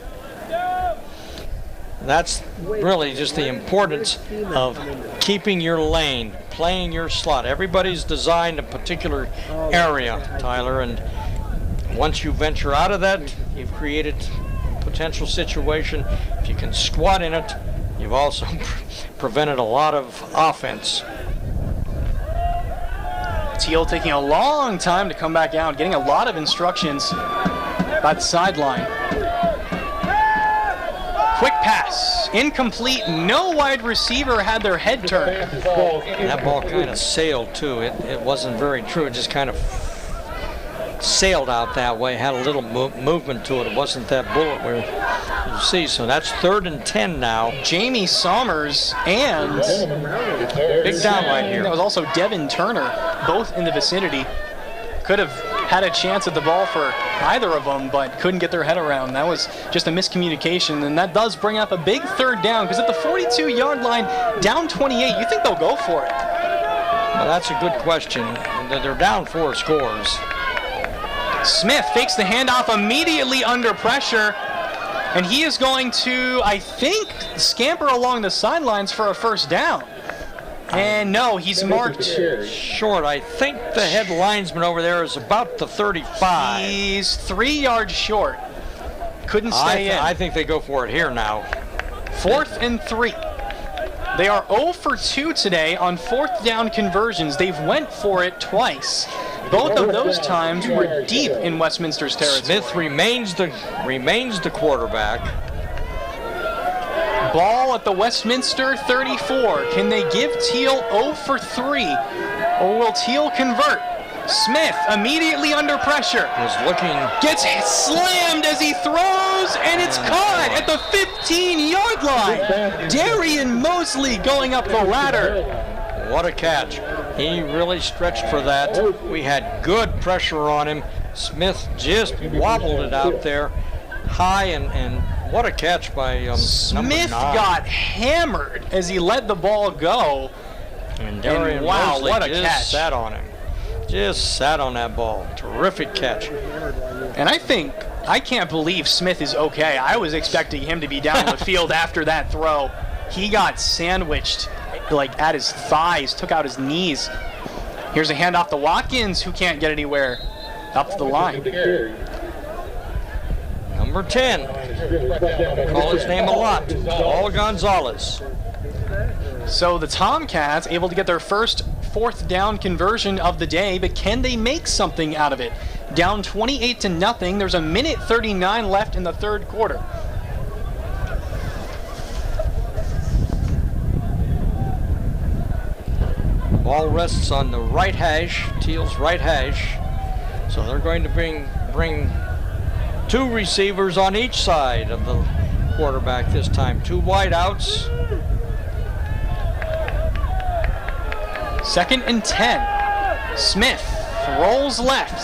That's really just the importance of keeping your lane, playing your slot. Everybody's designed a particular area, Tyler, and once you venture out of that, you've created a potential situation. If you can squat in it, you've also prevented a lot of offense. Thiel taking a long time to come back out, getting a lot of instructions by the sideline. Quick pass, incomplete, no wide receiver had their head turned. That ball kind of sailed too. It wasn't very true, it just kind of sailed out that way, had a little movement to it. It wasn't that bullet where you see. So that's 3rd and 10 now. Jamie Sommers and big down right here. That was also Devin Turner, both in the vicinity. Could have had a chance at the ball for either of them, but couldn't get their head around. That was just a miscommunication, and that does bring up a big 3rd down, because at the 42-yard line, down 28, you think they'll go for it? Well, that's a good question. They're down 4 scores. Smith fakes the handoff immediately under pressure, and he is going to, I think, scamper along the sidelines for a 1st down. And no, he's marked short. I think the head linesman over there is about the 35. He's 3 yards short. Couldn't stay in. I think they go for it here now. 4th and 3. They are 0 for 2 today on 4th down conversions. They've went for it twice. Both of those times were deep in Westminster's territory. Smith remains the quarterback. Ball at the Westminster 34. Can they give Thiel 0 for 3? Or will Thiel convert? Smith immediately under pressure. Gets slammed as he throws, and it's caught at the 15-yard line. Darian Mosley going up the ladder. What a catch. He really stretched for that. We had good pressure on him. Smith just wobbled it out there high, and what a catch by Smith got hammered as he let the ball go. And Darian Mosley what a just catch. Sat on him. Just sat on that ball. Terrific catch. And I can't believe Smith is okay. I was expecting him to be down on the field after that throw. He got sandwiched like at his thighs, took out his knees. Here's a handoff to Watkins, who can't get anywhere up the line. Number 10. Call his name a lot. Paul Gonzalez. So the Tomcats able to get their first 4th down conversion of the day, but can they make something out of it? Down 28-0. There's a minute 39 left in the 3rd quarter. Ball rests on the right hash, Thiel's right hash. So they're going to bring 2 receivers on each side of the quarterback this time. 2 wide outs. 2nd and 10. Smith rolls left.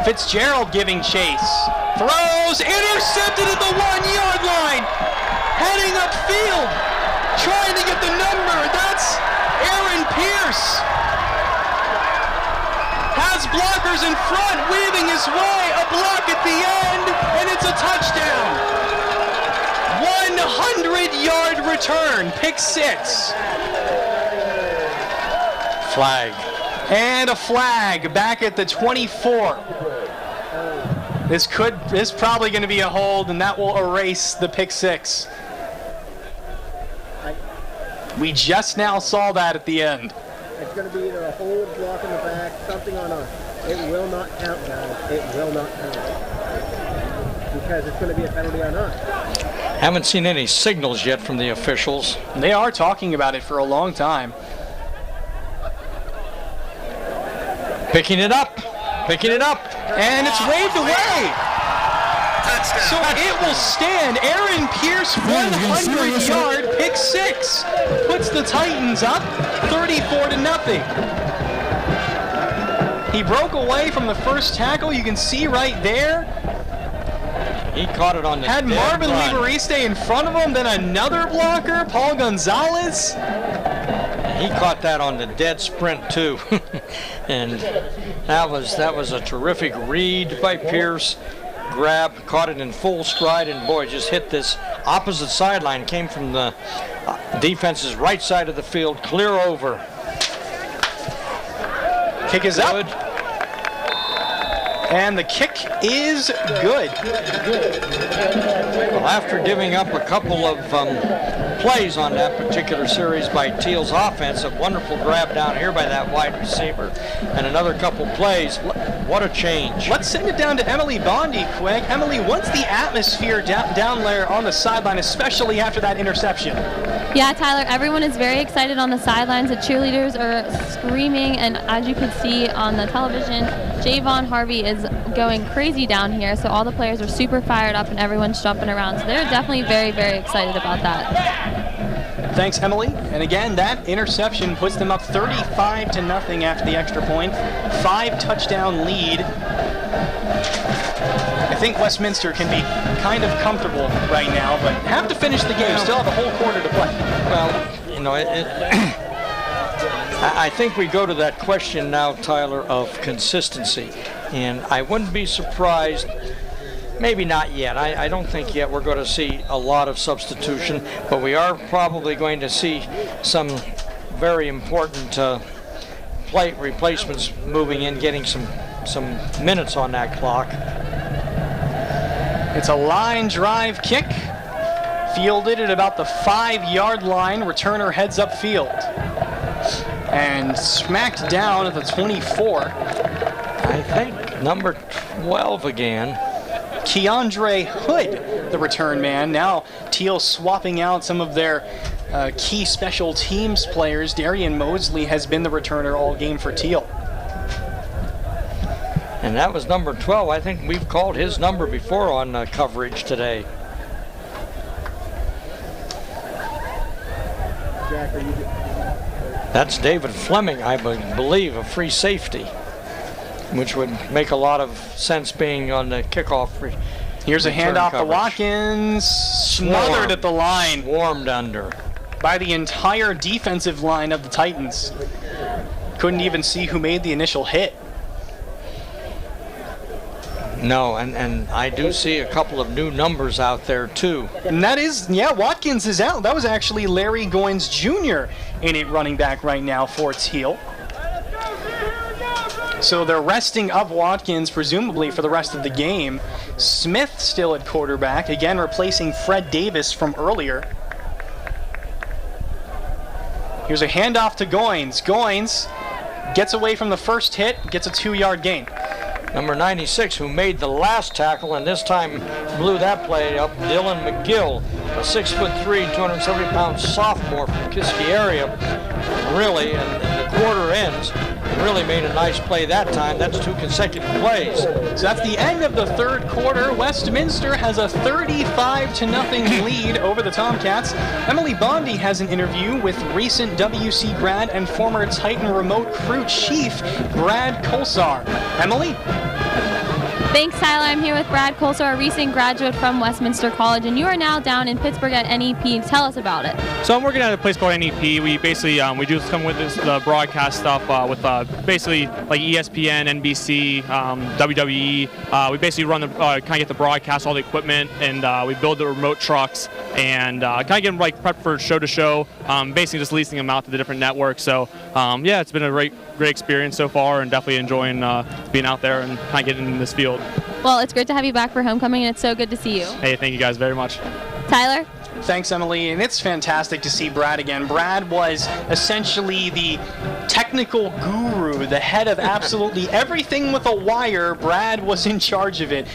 Fitzgerald giving chase. Throws, intercepted at the 1-yard line. Heading upfield, trying to get the number. That's Aaron Pierce. Has blockers in front, weaving his way. A block at the end, and it's a touchdown. 100-yard return, pick 6. Flag. And a flag back at the 24. This is probably going to be a hold, and that will erase the pick 6. We just now saw that at the end. It's going to be either a hold, block in the back, something on us. It will not count, guys. It will not count. because it's going to be a penalty on us. Haven't seen any signals yet from the officials. They are talking about it for a long time. Picking it up, and it's waved away. So it will stand. Aaron Pierce, 100-yard pick six, puts the Titans up 34-0. He broke away from the first tackle. You can see right there. He caught it on the Had Marvin Liberiste in front of him, then another blocker, Paul Gonzalez. He caught that on the dead sprint too. And that was a terrific read by Pierce. Grab, caught it in full stride, and boy, just hit this opposite sideline. Came from the defense's right side of the field, clear over. Kick is up. And the kick is good. Well, after giving up a couple of plays on that particular series by Thiel's offense, a wonderful grab down here by that wide receiver, and another couple plays, what a change. Let's send it down to Emily Bondi quick. Emily, what's the atmosphere down there on the sideline, especially after that interception? Yeah, Tyler, everyone is very excited on the sidelines. The cheerleaders are screaming, and as you can see on the television, Javon Harvey is going crazy down here, so all the players are super fired up and everyone's jumping around. So they're definitely very, very excited about that. Thanks, Emily. And again, that interception puts them up 35-0 after the extra point. 5-touchdown lead. I think Westminster can be kind of comfortable right now, but have to finish the game. Still have a whole quarter to play. Well, you know, I think we go to that question now, Tyler, of consistency. And I wouldn't be surprised, maybe not yet. I don't think yet we're going to see a lot of substitution, but we are probably going to see some very important plate replacements moving in, getting some minutes on that clock. It's a line drive kick, fielded at about the 5-yard line. Returner heads up field and smacked down at the 24. I think number 12 again. Keandre Hood, the return man. Now Thiel swapping out some of their key special teams players. Darian Mosley has been the returner all game for Thiel. And that was number 12. I think we've called his number before on coverage today. That's David Fleming, I believe, a free safety, which would make a lot of sense being on the kickoff. Here's a handoff to Watkins, smothered at the line. Swarmed under. By the entire defensive line of the Titans. Couldn't even see who made the initial hit. No, and I do see a couple of new numbers out there too. And that is, yeah, Watkins is out. That was actually Larry Goins Jr. in it running back right now for Thiel. So they're resting up Watkins, presumably for the rest of the game. Smith still at quarterback, again replacing Fred Davis from earlier. Here's a handoff to Goins. Goins gets away from the first hit, gets a 2-yard gain. Number 96, who made the last tackle and this time blew that play up, Dylan McGill, a 6'3", 270-pound sophomore from Kiski area. Really, and the quarter ends, really made a nice play that time. That's 2 consecutive plays. So that's the end of the third quarter. Westminster has a 35-0 lead over the Tomcats. Emily Bondi has an interview with recent WC grad and former Titan remote crew chief, Brad Kolsar. Emily? Thanks, Tyler. I'm here with Brad Kolsar, a recent graduate from Westminster College, and you are now down in Pittsburgh at NEP. Tell us about it. So I'm working at a place called NEP. We basically we do come with the broadcast stuff with basically like ESPN, NBC, WWE. We basically run the kind of get the broadcast, all the equipment, and we build the remote trucks and kind of get them like prepped for show to show. Basically just leasing them out to the different networks. So yeah, it's been a great experience so far, and definitely enjoying being out there and kind of getting in this field. Well, it's great to have you back for homecoming, and it's so good to see you. Hey, thank you guys very much. Tyler? Thanks, Emily. And it's fantastic to see Brad again. Brad was essentially the technical guru, the head of absolutely everything with a wire. Brad was in charge of it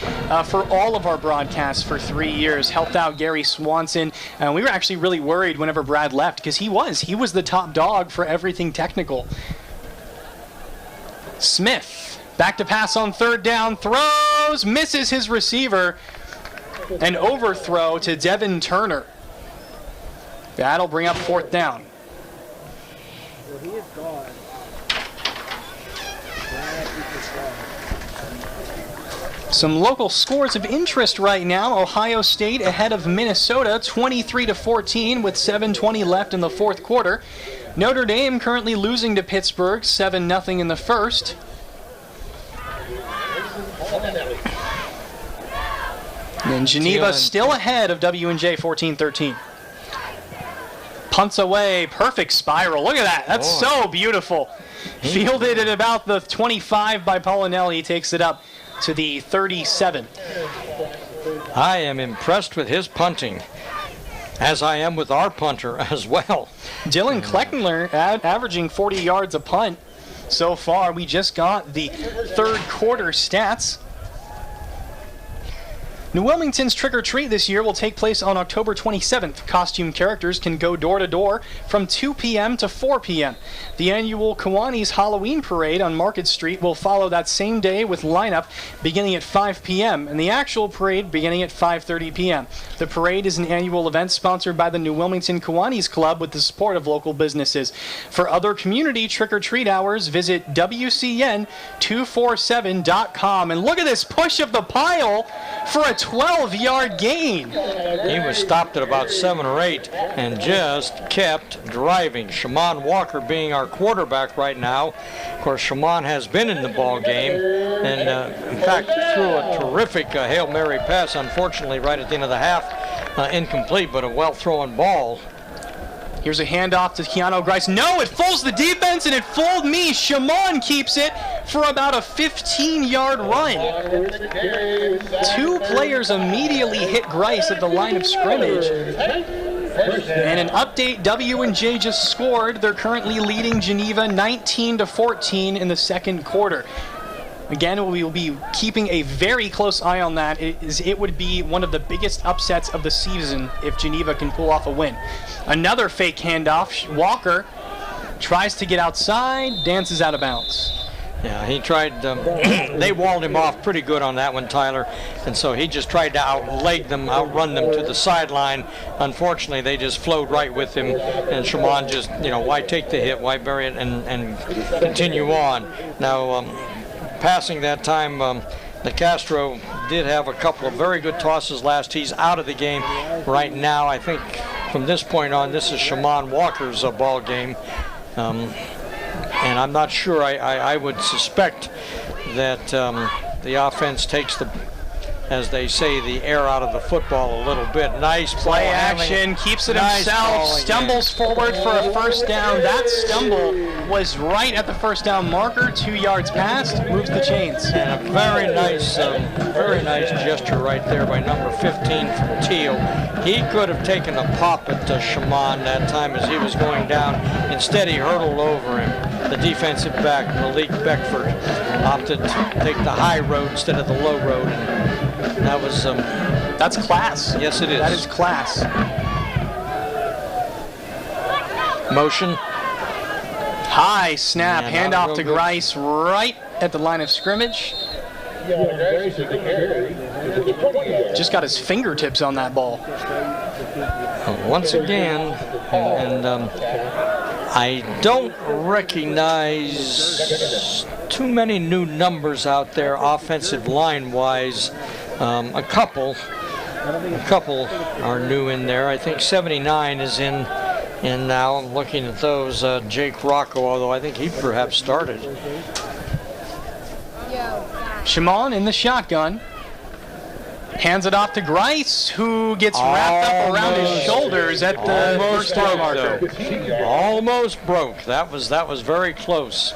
for all of our broadcasts for 3 years. Helped out Gary Swanson. And we were actually really worried whenever Brad left because he was the top dog for everything technical. Smith, back to pass on third down, throws, misses his receiver. An overthrow to Devin Turner. That'll bring up fourth down. He is gone. Some local scores of interest right now. Ohio State ahead of Minnesota 23-14 with 7:20 left in the fourth quarter. Notre Dame currently losing to Pittsburgh 7-0 in the first. And Geneva still ahead of W&J 14-13. Punts away, perfect spiral. Look at that. That's so beautiful. Fielded at about the 25 by Pollinelli. Takes it up to the 37. I am impressed with his punting, as I am with our punter as well. Dylan Kleckner averaging 40 yards a punt so far. We just got the third quarter stats. New Wilmington's Trick or Treat this year will take place on October 27th. Costume characters can go door to door from 2 p.m. to 4 p.m. The annual Kiwanis Halloween Parade on Market Street will follow that same day with lineup beginning at 5 p.m. and the actual parade beginning at 5:30 p.m. The parade is an annual event sponsored by the New Wilmington Kiwanis Club with the support of local businesses. For other community Trick or Treat hours, visit WCN247.com. And look at this push of the pile for a 12-yard gain. He was stopped at about 7 or 8 and just kept driving. Shamon Walker being our quarterback right now. Of course, Shamon has been in the ball game and, in fact, threw a terrific Hail Mary pass, unfortunately, right at the end of the half. Incomplete, but a well-thrown ball. Here's a handoff to Keanu Grice. No, it fools the defense, and it fooled me. Shimon keeps it for about a 15-yard run. Two players immediately hit Grice at the line of scrimmage. And an update, W&J just scored. They're currently leading Geneva 19-14 in the second quarter. Again, we will be keeping a very close eye on that. It would be one of the biggest upsets of the season if Geneva can pull off a win. Another fake handoff. Walker tries to get outside, dances out of bounds. Yeah, he tried, they walled him off pretty good on that one, Tyler, and so he just tried to outrun them to the sideline. Unfortunately, they just flowed right with him, and Shimon just, why take the hit, why bury it, and continue on. Now, passing that time, the Castro did have a couple of very good tosses last. He's out of the game right now. I think from this point on, this is Shimon Walker's ball game. And I'm not sure. I would suspect that the offense takes the, as they say, the air out of the football a little bit. Nice play action, keeps it himself, stumbles forward for a first down. That stumble was right at the first down marker, 2 yards past, moves the chains. And a very nice gesture right there by number 15 from Thiel. He could have taken a pop at Shimon that time as he was going down. Instead, he hurtled over him. The defensive back, Malik Beckford, opted to take the high road instead of the low road. And that was that's class. Yes, it is. That is class. Motion. High snap, handoff to Grice right at the line of scrimmage. Just got his fingertips on that ball. Once again, and I don't recognize too many new numbers out there offensive line-wise. A couple are new in there. I think 79 is in now. I'm looking at those. Jake Rocco, although I think he perhaps started. Shimon in the shotgun. Hands it off to Grice, who gets wrapped up around his shoulders at the first down marker. Almost broke. That was very close.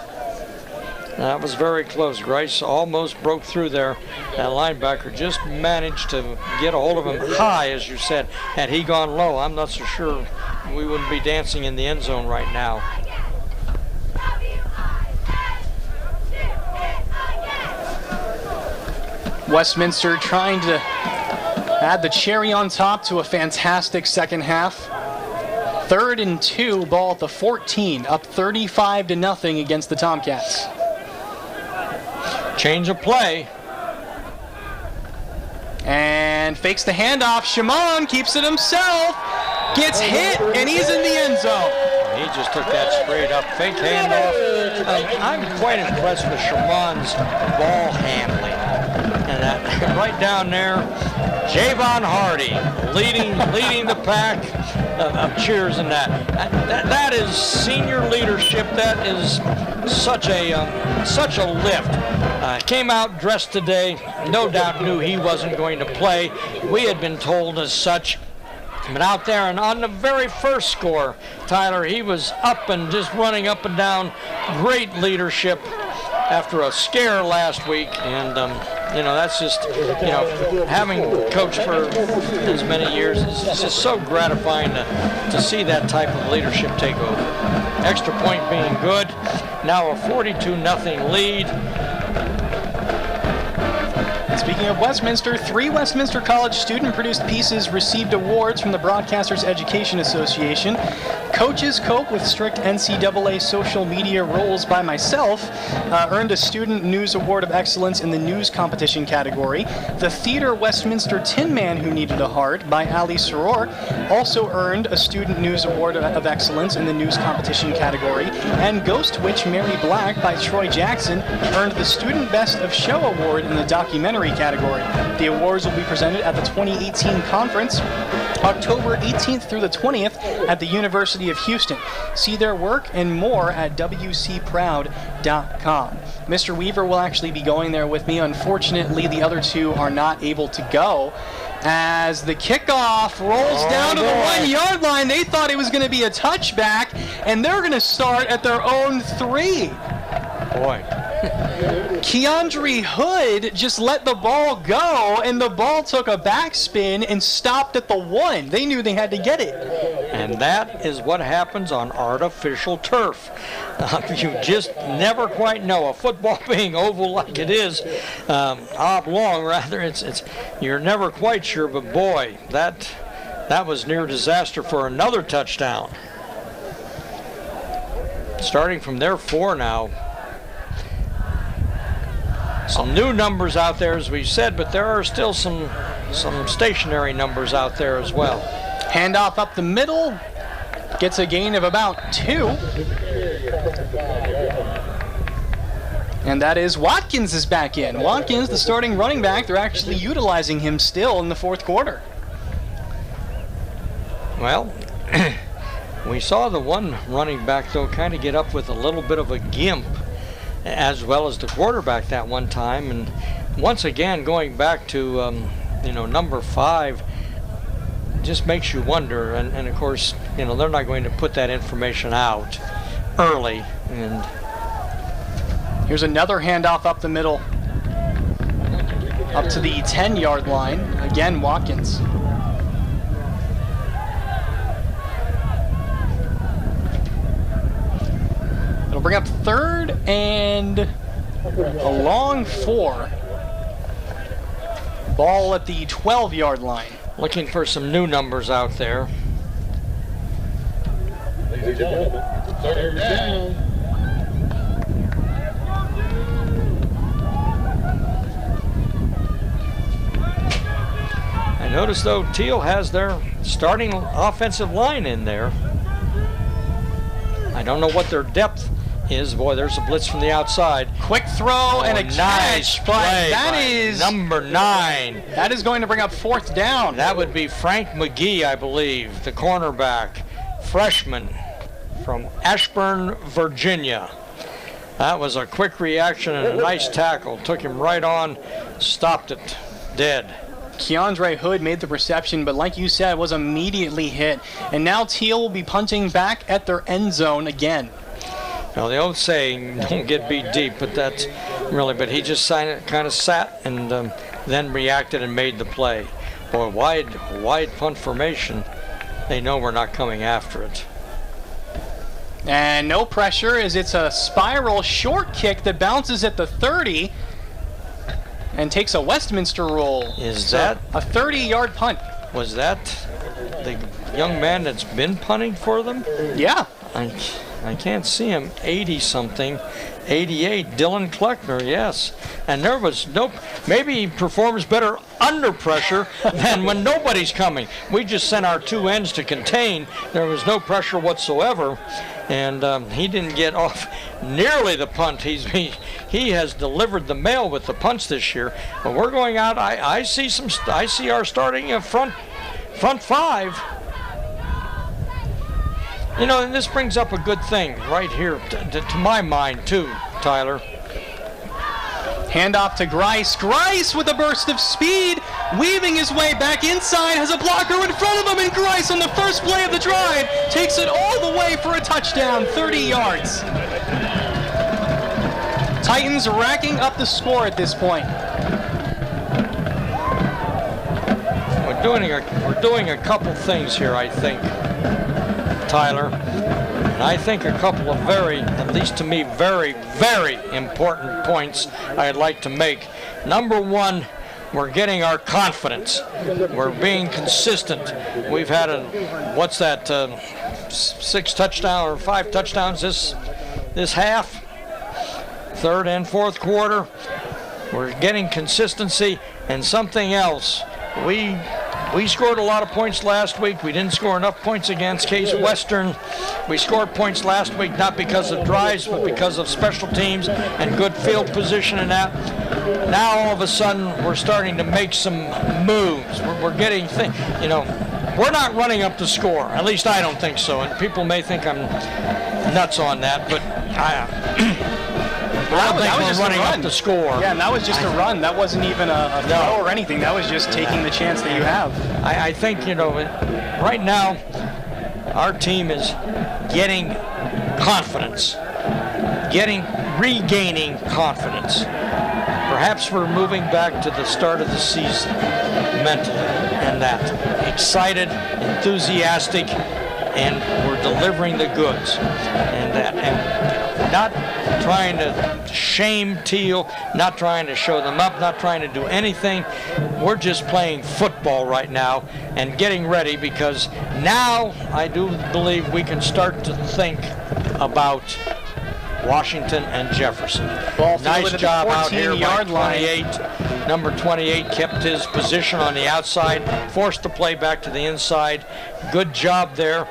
That was very close. Grice almost broke through there. That linebacker just managed to get a hold of him high, as you said. Had he gone low, I'm not so sure we wouldn't be dancing in the end zone right now. Westminster trying to add the cherry on top to a fantastic second half. 3rd and 2, ball at the 14, up 35-0 against the Tomcats. Change of play. And fakes the handoff. Shimon keeps it himself. Gets hit, and he's in the end zone. He just took that straight up. Fake handoff. I'm quite impressed with Shimon's ball handling. And that right down there, Javon Hardy leading the pack of cheers in that. That is senior leadership. That is such a lift. Came out dressed today. No doubt knew he wasn't going to play. We had been told as such. But out there and on the very first score, Tyler, he was up and just running up and down. Great leadership after a scare last week. And that's just, having coached for as many years, it's just so gratifying to see that type of leadership take over. Extra point being good. Now a 42-0 lead. Speaking of Westminster, 3 Westminster College student-produced pieces received awards from the Broadcasters Education Association. Coaches Cope with strict NCAA social media rules by myself earned a Student News Award of Excellence in the News Competition category. The Theater Westminster Tin Man Who Needed a Heart by Ali Soror also earned a Student News Award of Excellence in the News Competition category. And Ghost Witch Mary Black by Troy Jackson earned the Student Best of Show Award in the documentary category. The awards will be presented at the 2018 conference, October 18th through the 20th at the University of Houston. See their work and more at wcproud.com. Mr. Weaver will actually be going there with me. Unfortunately, the other two are not able to go. As the kickoff rolls down to the 1-yard line, they thought it was going to be a touchback, and they're going to start at their own 3. Boy. Keandre Hood just let the ball go, and the ball took a backspin and stopped at the 1. They knew they had to get it. And that is what happens on artificial turf. You just never quite know. A football being oval like it is, oblong rather, it's you're never quite sure. But boy, that was near disaster for another touchdown. Starting from their 4 now. Some new numbers out there, as we said, but there are still some stationary numbers out there as well. Handoff up the middle, gets a gain of about 2. And that is Watkins is back in. Watkins, the starting running back, they're actually utilizing him still in the 4th quarter. Well, we saw the one running back, though, kind of get up with a little bit of a gimp, as well as the quarterback that one time. And once again, going back to, number 5, just makes you wonder. And of course, they're not going to put that information out early. And here's another handoff up the middle, up to the 10-yard line. Again, Watkins. It'll bring up 3rd and a long 4. Ball at the 12-yard line. Looking for some new numbers out there. Ladies and gentlemen, 3rd down. I notice, though, Thiel has their starting offensive line in there. I don't know what their depth is. Boy, there's a blitz from the outside. Quick throw and a nice catch, play but that is number 9. That is going to bring up 4th down. That would be Frank McGee, I believe, the cornerback, freshman from Ashburn, Virginia. That was a quick reaction and a nice tackle. Took him right on, stopped it dead. Keandre Hood made the reception, but like you said, was immediately hit. And now Thiel will be punting back at their end zone again. Now, the old saying, don't get beat deep, but that's really, but he just kind of sat and then reacted and made the play. Boy, wide punt formation. They know we're not coming after it. And no pressure as it's a spiral short kick that bounces at the 30 and takes a Westminster roll. Is that a 30-yard punt? Was that the young man that's been punting for them? Yeah. I can't see him. 80-something. 88, Dylan Kleckner, yes. And there was maybe he performs better under pressure than when nobody's coming. We just sent our two ends to contain. There was no pressure whatsoever. And he didn't get off nearly the punt. He has delivered the mail with the punts this year. But we're going out. I see our starting front five. You know, and this brings up a good thing right here to my mind too, Tyler. Handoff to Grice. Grice with a burst of speed, weaving his way back inside, has a blocker in front of him, and Grice on the first play of the drive takes it all the way for a touchdown, 30 yards. Titans racking up the score at this point. We're doing a couple things here, I think, Tyler. And I think a couple of at least to me, very, very important points I'd like to make. Number one, we're getting our confidence. We're being consistent. We've had 6 touchdowns or 5 touchdowns this half, third and fourth quarter. We're getting consistency and something else. We scored a lot of points last week. We didn't score enough points against Case Western. We scored points last week not because of drives, but because of special teams and good field position and that. Now all of a sudden we're starting to make some moves. We're getting things. You know, we're not running up the score. At least I don't think so. And people may think I'm nuts on that, but I don't think we're running up the score. Yeah, and that was just a run. That wasn't even a throw or anything. That was just taking the chance that you have. I think, you know, right now our team is getting confidence, regaining confidence. Perhaps we're moving back to the start of the season mentally and that. Excited, enthusiastic, and we're delivering the goods. And not trying to shame Thiel, not trying to show them up, not trying to do anything. We're just playing football right now and getting ready, because now I do believe we can start to think about Washington and Jefferson. Nice job out here by 28. Number 28 kept his position on the outside, forced the play back to the inside. Good job there.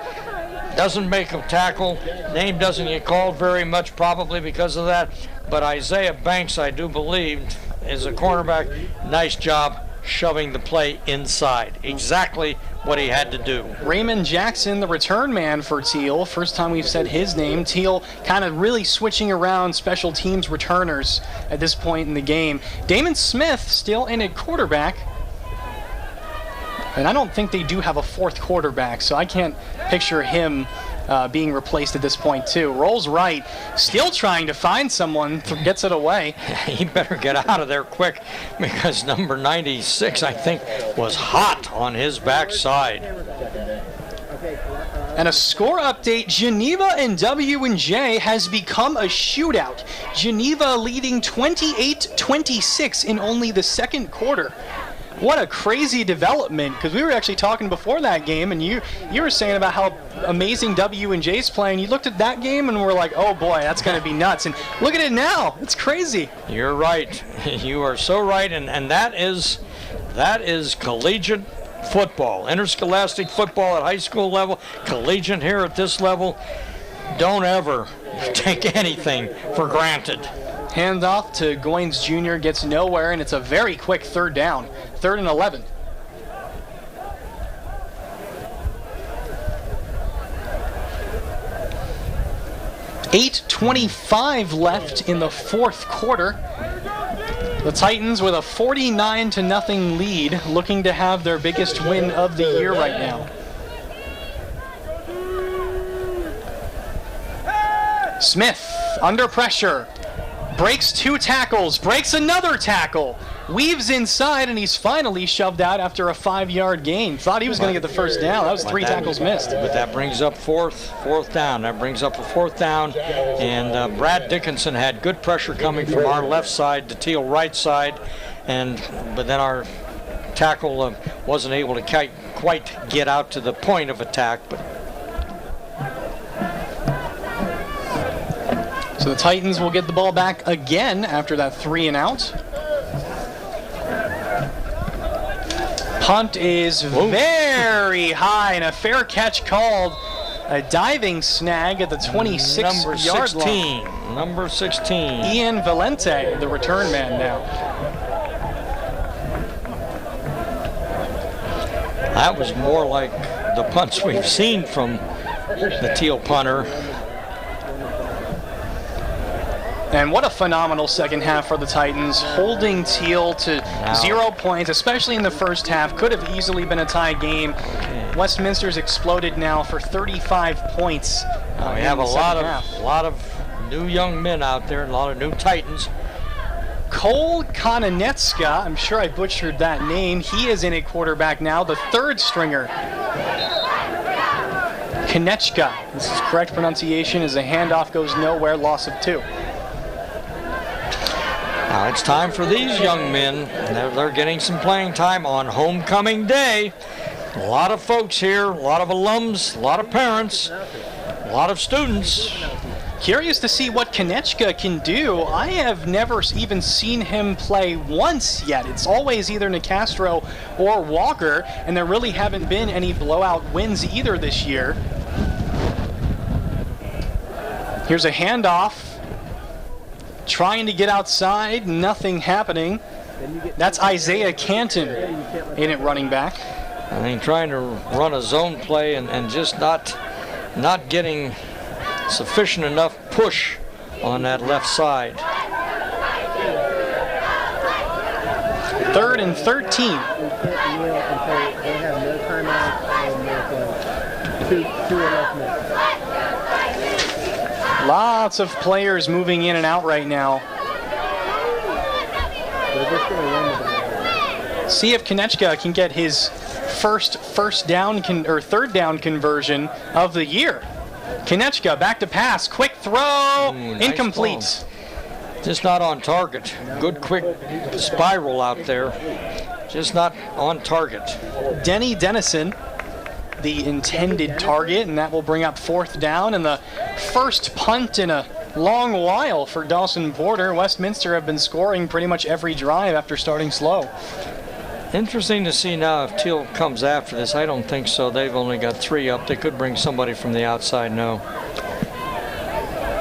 Doesn't make a tackle. Name doesn't get called very much, probably because of that. But Isaiah Banks, I do believe, is a cornerback. Nice job shoving the play inside. Exactly what he had to do. Raymond Jackson, the return man for Thiel. First time we've said his name. Thiel kind of really switching around special teams returners at this point in the game. Damon Smith still in at quarterback. And I don't think they do have a fourth quarterback, so I can't picture him being replaced at this point, too. Rolls right, still trying to find someone, gets it away. He better get out of there quick, because number 96, I think, was hot on his backside. And a score update, Geneva and W&J has become a shootout. Geneva leading 28-26 in only the second quarter. What a crazy development, because we were actually talking before that game, and you were saying about how amazing W&J's playing. You looked at that game and were like, oh boy, that's going to be nuts. And look at it now. It's crazy. You're right. You are so right, and that is collegiate football, interscholastic football at high school level, collegiate here at this level. Don't ever take anything for granted. Handoff to Goins Jr. gets nowhere, and it's a very quick third down. 3rd and 11. .8:25 left in the fourth quarter. The Titans with a 49-0 lead, looking to have their biggest win of the year right now. Smith, under pressure, breaks 2 tackles, breaks another tackle, weaves inside, and he's finally shoved out after a 5-yard gain. Thought he was going to get the first down. That was 3 tackles missed. But that brings up fourth down. That brings up a 4th down, and Brad Dickinson had good pressure coming from our left side to Thiel right side, but then our tackle wasn't able to quite get out to the point of attack. So the Titans will get the ball back again after that 3-and-out. Punt is very high, and a fair catch called. A diving snag at the 26-yard line. Number 16. Ian Valente, the return man now. That was more like the punts we've seen from the Thiel punter. And what a phenomenal second half for the Titans, holding Thiel to 0 points, especially in the first half. Could have easily been a tie game. Westminster's exploded now for 35 points. We have a lot of new young men out there, and a lot of new Titans. Cole Kononetska, I'm sure I butchered that name. He is in at quarterback now, the 3rd stringer. Konechka, this is correct pronunciation, as a handoff goes nowhere, loss of 2. Now it's time for these young men. They're getting some playing time on homecoming day. A lot of folks here, a lot of alums, a lot of parents, a lot of students. Curious to see what Konechka can do. I have never even seen him play once yet. It's always either Nicastro or Walker, and there really haven't been any blowout wins either this year. Here's a handoff. Trying to get outside, nothing happening. That's Isaiah Canton in at running back. I mean, trying to run a zone play and just not getting sufficient enough push on that left side. 3rd and 13. Lots of players moving in and out right now. See if Konechka can get his third down conversion of the year. Konechka back to pass, quick throw, incomplete. Nice, just not on target. Good quick spiral out there, just not on target. Denny Dennison, the intended target, and that will bring up 4th down and the first punt in a long while for Dawson Porter. Westminster have been scoring pretty much every drive after starting slow. Interesting to see now if Thiel comes after this. I don't think so. They've only got 3 up. They could bring somebody from the outside. No.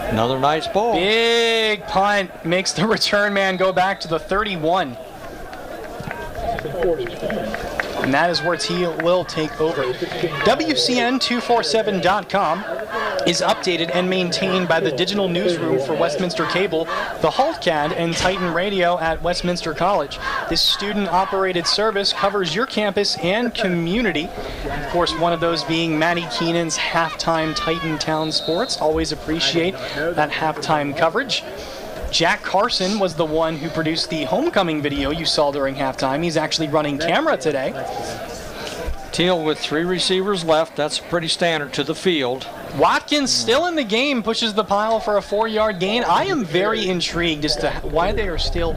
Another nice ball. Big punt makes the return man go back to the 31. And that is where Thiel will take over. WCN247.com is updated and maintained by the digital newsroom for Westminster Cable, the HaltCAD, and Titan Radio at Westminster College. This student-operated service covers your campus and community. Of course, one of those being Maddie Keenan's halftime Titan Town Sports. Always appreciate that halftime coverage. Jack Carson was the one who produced the homecoming video you saw during halftime. He's actually running camera today. Thiel with 3 receivers left. That's pretty standard to the field. Watkins still in the game, pushes the pile for a 4-yard gain. I am very intrigued as to why they are still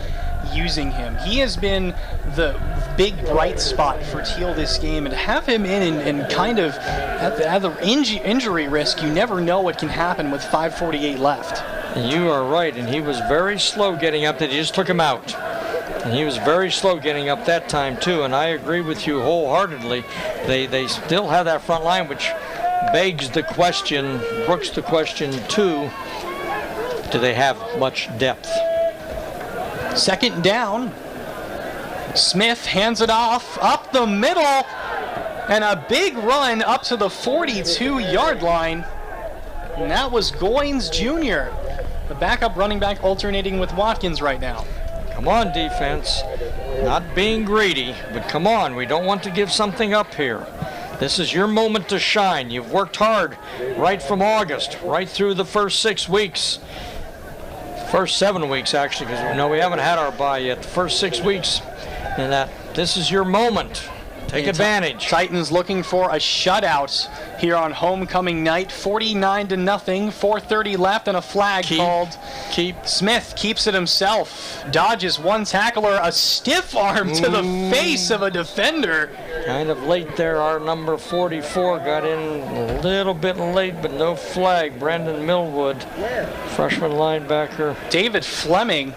using him. He has been the big bright spot for Thiel this game, and to have him in and kind of at the injury risk, you never know what can happen with 5:48 left. You are right, and he was very slow getting up. They just took him out. And he was very slow getting up that time, too. And I agree with you wholeheartedly. They still have that front line, which begs the question, brooks the question, too, do they have much depth? 2nd down. Smith hands it off up the middle. And a big run up to the 42-yard line. And that was Goins Jr., the backup running back, alternating with Watkins right now. Come on, defense. Not being greedy, but come on. We don't want to give something up here. This is your moment to shine. You've worked hard right from August, right through the first 6 weeks. First 7 weeks, actually, because we haven't had our bye yet. The first 6 weeks, and this is your moment. Take advantage. Titans looking for a shutout here on homecoming night. 49-0, 4:30 left, and a flag called. Smith keeps it himself. Dodges one tackler, a stiff arm to the face of a defender. Kind of late there. Our number 44 got in a little bit late, but no flag. Brandon Millwood, freshman linebacker. David Fleming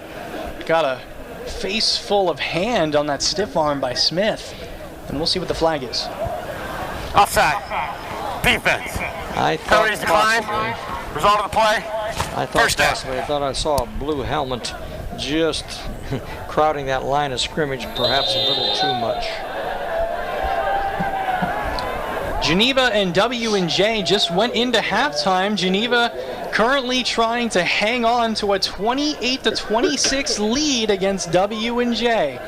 got a face full of hand on that stiff arm by Smith. And we'll see what the flag is. Offside. Defense. I thought Penalties declined. Result of the play. I thought I saw a blue helmet just crowding that line of scrimmage, perhaps a little too much. Geneva and W&J just went into halftime. Geneva currently trying to hang on to a 28-26 lead against W&J.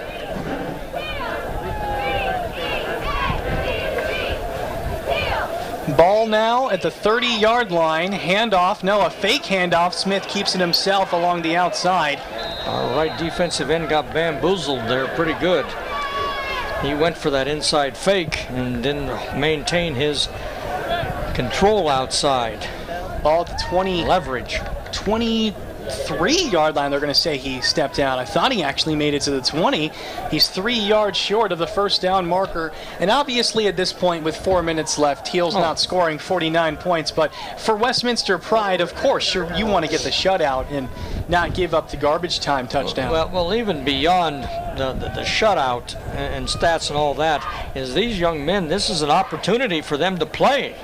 Ball now at the 30-yard line. Handoff. No, a fake handoff. Smith keeps it himself along the outside. Our right defensive end got bamboozled there pretty good. He went for that inside fake and didn't maintain his control outside. Ball at the 20. Leverage. 23-yard line. They're going to say he stepped out. I thought he actually made it to the 20. He's 3 yards short of the first down marker. And obviously at this point with 4 minutes left, Thiel's not scoring 49 points. But for Westminster pride, of course, you want to get the shutout and not give up the garbage time touchdown. Well, even beyond the shutout and stats and all that, is these young men, this is an opportunity for them to play.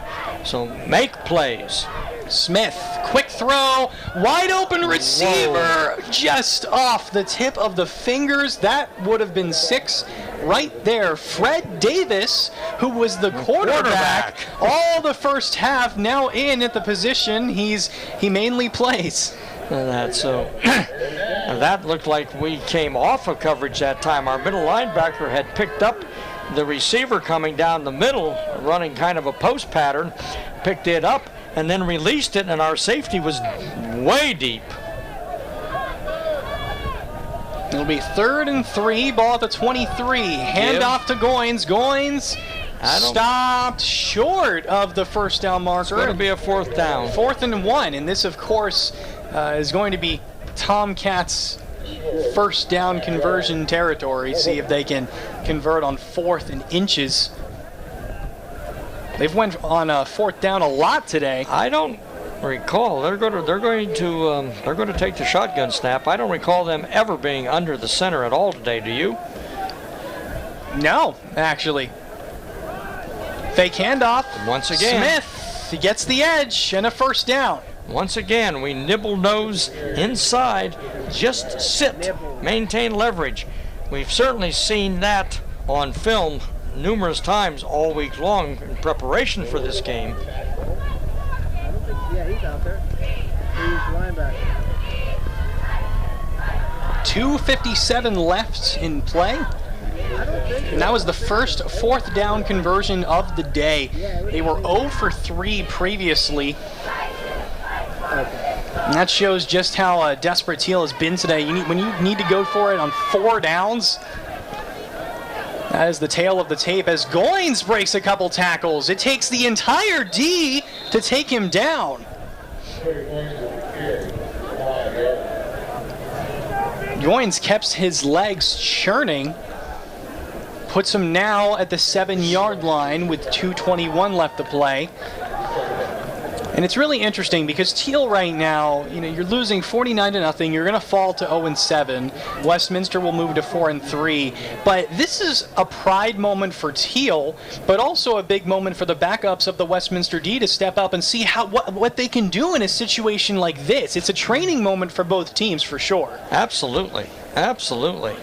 So make plays. Smith, quick throw, wide open receiver, just off the tip of the fingers. That would have been 6 right there. Fred Davis, who was the quarterback all the first half, now in at the position he mainly plays. That looked like we came off of coverage that time. Our middle linebacker had picked up the receiver coming down the middle, running kind of a post pattern, picked it up, and then released it, and our safety was way deep. It'll be 3rd and 3, ball at the 23. Handoff to Goins. Goins stopped short of the first down marker. It's going to be a 4th down. 4th and 1, and this, of course, is going to be Tomcats' first down conversion territory. See if they can convert on 4th and inches. They've went on 4th down a lot today. I don't recall. They're going to take the shotgun snap. I don't recall them ever being under the center at all today. Do you? No, actually. Fake handoff. Once again, Smith, he gets the edge and a first down. Once again, we nibble nose inside. Just sit, maintain leverage. We've certainly seen that on film numerous times all week long in preparation for this game. Yeah, he's out there. He's linebacker. 2:57 left in play. And that was the first 4th down conversion of the day. They were 0 for 3 previously. And that shows just how desperate Thiel has been today. When you need to go for it on 4 downs, that is the tail of the tape as Goins breaks a couple tackles. It takes the entire D to take him down. Goins kept his legs churning. Puts him now at the 7-yard line with 2:21 left to play. And it's really interesting because Thiel right now, you're losing 49-0. You're going to fall to 0-7. Westminster will move to 4-3. But this is a pride moment for Thiel, but also a big moment for the backups of the Westminster D to step up and see what they can do in a situation like this. It's a training moment for both teams for sure. Absolutely. Absolutely.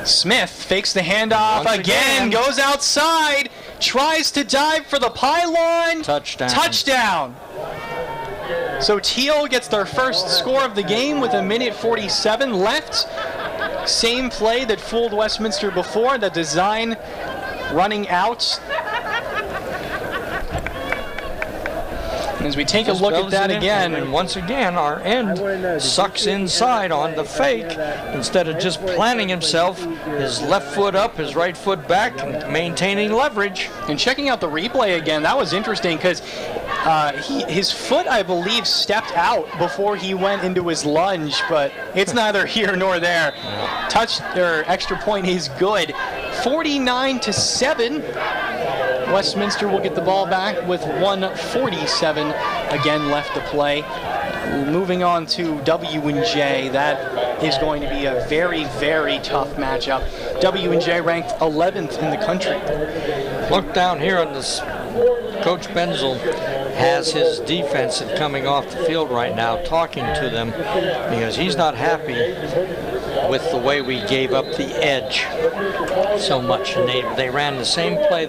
Smith fakes the handoff again, goes outside, tries to dive for the pylon. Touchdown. So Thiel gets their first score of the game with 1:47 left. Same play that fooled Westminster before, the design running out. As we take a look at that again. And once again, our end sucks inside on the fake instead of just planting himself, his left foot up, his right foot back, and maintaining leverage. And checking out the replay again, that was interesting because his foot, I believe, stepped out before he went into his lunge, but it's neither here nor there. Touch or extra point is good. 49-7. Westminster will get the ball back with 1:47 again left to play. Moving on to W&J, that is going to be a very, very tough matchup. W&J ranked 11th in the country. Look down here on this. Coach Benzel has his defensive coming off the field right now, talking to them because he's not happy with the way we gave up the edge so much. And they ran the same play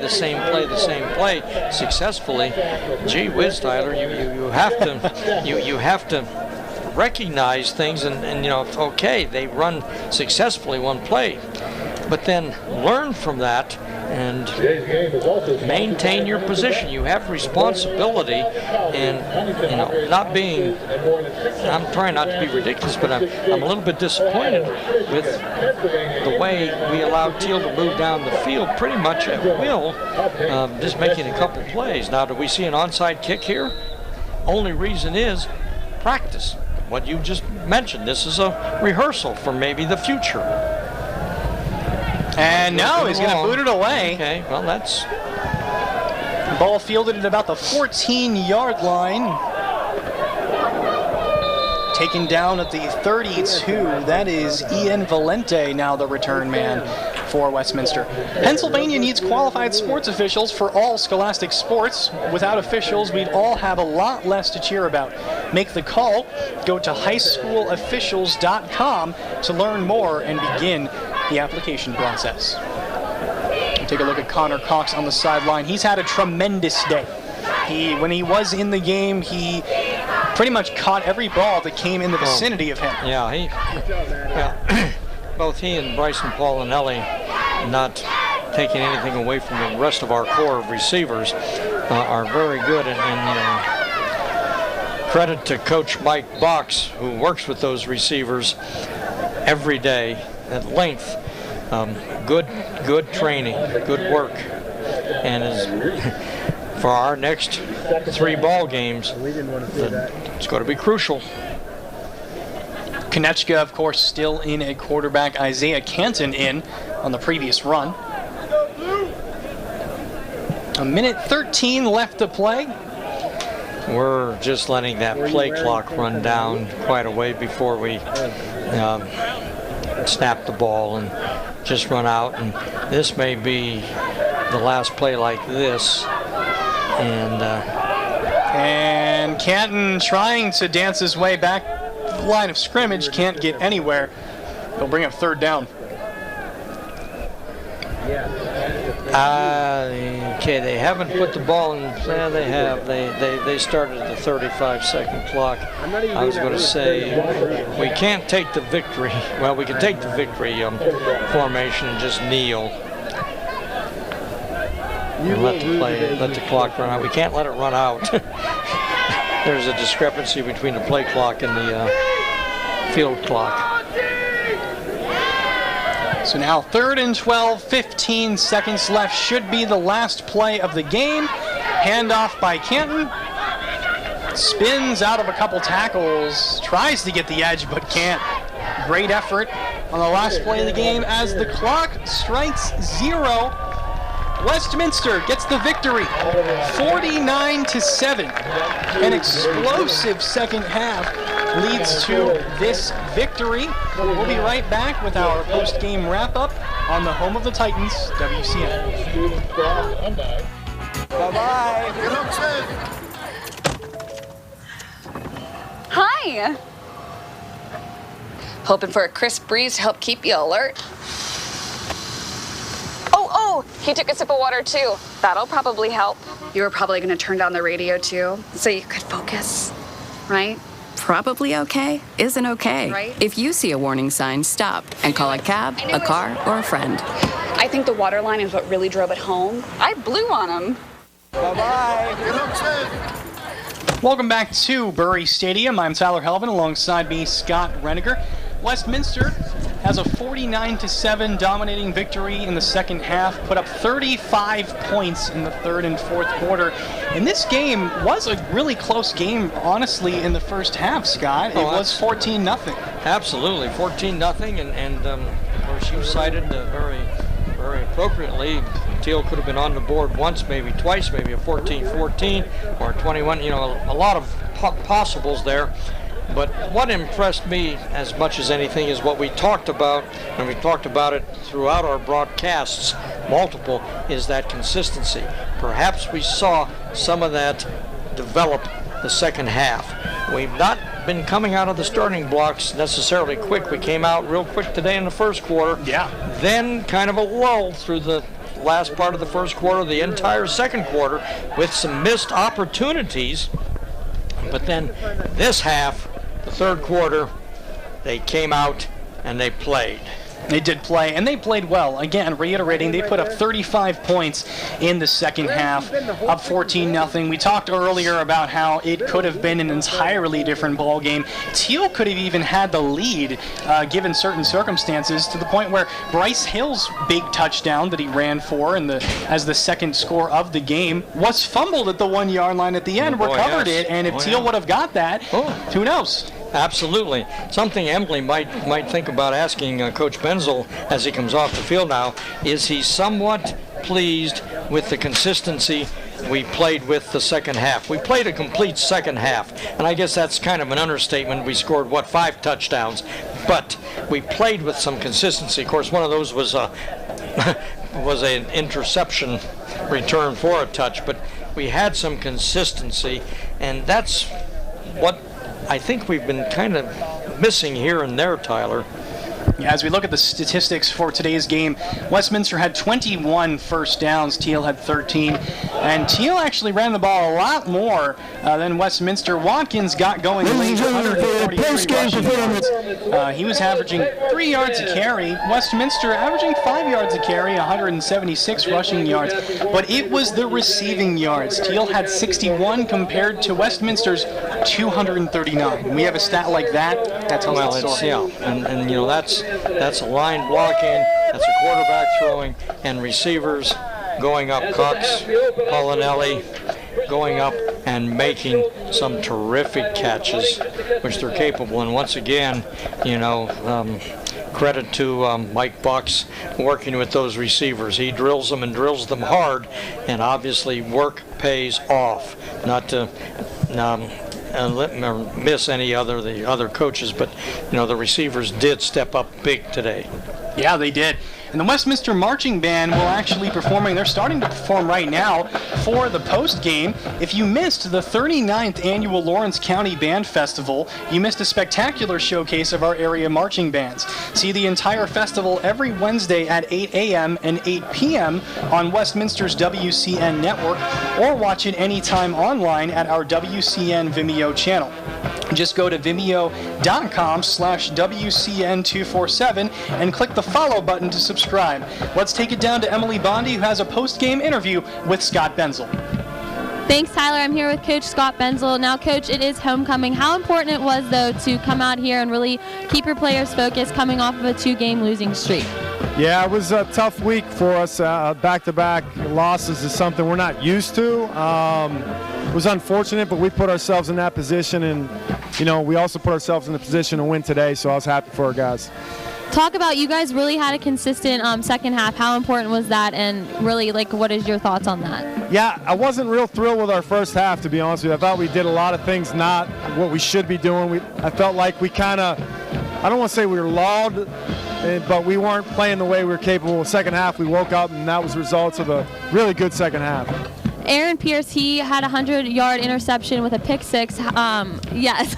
successfully. Gee whiz, Tyler, you have to recognize things and you know, okay, they run successfully one play, but then learn from that and maintain your position. You have responsibility, and you know, not being, I'm trying not to be ridiculous, but I'm a little bit disappointed with the way we allowed Thiel to move down the field pretty much at will, just making a couple plays. Now, do we see an onside kick here? Only reason is practice. What you just mentioned, this is a rehearsal for maybe the future. And no, he's going to boot it away. Okay, well, that's... Ball fielded at about the 14-yard line. Taken down at the 32. That is Ian Valente, now the return man for Westminster. Pennsylvania needs qualified sports officials for all scholastic sports. Without officials, we'd all have a lot less to cheer about. Make the call. Go to highschoolofficials.com to learn more and begin the application process. Take a look at Connor Cox on the sideline. He's had a tremendous day. When he was in the game, he pretty much caught every ball that came in the vicinity of him. Yeah, both he and Bryson Paulinelli, not taking anything away from the rest of our core of receivers, are very good. And credit to Coach Mike Box, who works with those receivers every day at length. Good training, good work, and for our next 3 ball games, it's going to be crucial. Konechka, of course, still in at quarterback. Isaiah Canton in on the previous run. 1:13 left to play. We're just letting that play clock run down quite a way before we snap the ball and just run out. And this may be the last play like this. And Canton trying to dance his way back the line of scrimmage, can't get anywhere. They'll bring up 3rd down. Okay, they haven't put the ball in. Yeah, they have. They started the 35-second clock. I was going to say we can't take the victory. Well, we can take the victory formation and just kneel. And let the clock run out. We can't let it run out. There's a discrepancy between the play clock and the field clock. So now 3rd and 12, 15 seconds left. Should be the last play of the game. Handoff by Canton. Spins out of a couple tackles. Tries to get the edge, but can't. Great effort on the last play of the game as the clock strikes 0. Westminster gets the victory, 49-7. An explosive second half leads to this victory. We'll be right back with our post-game wrap-up on the home of the Titans, WCN. Bye-bye. Hi. Hoping for a crisp breeze to help keep you alert. Oh, he took a sip of water too. That'll probably help. You were probably going to turn down the radio too, so you could focus, right? probably okay isn't okay. Right. If you see a warning sign, stop and call a cab, a car, or a friend. I think the water line is what really drove it home. I blew on him. Welcome back to Bury Stadium. I'm Tyler Helvin, alongside me, Scott Reniger. Westminster has a 49-7 dominating victory in the second half, put up 35 points in the third and fourth quarter. And this game was a really close game, honestly, in the first half, Scott. It was 14-0. Absolutely, 14-0, and of course you cited very appropriately, Thiel could have been on the board once, maybe twice, maybe a 14-14 or 21, a lot of possibles there. But what impressed me as much as anything is what we talked about, and we talked about it throughout our broadcasts, multiple, is that consistency. Perhaps we saw some of that develop the second half. We've not been coming out of the starting blocks necessarily quick. We came out real quick today in the first quarter. Yeah. Then kind of a lull through the last part of the first quarter, the entire second quarter, with some missed opportunities. But then this half, the third quarter, they came out and they played. They did play, and they played well. Again, reiterating, they put up 35 points in the second half, up 14-0. We talked earlier about how it could have been an entirely different ball game. Thiel could have even had the lead, given certain circumstances, to the point where Bryce Hill's big touchdown that he ran for as the second score of the game was fumbled at the 1 yard line at the end, recovered it, and if Thiel would have got that, who knows? Absolutely. Something Emily might think about asking Coach Benzel as he comes off the field now, is he somewhat pleased with the consistency we played with the second half? We played a complete second half, and I guess that's kind of an understatement. We scored, 5 touchdowns, but we played with some consistency. Of course, one of those was an interception return for a touch, but we had some consistency, and that's what I think we've been kind of missing here and there, Tyler. Yeah, as we look at the statistics for today's game, Westminster had 21 first downs, Thiel had 13, and Thiel actually ran the ball a lot more than Westminster. Watkins got going late, 143 rushing yards. He was averaging 3 yards a carry. Westminster averaging 5 yards a carry, 176 rushing yards, but it was the receiving yards. Thiel had 61 compared to Westminster's 239. We have a stat like that tells the story. And that's a line blocking, that's a quarterback throwing, and receivers going up. Cox, Polinelli going up and making some terrific catches, which they're capable. And once again, credit to Mike Bucks working with those receivers. He drills them and drills them hard, and obviously work pays off. Not to miss the other coaches, but the receivers did step up big today. Yeah, they did. And the Westminster Marching Band will actually performing. They're starting to perform right now for the post game. If you missed the 39th annual Lawrence County Band Festival, you missed a spectacular showcase of our area marching bands. See the entire festival every Wednesday at 8 a.m. and 8 p.m. on Westminster's WCN network, or watch it anytime online at our WCN Vimeo channel. Just go to vimeo.com/WCN247 and click the follow button to subscribe. Let's take it down to Emily Bondi, who has a post-game interview with Scott Benzel. Thanks, Tyler. I'm here with Coach Scott Benzel. Now, Coach, it is homecoming. How important it was, though, to come out here and really keep your players focused coming off of a 2-game losing streak? Yeah, it was a tough week for us. Back-to-back losses is something we're not used to. It was unfortunate, but we put ourselves in that position, and we also put ourselves in the position to win today, so I was happy for our guys. Talk about, you guys really had a consistent second half. How important was that, and really, what is your thoughts on that? Yeah, I wasn't real thrilled with our first half, to be honest with you. I thought we did a lot of things not what we should be doing. I felt like we kind of, I don't want to say we were lulled, but we weren't playing the way we were capable. Second half, we woke up, and that was results of a really good second half. Aaron Pierce, he had a 100-yard interception with a pick six. Yes,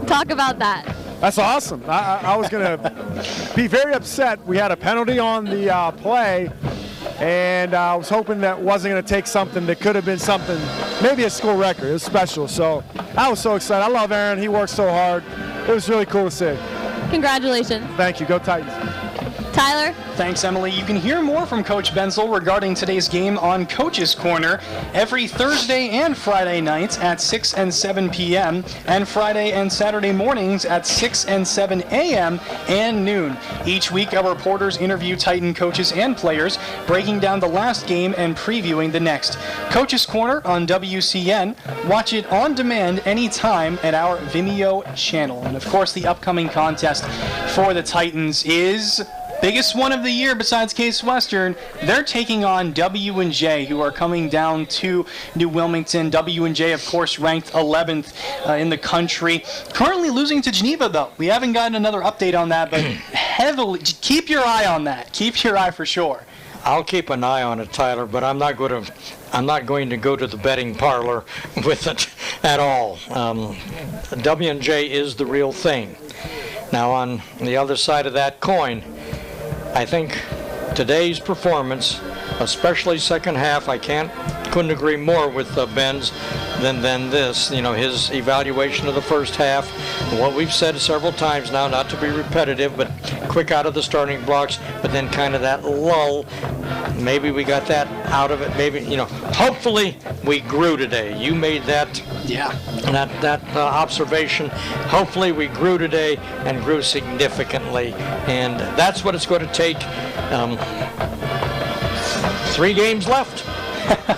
talk about that. That's awesome. I was going to be very upset. We had a penalty on the play, and I was hoping that wasn't going to take something that could have been something, maybe a school record. It was special. So I was so excited. I love Aaron. He works so hard. It was really cool to see. Congratulations. Thank you. Go Titans. Tyler? Thanks, Emily. You can hear more from Coach Benzel regarding today's game on Coach's Corner every Thursday and Friday nights at 6 and 7 p.m. and Friday and Saturday mornings at 6 and 7 a.m. and noon. Each week, our reporters interview Titan coaches and players, breaking down the last game and previewing the next. Coach's Corner on WCN. Watch it on demand anytime at our Vimeo channel. And, of course, the upcoming contest for the Titans is... biggest one of the year besides Case Western. They're taking on W&J, who are coming down to New Wilmington. W&J, of course, ranked 11th in the country. Currently losing to Geneva, though. We haven't gotten another update on that, but heavily, keep your eye on that. Keep your eye for sure. I'll keep an eye on it, Tyler, but I'm not going to go to the betting parlor with it at all. W&J is the real thing. Now, on the other side of that coin, I think today's performance, especially second half, couldn't agree more with Benz than this. You know, his evaluation of the first half, what we've said several times now, not to be repetitive, but quick out of the starting blocks, but then kind of that lull. Maybe we got that out of it. Maybe, hopefully we grew today. You made that observation. Hopefully we grew today and grew significantly. And that's what it's going to take. 3 games left.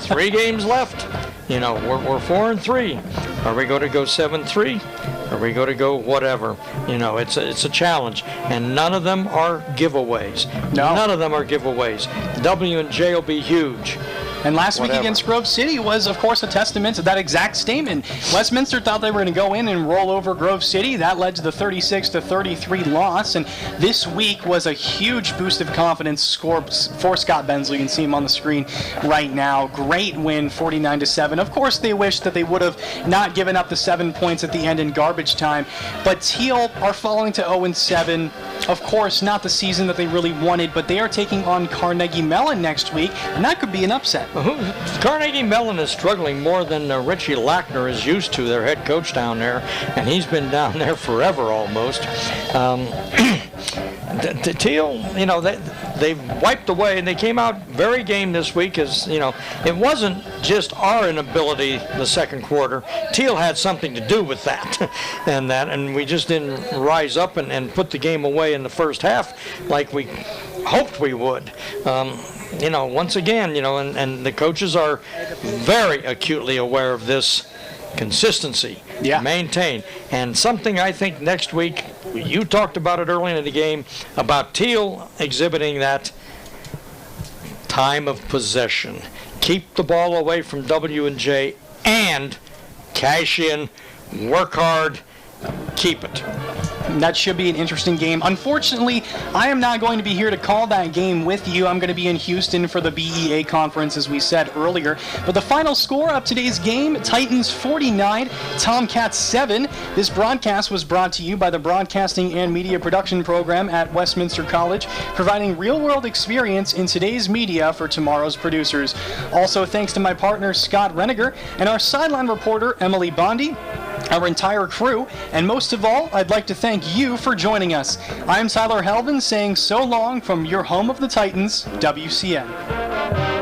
3 games left. We're 4-3. Are we going to go 7-3? Are we going to go whatever? It's a challenge, and none of them are giveaways. No. None of them are giveaways. W&J will be huge. And last week against Grove City was, of course, a testament to that exact statement. Westminster thought they were going to go in and roll over Grove City. That led to the 36-33 loss. And this week was a huge boost of confidence score for Scott Benzel. You can see him on the screen right now. Great win, 49-7. Of course, they wish that they would have not given up the 7 points at the end in garbage time. But Thiel are falling to 0-7. Of course, not the season that they really wanted, but they are taking on Carnegie Mellon next week, and that could be an upset. Carnegie Mellon is struggling more than Richie Lackner is used to, their head coach down there, and he's been down there forever almost. Thiel, they've wiped away, and they came out very game this week. It wasn't just our inability the second quarter. Thiel had something to do with that, and we just didn't rise up and put the game away in the first half like we hoped we would. Once again, and the coaches are very acutely aware of this consistency, maintain. And something I think next week, you talked about it early in the game, about Thiel exhibiting that time of possession. Keep the ball away from W&J and cash in, work hard, keep it. That should be an interesting game. Unfortunately, I am not going to be here to call that game with you. I'm going to be in Houston for the BEA conference, as we said earlier. But the final score of today's game, Titans 49, Tomcats 7. This broadcast was brought to you by the Broadcasting and Media Production Program at Westminster College, providing real-world experience in today's media for tomorrow's producers. Also, thanks to my partner, Scott Reniger, and our sideline reporter, Emily Bondi, our entire crew, and most of all, I'd like to thank you for joining us. I'm Tyler Helvin saying so long from your home of the Titans, WCN.